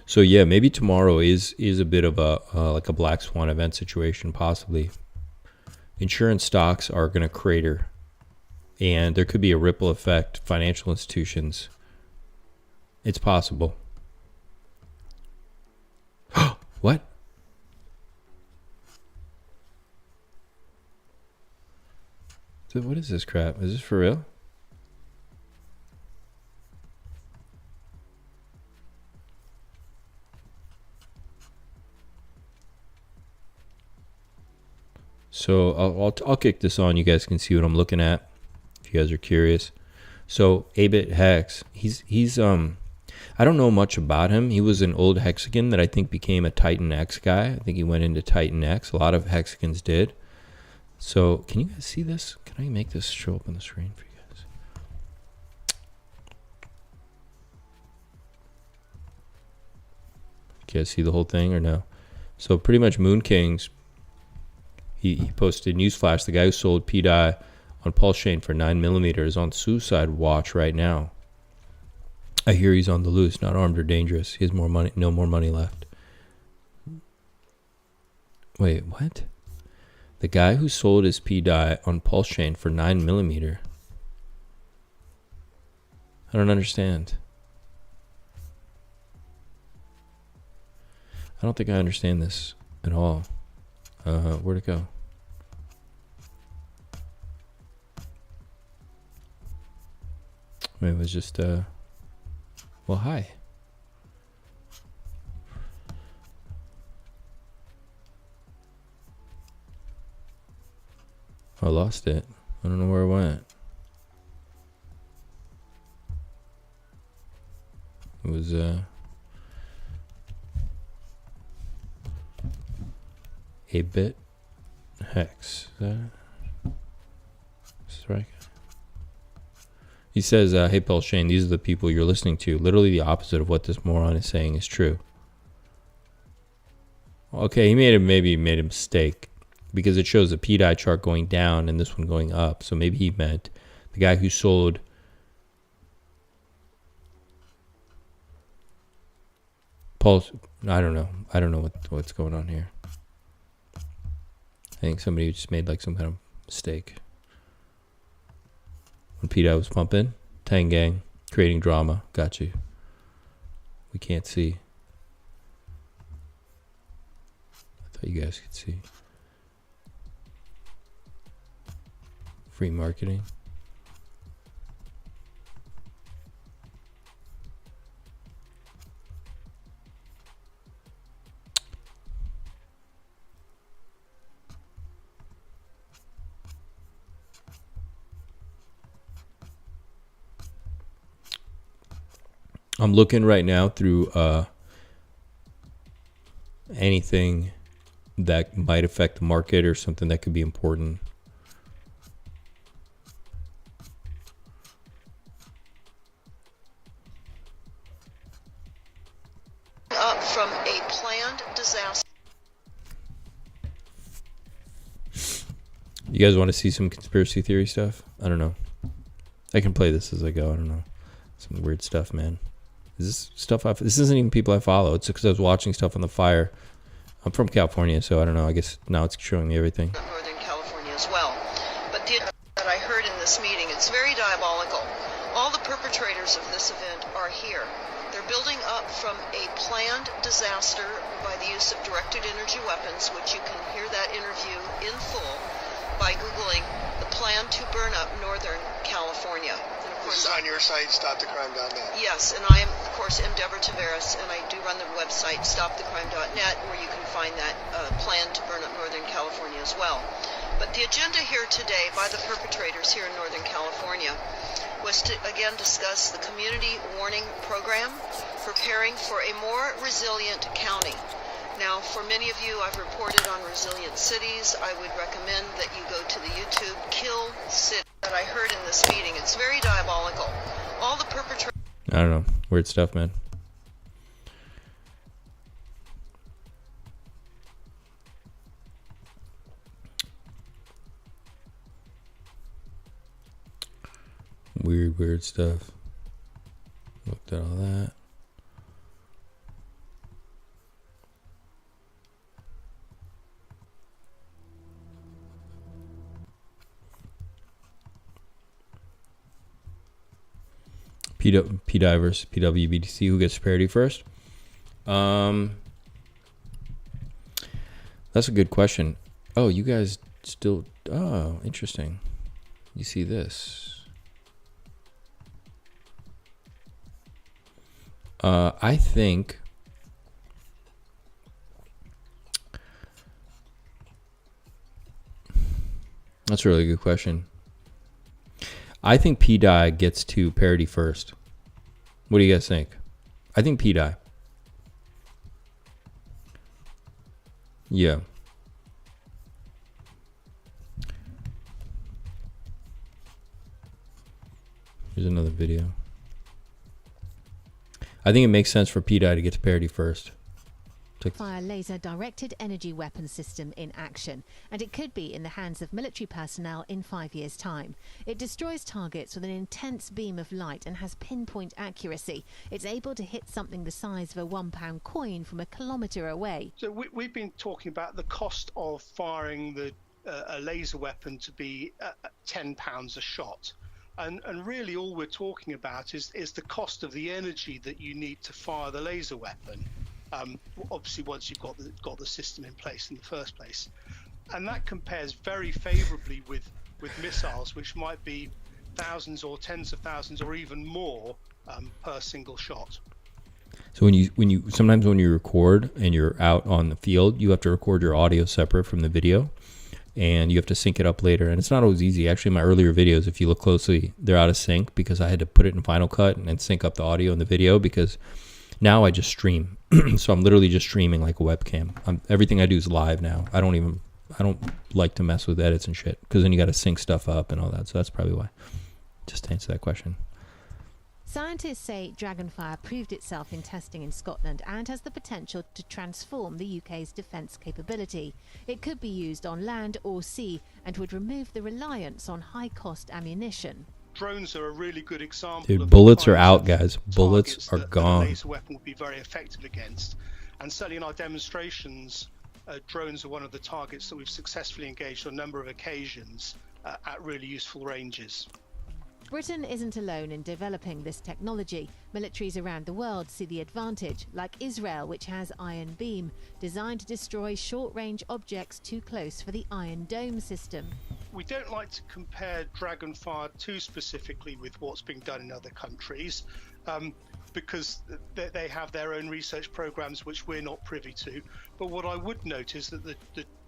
So yeah, maybe tomorrow is a bit of a like a black swan event situation, possibly. Insurance stocks are going to crater, and there could be a ripple effect. Financial institutions, it's possible. What? What is this crap? Is this for real? So I'll kick this on. You guys can see what I'm looking at if you guys are curious. So 8-bit Hex, he's I don't know much about him. He was an old Hexagon that I think became a Titan X guy. I think he went into Titan X. A lot of Hexagons did. So can you guys see this? Can I make this show up on the screen for you guys? You guys see the whole thing or no? So pretty much Moon Kings. He posted newsflash. The guy who sold pDAI on PulseChain for 9mm is on suicide watch right now. I hear he's on the loose, not armed or dangerous. He has more money, no more money left. Wait, what? The guy who sold his pDAI on PulseChain for 9mm. I don't understand. I don't think I understand this at all. Where'd it go? It was just, well, hi. I lost it. I don't know where it went. It was, 8-bit Hex. Is this right? He says, hey, PulseChain, these are the people you're listening to. Literally the opposite of what this moron is saying is true. Okay, he maybe made a mistake because it shows the pDAI chart going down and this one going up. So maybe he meant the guy who sold Pulse. I don't know. I don't know what's going on here. I think somebody just made like some kind of mistake. When pDAI was pumping, Tang Gang, creating drama. Got you. We can't see. I thought you guys could see. Free marketing. I'm looking right now through anything that might affect the market or something that could be important. Up from a planned disaster. You guys want to see some conspiracy theory stuff? I don't know. I can play this as I go. I don't know. Some weird stuff, man. Is this stuff this isn't even people I follow. It's because I was watching stuff on the fire. I'm from California, so I don't know. I guess now it's showing me everything. Northern California as well. But that I heard in this meeting, it's very diabolical. All the perpetrators of this event are here. They're building up from a planned disaster by the use of directed energy weapons, which you can hear that interview in full by Googling the plan to burn up Northern California. This is on your site, stopthecrime.net. Yes, and I am, of course, M. Deborah Taveras, and I do run the website stopthecrime.net, where you can find that plan to burn up Northern California as well. But the agenda here today by the perpetrators here in Northern California was to, again, discuss the Community Warning Program, preparing for a more resilient county. Now, for many of you, I've reported on resilient cities. I would recommend that you go to the YouTube Kill City that I heard in this meeting. It's very diabolical. All the perpetrators... I don't know. Weird stuff, man. Weird stuff. Looked at all that. pDAI versus PWBTC. Who gets parity first? That's a good question. Oh, you guys still... Oh, interesting. You see this. I think... That's a really good question. I think pDAI gets to parity first. What do you guys think? I think pDAI. Yeah. Here's another video. I think it makes sense for pDAI to get to parity first. Fire laser directed energy weapon system in action, and it could be in the hands of military personnel in 5 years' time. It destroys targets with an intense beam of light and has pinpoint accuracy. It's able to hit something the size of a £1 coin from a kilometre away. So we've been talking about the cost of firing a laser weapon to be £10 a shot. And really all we're talking about is the cost of the energy that you need to fire the laser weapon. Obviously, once you've got the system in place in the first place, and that compares very favourably with missiles, which might be thousands or tens of thousands or even more per single shot. So sometimes when you record and you're out on the field, you have to record your audio separate from the video, and you have to sync it up later. And it's not always easy. Actually, my earlier videos, if you look closely, they're out of sync because I had to put it in Final Cut and then sync up the audio and the video, because now I just stream. So I'm literally just streaming like a webcam. Everything I do is live now. I don't like to mess with edits and shit, because then you got to sync stuff up and all that. So that's probably why. Just to answer that question. Scientists say Dragonfire proved itself in testing in Scotland and has the potential to transform the UK's defence capability. It could be used on land or sea and would remove the reliance on high-cost ammunition. Drones are a really good example. Dude, of bullets are out, guys. Bullets are gone. That a laser weapon would be very effective against. And certainly in our demonstrations, drones are one of the targets that we've successfully engaged on a number of occasions at really useful ranges. Britain isn't alone in developing this technology. Militaries around the world see the advantage, like Israel, which has Iron Beam, designed to destroy short-range objects too close for the Iron Dome system. We don't like to compare Dragonfire too specifically with what's being done in other countries, because they have their own research programs which we're not privy to. But what I would note is that the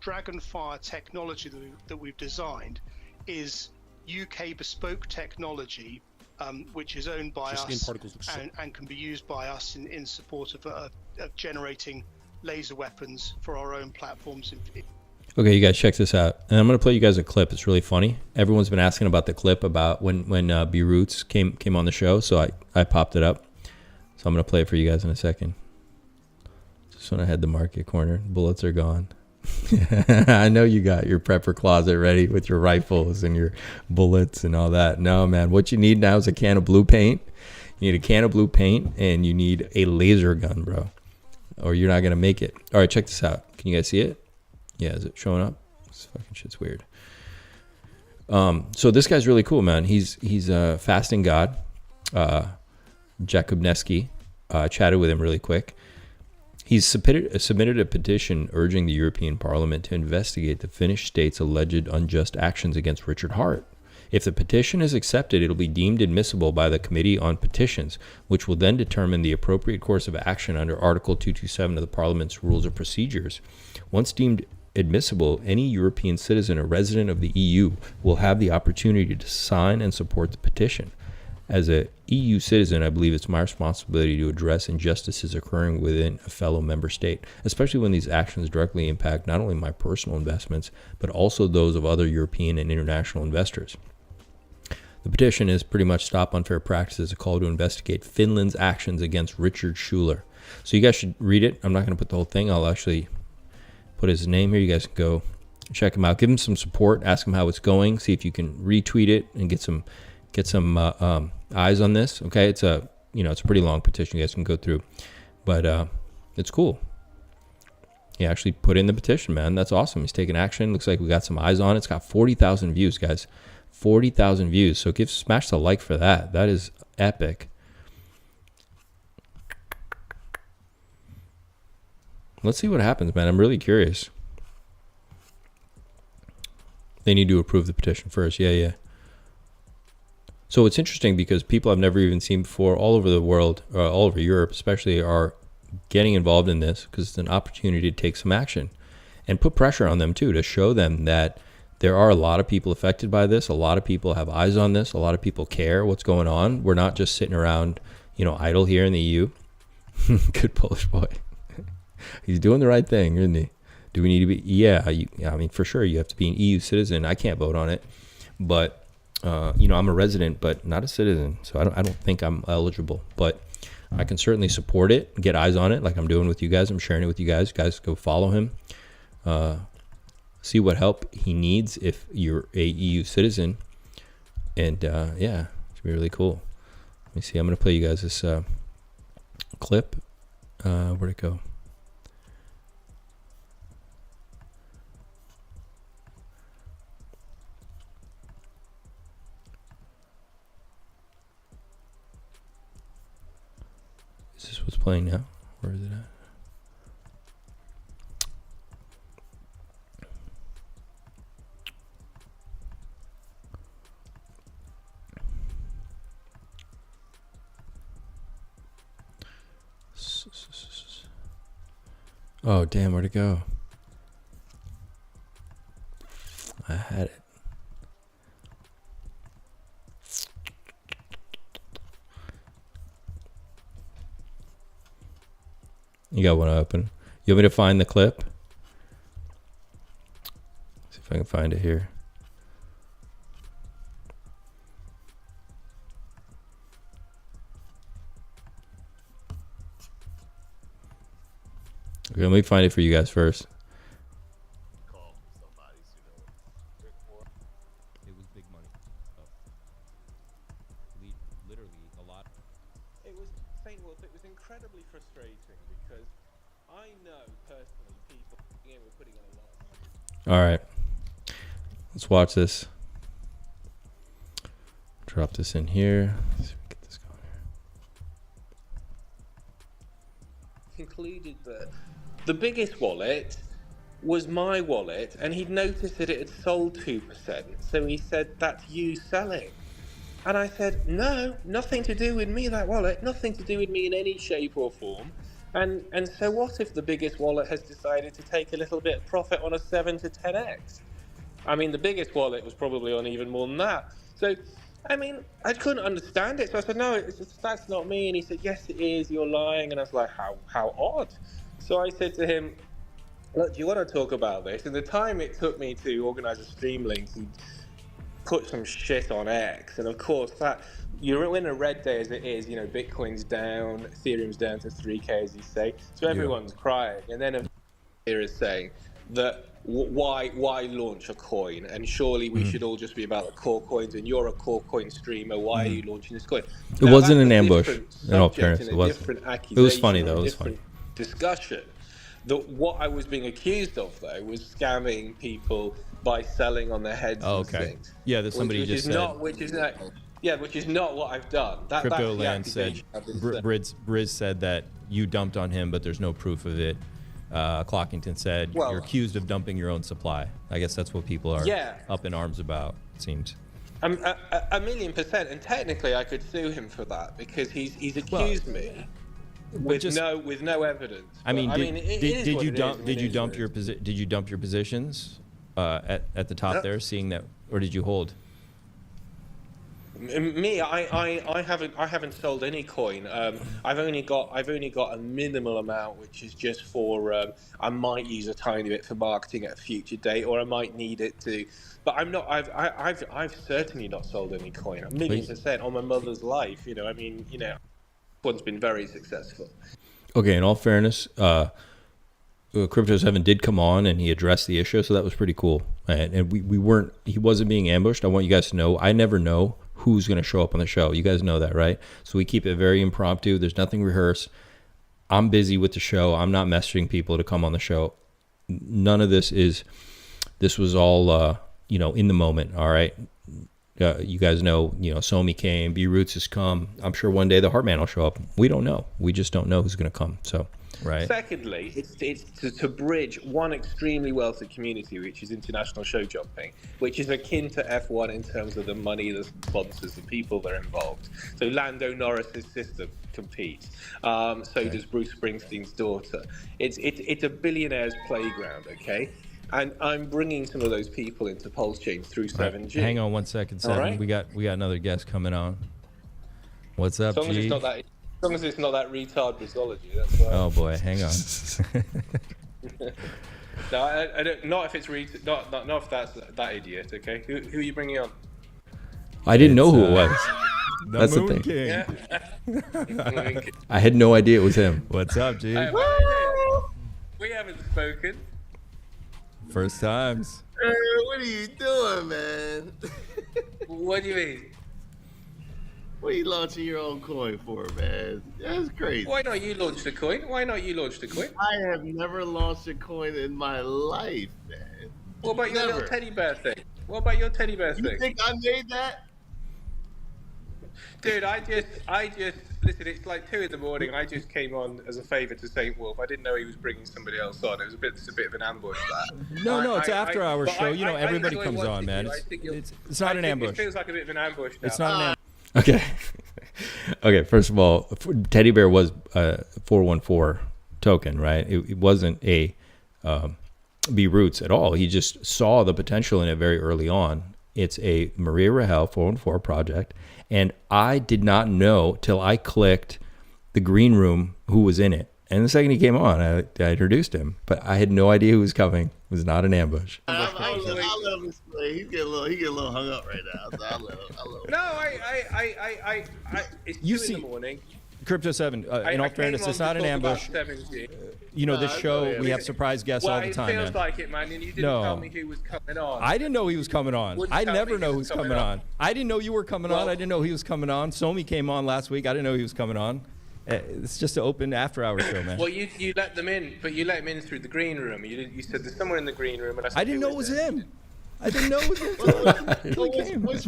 Dragonfire technology that we've designed is UK bespoke technology, which is owned by us and can be used by us in support of generating laser weapons for our own platforms. Okay, you guys, check this out. And I'm going to play you guys a clip. It's really funny. Everyone's been asking about the clip about when B-Roots came on the show, so I popped it up. So I'm going to play it for you guys in a second. Just when I had the market corner, bullets are gone. I know you got your prepper closet ready with your rifles and your bullets and all that. No, man, what you need now is a can of blue paint. You need a can of blue paint, and you need a laser gun, bro, or you're not going to make it. All right, check this out. Can you guys see it? Yeah, is it showing up? This fucking shit's weird. So this guy's really cool, man. He's a fasting god. Jakubneski. Chatted with him really quick. He's submitted a petition urging the European Parliament to investigate the Finnish state's alleged unjust actions against Richard Hart. If the petition is accepted, it'll be deemed admissible by the Committee on Petitions, which will then determine the appropriate course of action under Article 227 of the Parliament's Rules of Procedures. Once deemed admissible, any European citizen or resident of the EU will have the opportunity to sign and support the petition. As a EU citizen, I believe it's my responsibility to address injustices occurring within a fellow member state, especially when these actions directly impact not only my personal investments, but also those of other European and international investors. The petition is pretty much Stop Unfair Practices, a call to investigate Finland's actions against Richard Schuler. So you guys should read it. I'm not going to put the whole thing. I'll actually put his name here. You guys can go check him out. Give him some support. Ask him how it's going. See if you can retweet it and get some get some eyes on this. Okay, it's a it's a pretty long petition you guys can go through, but it's cool. He actually put in the petition, man. That's awesome. He's taking action. Looks like we got some eyes on it. It's got 40,000 views, guys. 40,000 views. So smash the like for that. That is epic. Let's see what happens, man. I'm really curious. They need to approve the petition first. Yeah. So it's interesting because people I've never even seen before all over the world, all over Europe especially, are getting involved in this because it's an opportunity to take some action and put pressure on them too, to show them that there are a lot of people affected by this. A lot of people have eyes on this. A lot of people care what's going on. We're not just sitting around, idle here in the EU. Good Polish boy. He's doing the right thing, isn't he? Do we need to be? Yeah, I mean, for sure, you have to be an EU citizen. I can't vote on it, but I'm a resident, but not a citizen, so I don't think I'm eligible. But I can certainly support it, get eyes on it, like I'm doing with you guys. I'm sharing it with you guys. Guys, go follow him. See what help he needs if you're a EU citizen, and it's gonna be really cool. Let me see. I'm gonna play you guys this clip. Where'd it go? Is this what's playing now? Where is it at? Oh, damn, where'd it go? I had it. You got one open. You want me to find the clip? See if I can find it here. Okay, let me find it for you guys first. It was big money. Literally a lot. It was St. Wolf. It was incredibly frustrating because I know personally people were putting in a lot. All right, let's watch this. Drop this in here. Let's see if we can get this going here. Concluded that the biggest wallet was my wallet, and he'd noticed that it had sold 2%. So he said, "That's you selling." And I said, "No, nothing to do with me, that wallet. Nothing to do with me in any shape or form. And so what if the biggest wallet has decided to take a little bit of profit on a 7 to 10x? I mean, the biggest wallet was probably on even more than that. So, I mean, I couldn't understand it. So I said, "No, that's not me." And he said, "Yes, it is. You're lying." And I was like, how odd. So I said to him, "Look, do you want to talk about this?" And the time it took me to organize a stream link and put some shit on X, and of course that you're in a red day as it is, Bitcoin's down, Ethereum's down to 3K as you say, so everyone's crying, and then here is saying that why launch a coin, and surely we should all just be about the core coins, and you're a core coin streamer, why are you launching this coin? It wasn't an ambush, in all fairness. It was funny though. It was funny discussion. What I was being accused of though was scamming people by selling on their heads and things. Yeah, that somebody which just is said. Which is not what I've done. Crypto Land said, Briz said that you dumped on him, but there's no proof of it. Clockington said, you're accused of dumping your own supply. I guess that's what people are up in arms about, it seems. A 1,000,000%, and technically I could sue him for that because he's accused me with no evidence. I mean, did you dump your positions at the top there, seeing that, or did you hold? Me, I haven't sold any coin. I've only got a minimal amount, which is just for I might use a tiny bit for marketing at a future date, or I might need it to. But I'm not. I've certainly not sold any coin. 1,000,000% on my mother's life. One's been very successful. Okay, in all fairness, Crypto 7 did come on and he addressed the issue, so that was pretty cool. And he wasn't being ambushed. I want you guys to know, I never know who's going to show up on the show. You guys know that, right? So we keep it very impromptu. There's nothing rehearsed. I'm busy with the show. I'm not messaging people to come on the show. None of this was all, in the moment. All right. You guys know, Somi came, B Roots has come. I'm sure one day the Heartman will show up. We don't know. We just don't know who's going to come. So, right. Secondly, it's to bridge one extremely wealthy community, which is international show jumping, which is akin to F1 in terms of the money, the sponsors, the people that are involved. So Lando Norris's sister competes. So does Bruce Springsteen's daughter. It's a billionaire's playground, okay? And I'm bringing some of those people into PulseChain through 7G. Hang on 1 second, Seven. Right. We got another guest coming on. What's up, As long G? as it's not that retard Brisology, that's fine. Oh boy, hang on. No, I don't. Not if it's not if that's that idiot. Okay, who are you bringing on? I didn't know who it was. The That's Moon the thing. King. Yeah. I had no idea it was him. What's up, G? We haven't spoken. First times. What are you doing, man? What do you mean? What are you launching your own coin for, man? That's crazy. Why not you launched a coin? I have never launched a coin in my life, man. What about your little teddy bear thing? You think I made that? Dude, I just listen. It's like 2 a.m. I just came on as a favor to Saint Wolf. I didn't know he was bringing somebody else on. It was a bit of an ambush. That. No, it's after our show. Everybody comes on, man. It's not an ambush. It feels like a bit of an ambush now. It's not an ambush. Okay. Okay. First of all, Teddy Bear was a 414 token, right? It wasn't a B Roots at all. He just saw the potential in it very early on. It's a Maria Rahel 414 project. And I did not know till I clicked the green room who was in it. And the second he came on, I introduced him. But I had no idea who was coming. It was not an ambush. I love this play. He get a little hung up right now. So I love him. No, it's 2 in the morning. Crypto 7, in all fairness, it's not an ambush. This show, we have surprise guests all the time, man. It man. feels like it, man, and you didn't tell me who was coming on. I didn't know he was coming on. I never know who's coming on. I didn't know you were coming on. I didn't know he was coming on. Somi came on last week. I didn't know he was coming on. It's just an open after-hour show, man. Well, you let them in, but you let him in through the green room. You said there's someone in the green room, and I didn't know it was him. I didn't know it was him. What's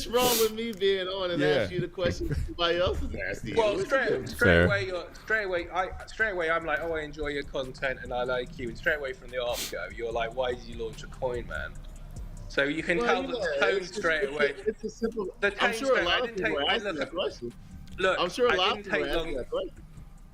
wrong with me being on and ask you the question somebody else is asking? Well, straight away, I'm like, oh, I enjoy your content and I like you. And straight away from the off-go, you're like, why did you launch a coin, man? So you can tell the tone straight away. It's a simple. I'm sure a lot of people are asking that question. Look, I'm sure a lot of people are asking that question.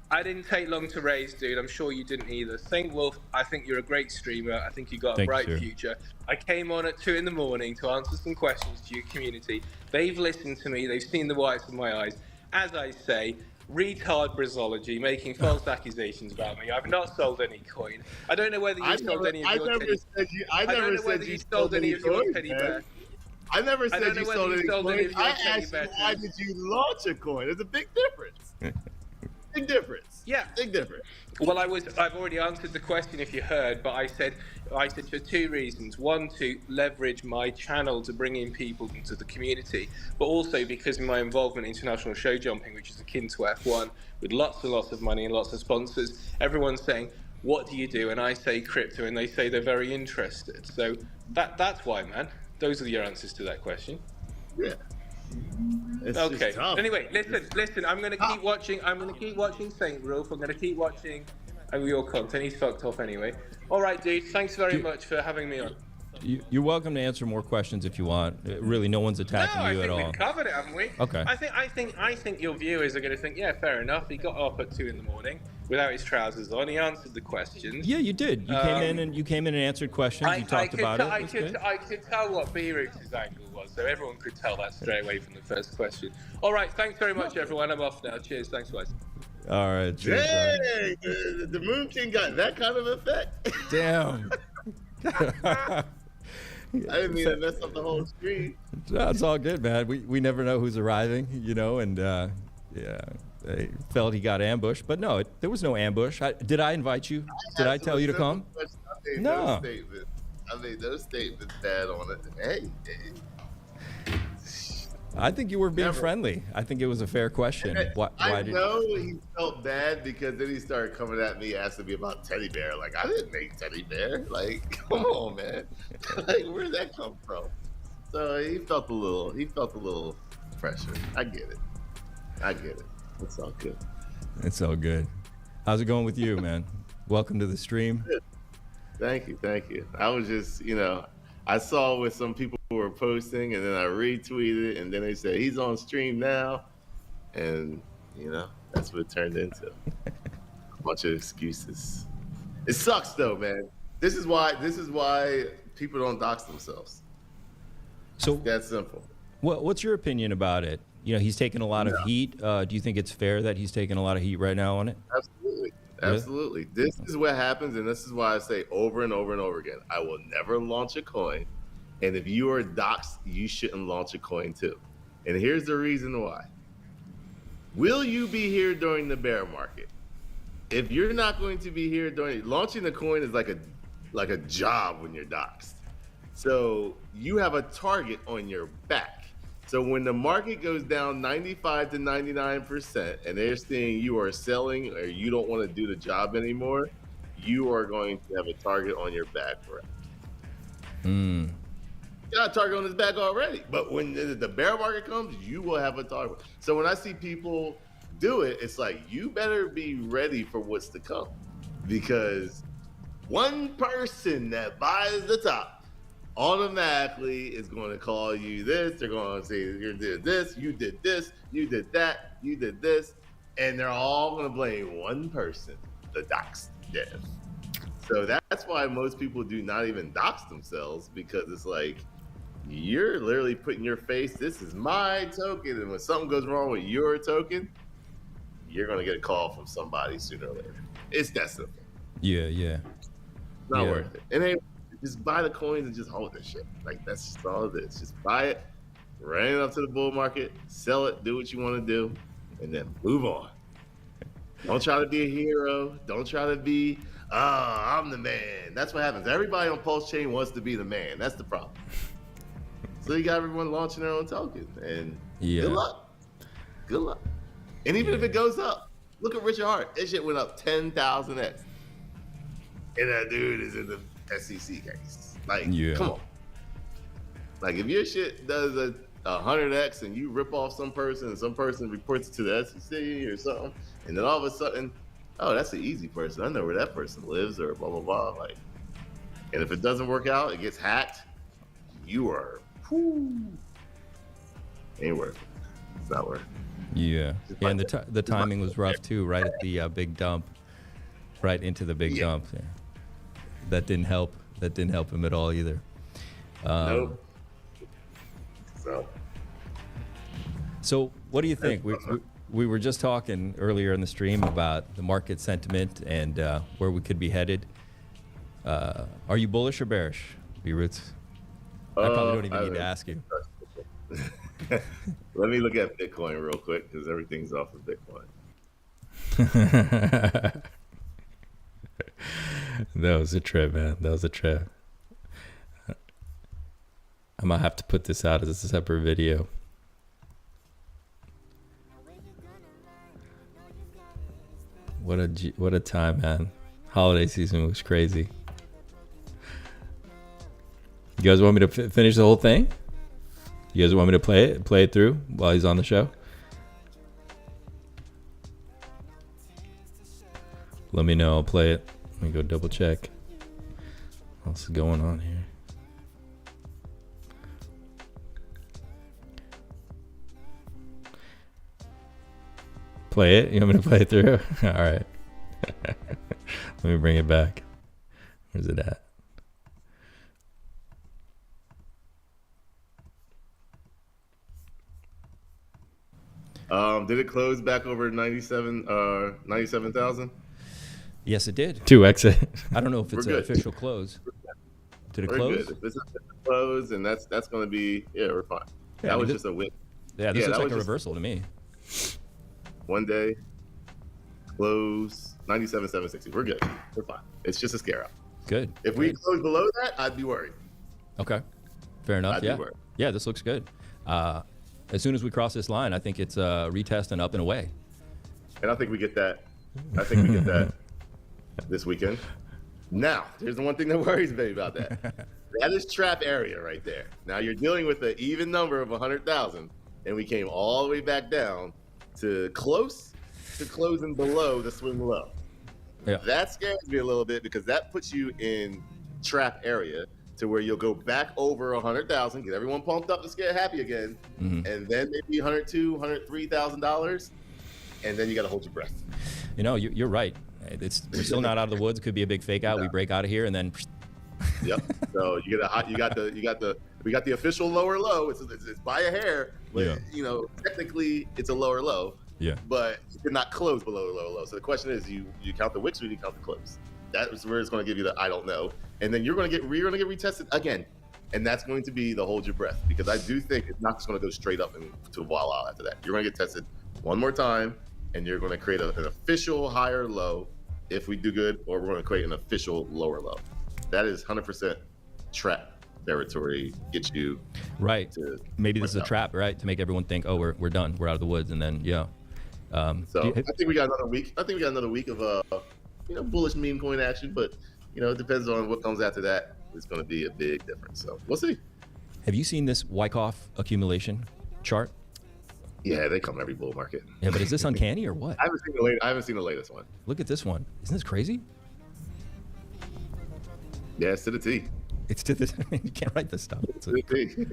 I didn't take long to raise, dude. I'm sure you didn't either. Saint Wolf, I think you're a great streamer. I think you got a bright future. I came on at 2 in the morning to answer some questions to your community. They've listened to me. They've seen the whites of my eyes. As I say, retard Brisology, making false accusations about me. I've not sold any coin. I don't know whether you sold any of your teddy bear. I never said you sold any of your teddy bear. I never said you sold any coin. I asked you, why did you launch a coin? There's a big difference. Big difference. Yeah, big difference. Well, I've already answered the question if you heard, but I said for 2 reasons. One, to leverage my channel to bring in people into the community, but also because of my involvement in international show jumping, which is akin to F1, with lots and lots of money and lots of sponsors. Everyone's saying, what do you do? And I say crypto, and they say they're very interested. So that's why, man. Those are your answers to that question. Yeah. It's okay. Anyway, listen. I'm gonna keep watching. Saint Wolf. I'm gonna keep watching your content. He's fucked off anyway. All right, dude. Thanks very much for having me on. You're welcome to answer more questions if you want. Really, no one's attacking you at all. I think we've covered it, haven't we? Okay. I think your viewers are going to think, yeah, fair enough. He got up at 2 in the morning without his trousers on. He answered the questions. Yeah, you did. You came in and answered questions. You talked about it. I could tell what B Roots' angle was, so everyone could tell that straight away from the first question. All right, thanks very much, everyone. I'm off now. Cheers. Thanks, guys. All right. Cheers. Hey, the Moon King got that kind of effect. Damn. I didn't mean to mess up the whole screen. It's all good, man. We never know who's arriving, and they felt he got ambushed, but no, there was no ambush. Did I invite you? Did I tell you to come? No. I made those statements bad on it. Hey. I think you were being Never. friendly. I think it was a fair question. Why I did know he felt bad because then he started coming at me, asking me about teddy bear. Like, I didn't make teddy bear. Like, come on, man. Like, where'd that come from? So he felt a little pressure. I get it. It's all good. It's all good. How's it going with you, man? Welcome to the stream. Thank you. I was just, I saw what some people were posting, and then I retweeted, and then they said he's on stream now, and that's what it turned into. A bunch of excuses. It sucks though, man. This is why people don't dox themselves. So that's simple. What's your opinion about it? He's taking a lot of heat. Do you think it's fair that he's taking a lot of heat right now on it? Absolutely. This is what happens, and this is why I say over and over and over again, I will never launch a coin. And if you are doxed, you shouldn't launch a coin too. And here's the reason why. Will you be here during the bear market? If you're not going to be here launching a coin is like a job when you're doxed. So you have a target on your back. So when the market goes down 95 to 99% and they're seeing you are selling or you don't want to do the job anymore, you are going to have a target on your back forever. You got a target on his back already, but when the bear market comes, you will have a target. So when I see people do it, it's like, you better be ready for what's to come, because one person that buys the top automatically is going to call you this. They're going to say, you did this, you did this, you did that, you did this, and they're all going to blame one person, the dox dev. So that's why most people do not even dox themselves, because it's like, you're literally putting your face, this is my token, and when something goes wrong with your token, you're going to get a call from somebody sooner or later. It's that simple. Yeah. Not worth it. And then just buy the coins and just hold that shit. Like, that's just all it is. Just buy it, run it up to the bull market, sell it, do what you want to do, and then move on. Don't try to be a hero. Don't try to be, I'm the man. That's what happens. Everybody on PulseChain wants to be the man. That's the problem. So you got everyone launching their own token, and good luck. Good luck. And even if it goes up, look at Richard Hart. That shit went up 10,000x. And that dude is in the SEC case. Like, come on. Like, if your shit does a 100x and you rip off some person and some person reports it to the SEC or something, and then all of a sudden, oh, that's an easy person. I know where that person lives, or blah, blah, blah. Like, and if it doesn't work out, it gets hacked, you are, ain't worth it. It's not worth it. Yeah, and the timing was rough too, right at the big dump, right into the big dump. Yeah. That didn't help. That didn't help him at all either. Nope. So what do you think? We were just talking earlier in the stream about the market sentiment and where we could be headed. Are you bullish or bearish, B-Roots? I probably don't even need to ask you. Let me look at Bitcoin real quick, because everything's off of Bitcoin. That was a trip, man. That was a trip. I might have to put this out as a separate video. What a time, man. Holiday season was crazy. You guys want me to finish the whole thing? You guys want me to play it through while he's on the show? Let me know. I'll play it. Let me go double check. What's going on here? Play it? You want me to play it through? All right. Let me bring it back. Where's it at? Did it close back over 97,000? Yes, it did. 2x it. I don't know if it's an official close. Did it close? Good. If it's closed, and that's going to be, we're fine. Yeah, that was just a win. Yeah, this looks like a reversal to me. One day, close 97,760. We're good. We're fine. It's just a scare out. Good. If we close below that, I'd be worried. Okay. Fair enough. I'd be Yeah. worried. Yeah, this looks good. as soon as we cross this line, I think it's a retest and up and away. And I think we get that. I think we get that this weekend. Now, here's the one thing that worries me about that. That is trap area right there. Now you're dealing with an even number of 100,000, and we came all the way back down to close to closing below the swing low. Yeah. That scares me a little bit because that puts you in trap area to where you'll go back over 100,000, get everyone pumped up to get happy again, and then maybe $102,000, $103,000, and then you got to hold your breath. You know, you're right. We're still not out of the woods. Could be a big fake out. We break out of here, and then. Yep. So we got the official lower low. It's by a hair, but you know, technically it's a lower low. Yeah. But you did not close below the lower low. So the question is, you count the wicks or you count the close? That's where it's going to give you the I don't know, and then you're going to get retested again, and that's going to be the hold your breath, because I do think it's not just going to go straight up and to voila after that. You're going to get tested one more time, and you're going to create an official higher low if we do good, or we're going to create an official lower low. That is 100% trap territory. Get you right. Maybe this is a trap, right, to make everyone think, oh, we're done, we're out of the woods, and then I think we got another week. I think we got another week of bullish meme coin action, but it depends on what comes after that. It's going to be a big difference. So we'll see. Have you seen this Wyckoff accumulation chart? Yeah, they come every bull market. Yeah, but is this uncanny or what? I haven't seen the latest one. Look at this one. Isn't this crazy? Yeah, it's to the T. It's to the. You can't write this stuff. It's to the T.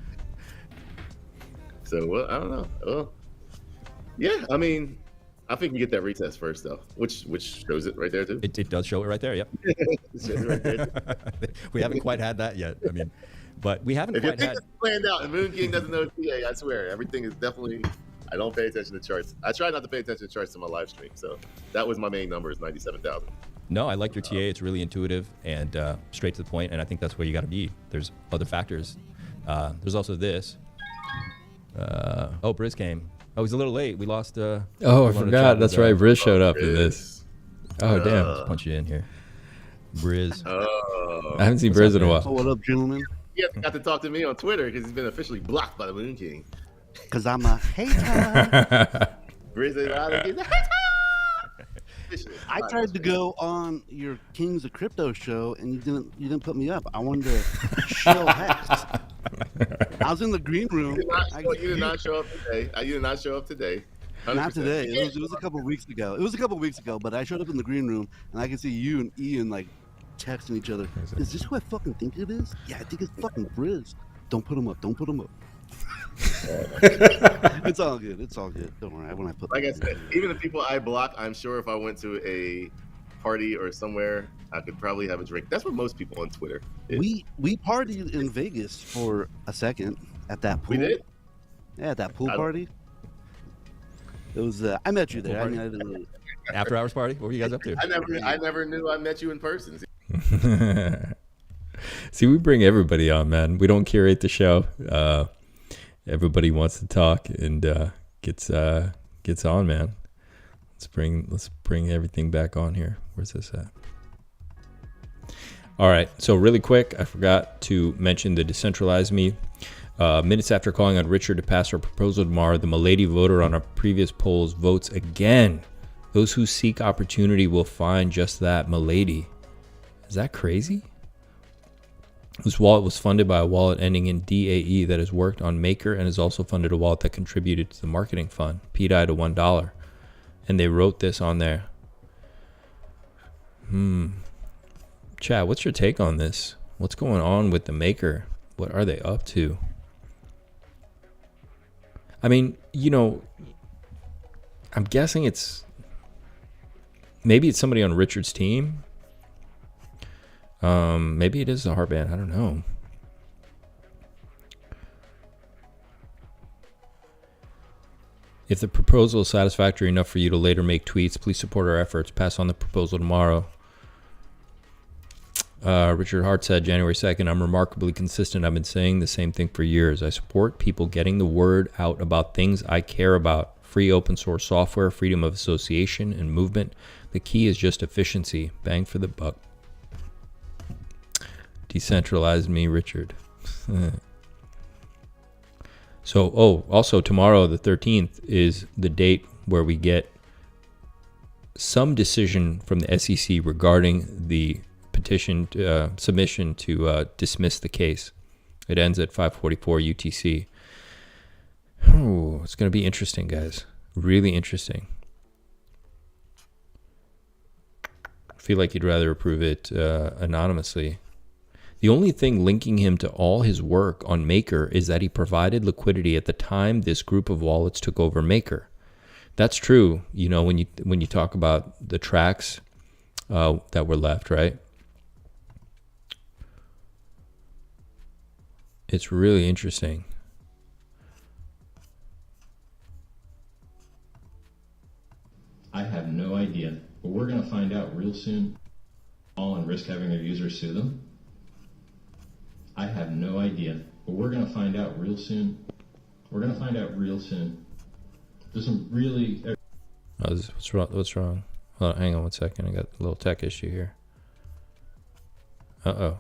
So I don't know. Well, yeah, I mean, I think we get that retest first though, which shows it right there too. It does show it right there. Yep. It shows it right there. We haven't quite had that yet. I mean, but we haven't quite had. If it's planned out, and Moon King doesn't know TA, I swear everything is definitely. I don't pay attention to charts. I try not to pay attention to charts in my live stream. So that was my main number, is 97,000. No, I like your TA. It's really intuitive and straight to the point, and I think that's where you got to be. There's other factors. There's also this. Briz came. Oh, he's a little late. We lost. I forgot. That's right. Briz showed up in this. Oh, damn. Let's punch you in here. Briz. I haven't seen Briz in a while. What up, gentlemen? He hasn't got to talk to me on Twitter because he's been officially blocked by the Moon King. Because I'm a hater. Briz is out of here. I tried to go on your Kings of Crypto show, and you didn't put me up. I wanted to show Hex. I was in the green room. You did not show up today. You did not show up today. 100%. Not today. It was a couple of weeks ago. But I showed up in the green room, and I could see you and Ian like texting each other. Is this who I fucking think it is? Yeah, I think it's fucking Briz. Don't put him up. It's all good. Don't worry. When I put like I said, even the people I block, I'm sure if I went to a party or somewhere, I could probably have a drink. That's what most people on Twitter is. We partied in Vegas for a second at that pool. We did? Yeah, at that pool party. It was. I met you there. I didn't really... After hours party. What were you guys up to? I never knew I met you in person. See, we bring everybody on, man. We don't curate the show. Everybody wants to talk and gets on, man. Let's bring everything back on here. Where's this at? All right. So really quick, I forgot to mention the Decentralize Me. Minutes after calling on Richard to pass our proposal tomorrow, the Milady voter on our previous polls votes again. Those who seek opportunity will find just that, Milady. Is that crazy? This wallet was funded by a wallet ending in DAE that has worked on Maker and has also funded a wallet that contributed to the marketing fund, pDAI to $1. And they wrote this on there. Chad, what's your take on this? What's going on with the Maker? What are they up to? I mean, I'm guessing maybe it's somebody on Richard's team. Maybe it is a Heartband. I don't know. If the proposal is satisfactory enough for you to later make tweets, please support our efforts. Pass on the proposal tomorrow. Richard Hart said January 2nd, I'm remarkably consistent. I've been saying the same thing for years. I support people getting the word out about things I care about. Free open source software, freedom of association and movement. The key is just efficiency. Bang for the buck. Decentralized me, Richard. So, also tomorrow, the 13th, is the date where we get some decision from the SEC regarding the petition submission to dismiss the case. It ends at 5:44 UTC. Oh, it's going to be interesting, guys. Really interesting. I feel like you'd rather approve it anonymously. The only thing linking him to all his work on Maker is that he provided liquidity at the time this group of wallets took over Maker. That's true, you know, when you talk about the tracks that were left, right? It's really interesting. I have no idea, but we're going to find out real soon. All and risk having their users sue them. I have no idea, but we're going to find out real soon. We're going to find out real soon. There's some really... What's wrong? What's wrong? Hold on, hang on 1 second. I got a little tech issue here. Oh,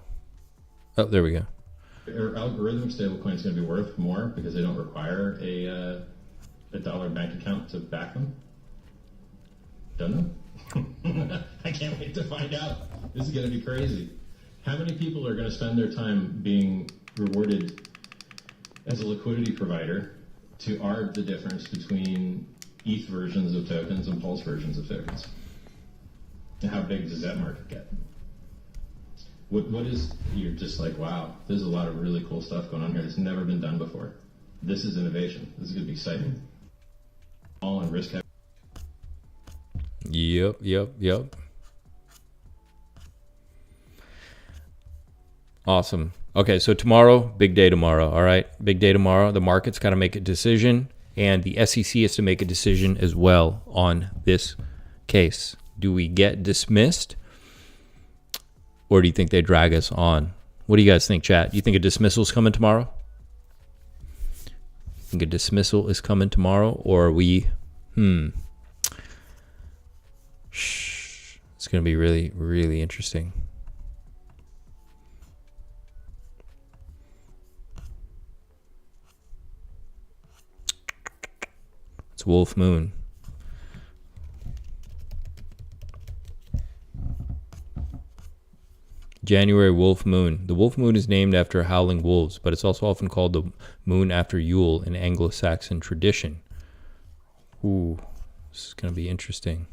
there we go. Algorithmic stablecoin is going to be worth more because they don't require a dollar bank account to back them. Don't know. I can't wait to find out. This is going to be crazy. How many people are going to spend their time being rewarded as a liquidity provider to arb the difference between ETH versions of tokens and Pulse versions of tokens? And how big does that market get? What is, you're just like, wow, there's a lot of really cool stuff going on here that's never been done before. This is innovation. This is going to be exciting. All in risk. Yep. Awesome. Okay, so tomorrow, big day tomorrow, all right? Big day tomorrow. The market's got to make a decision, and the SEC has to make a decision as well on this case. Do we get dismissed, or do you think they drag us on? What do you guys think, chat? Do you think a dismissal is coming tomorrow? Think a dismissal is coming tomorrow, or are we... It's going to be really, really interesting. It's Wolf Moon. January Wolf Moon. The Wolf Moon is named after howling wolves, but it's also often called the moon after Yule in Anglo-Saxon tradition. Ooh, this is going to be interesting.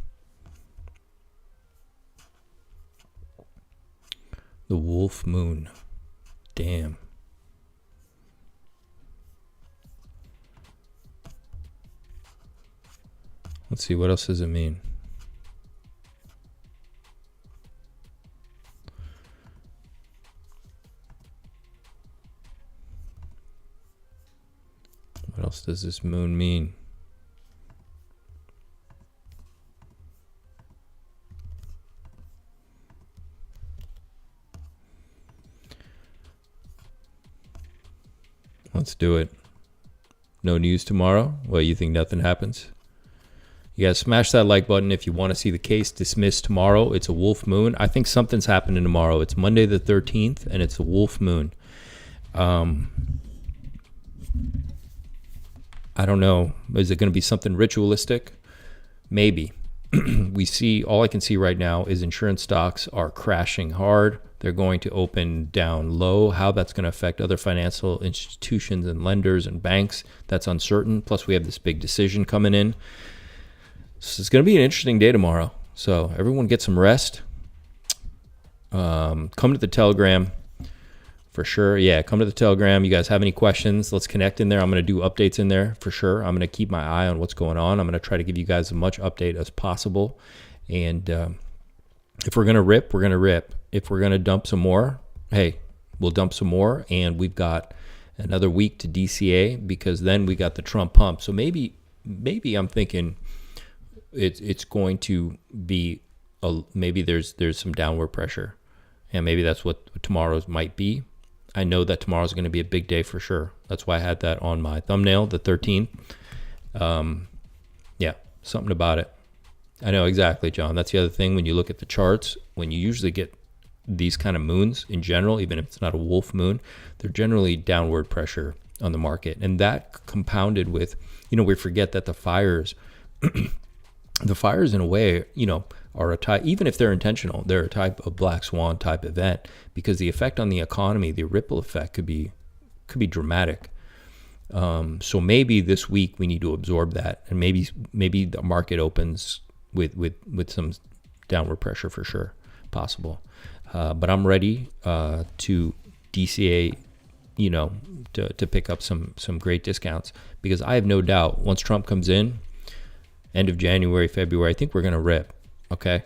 The Wolf Moon. Damn. Let's see, what else does it mean? What else does this moon mean? Let's do it. No news tomorrow? Well, you think nothing happens? You guys smash that like button if you want to see the case dismissed tomorrow. It's a Wolf Moon. I think something's happening tomorrow. It's Monday the 13th, and it's a Wolf Moon. I don't know. Is it going to be something ritualistic? Maybe. All I can see right now is insurance stocks are crashing hard. They're going to open down low. How that's going to affect other financial institutions and lenders and banks, that's uncertain. Plus, we have this big decision coming in. So it's going to be an interesting day tomorrow. So everyone get some rest. Come to the Telegram for sure. Yeah, come to the Telegram. You guys have any questions? Let's connect in there. I'm going to do updates in there for sure. I'm going to keep my eye on what's going on. I'm going to try to give you guys as much update as possible. And if we're going to rip, we're going to rip. If we're going to dump some more, hey, we'll dump some more. And we've got another week to DCA because then we got the Trump pump. So maybe I'm thinking it's going to be maybe there's some downward pressure, and maybe that's what tomorrow's might be. I know that tomorrow's going to be a big day for sure. That's why I had that on my thumbnail, the 13th. Yeah, something about it. I know exactly, John. That's the other thing. When you look at the charts, when you usually get these kind of moons in general, even if it's not a wolf moon, they're generally downward pressure on the market. And that compounded with, we forget that the fires in a way, are a type, even if they're intentional, they're a type of black swan type event, because the effect on the economy, the ripple effect could be dramatic. So maybe this week we need to absorb that, and maybe the market opens with some downward pressure for sure, possible. But I'm ready to DCA, to pick up some great discounts, because I have no doubt once Trump comes in, end of January, February, I think we're gonna rip. Okay,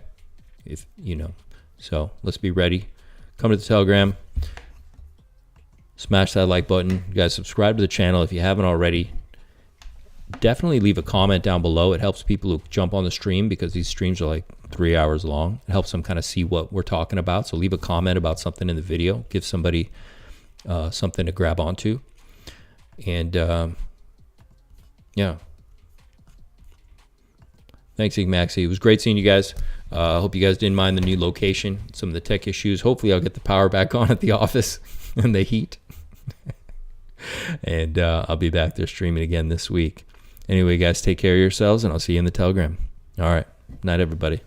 so let's be ready. Come to the Telegram. Smash that like button. You guys subscribe to the channel if you haven't already. Definitely leave a comment down below. It helps people who jump on the stream, because these streams are like 3 hours long. It helps them kind of see what we're talking about. So leave a comment about something in the video. Give somebody something to grab onto. And yeah. Thanks, Igmaxi. It was great seeing you guys. I hope you guys didn't mind the new location, some of the tech issues. Hopefully I'll get the power back on at the office and the heat. And I'll be back there streaming again this week. Anyway, guys, take care of yourselves, and I'll see you in the Telegram. All right. Night, everybody.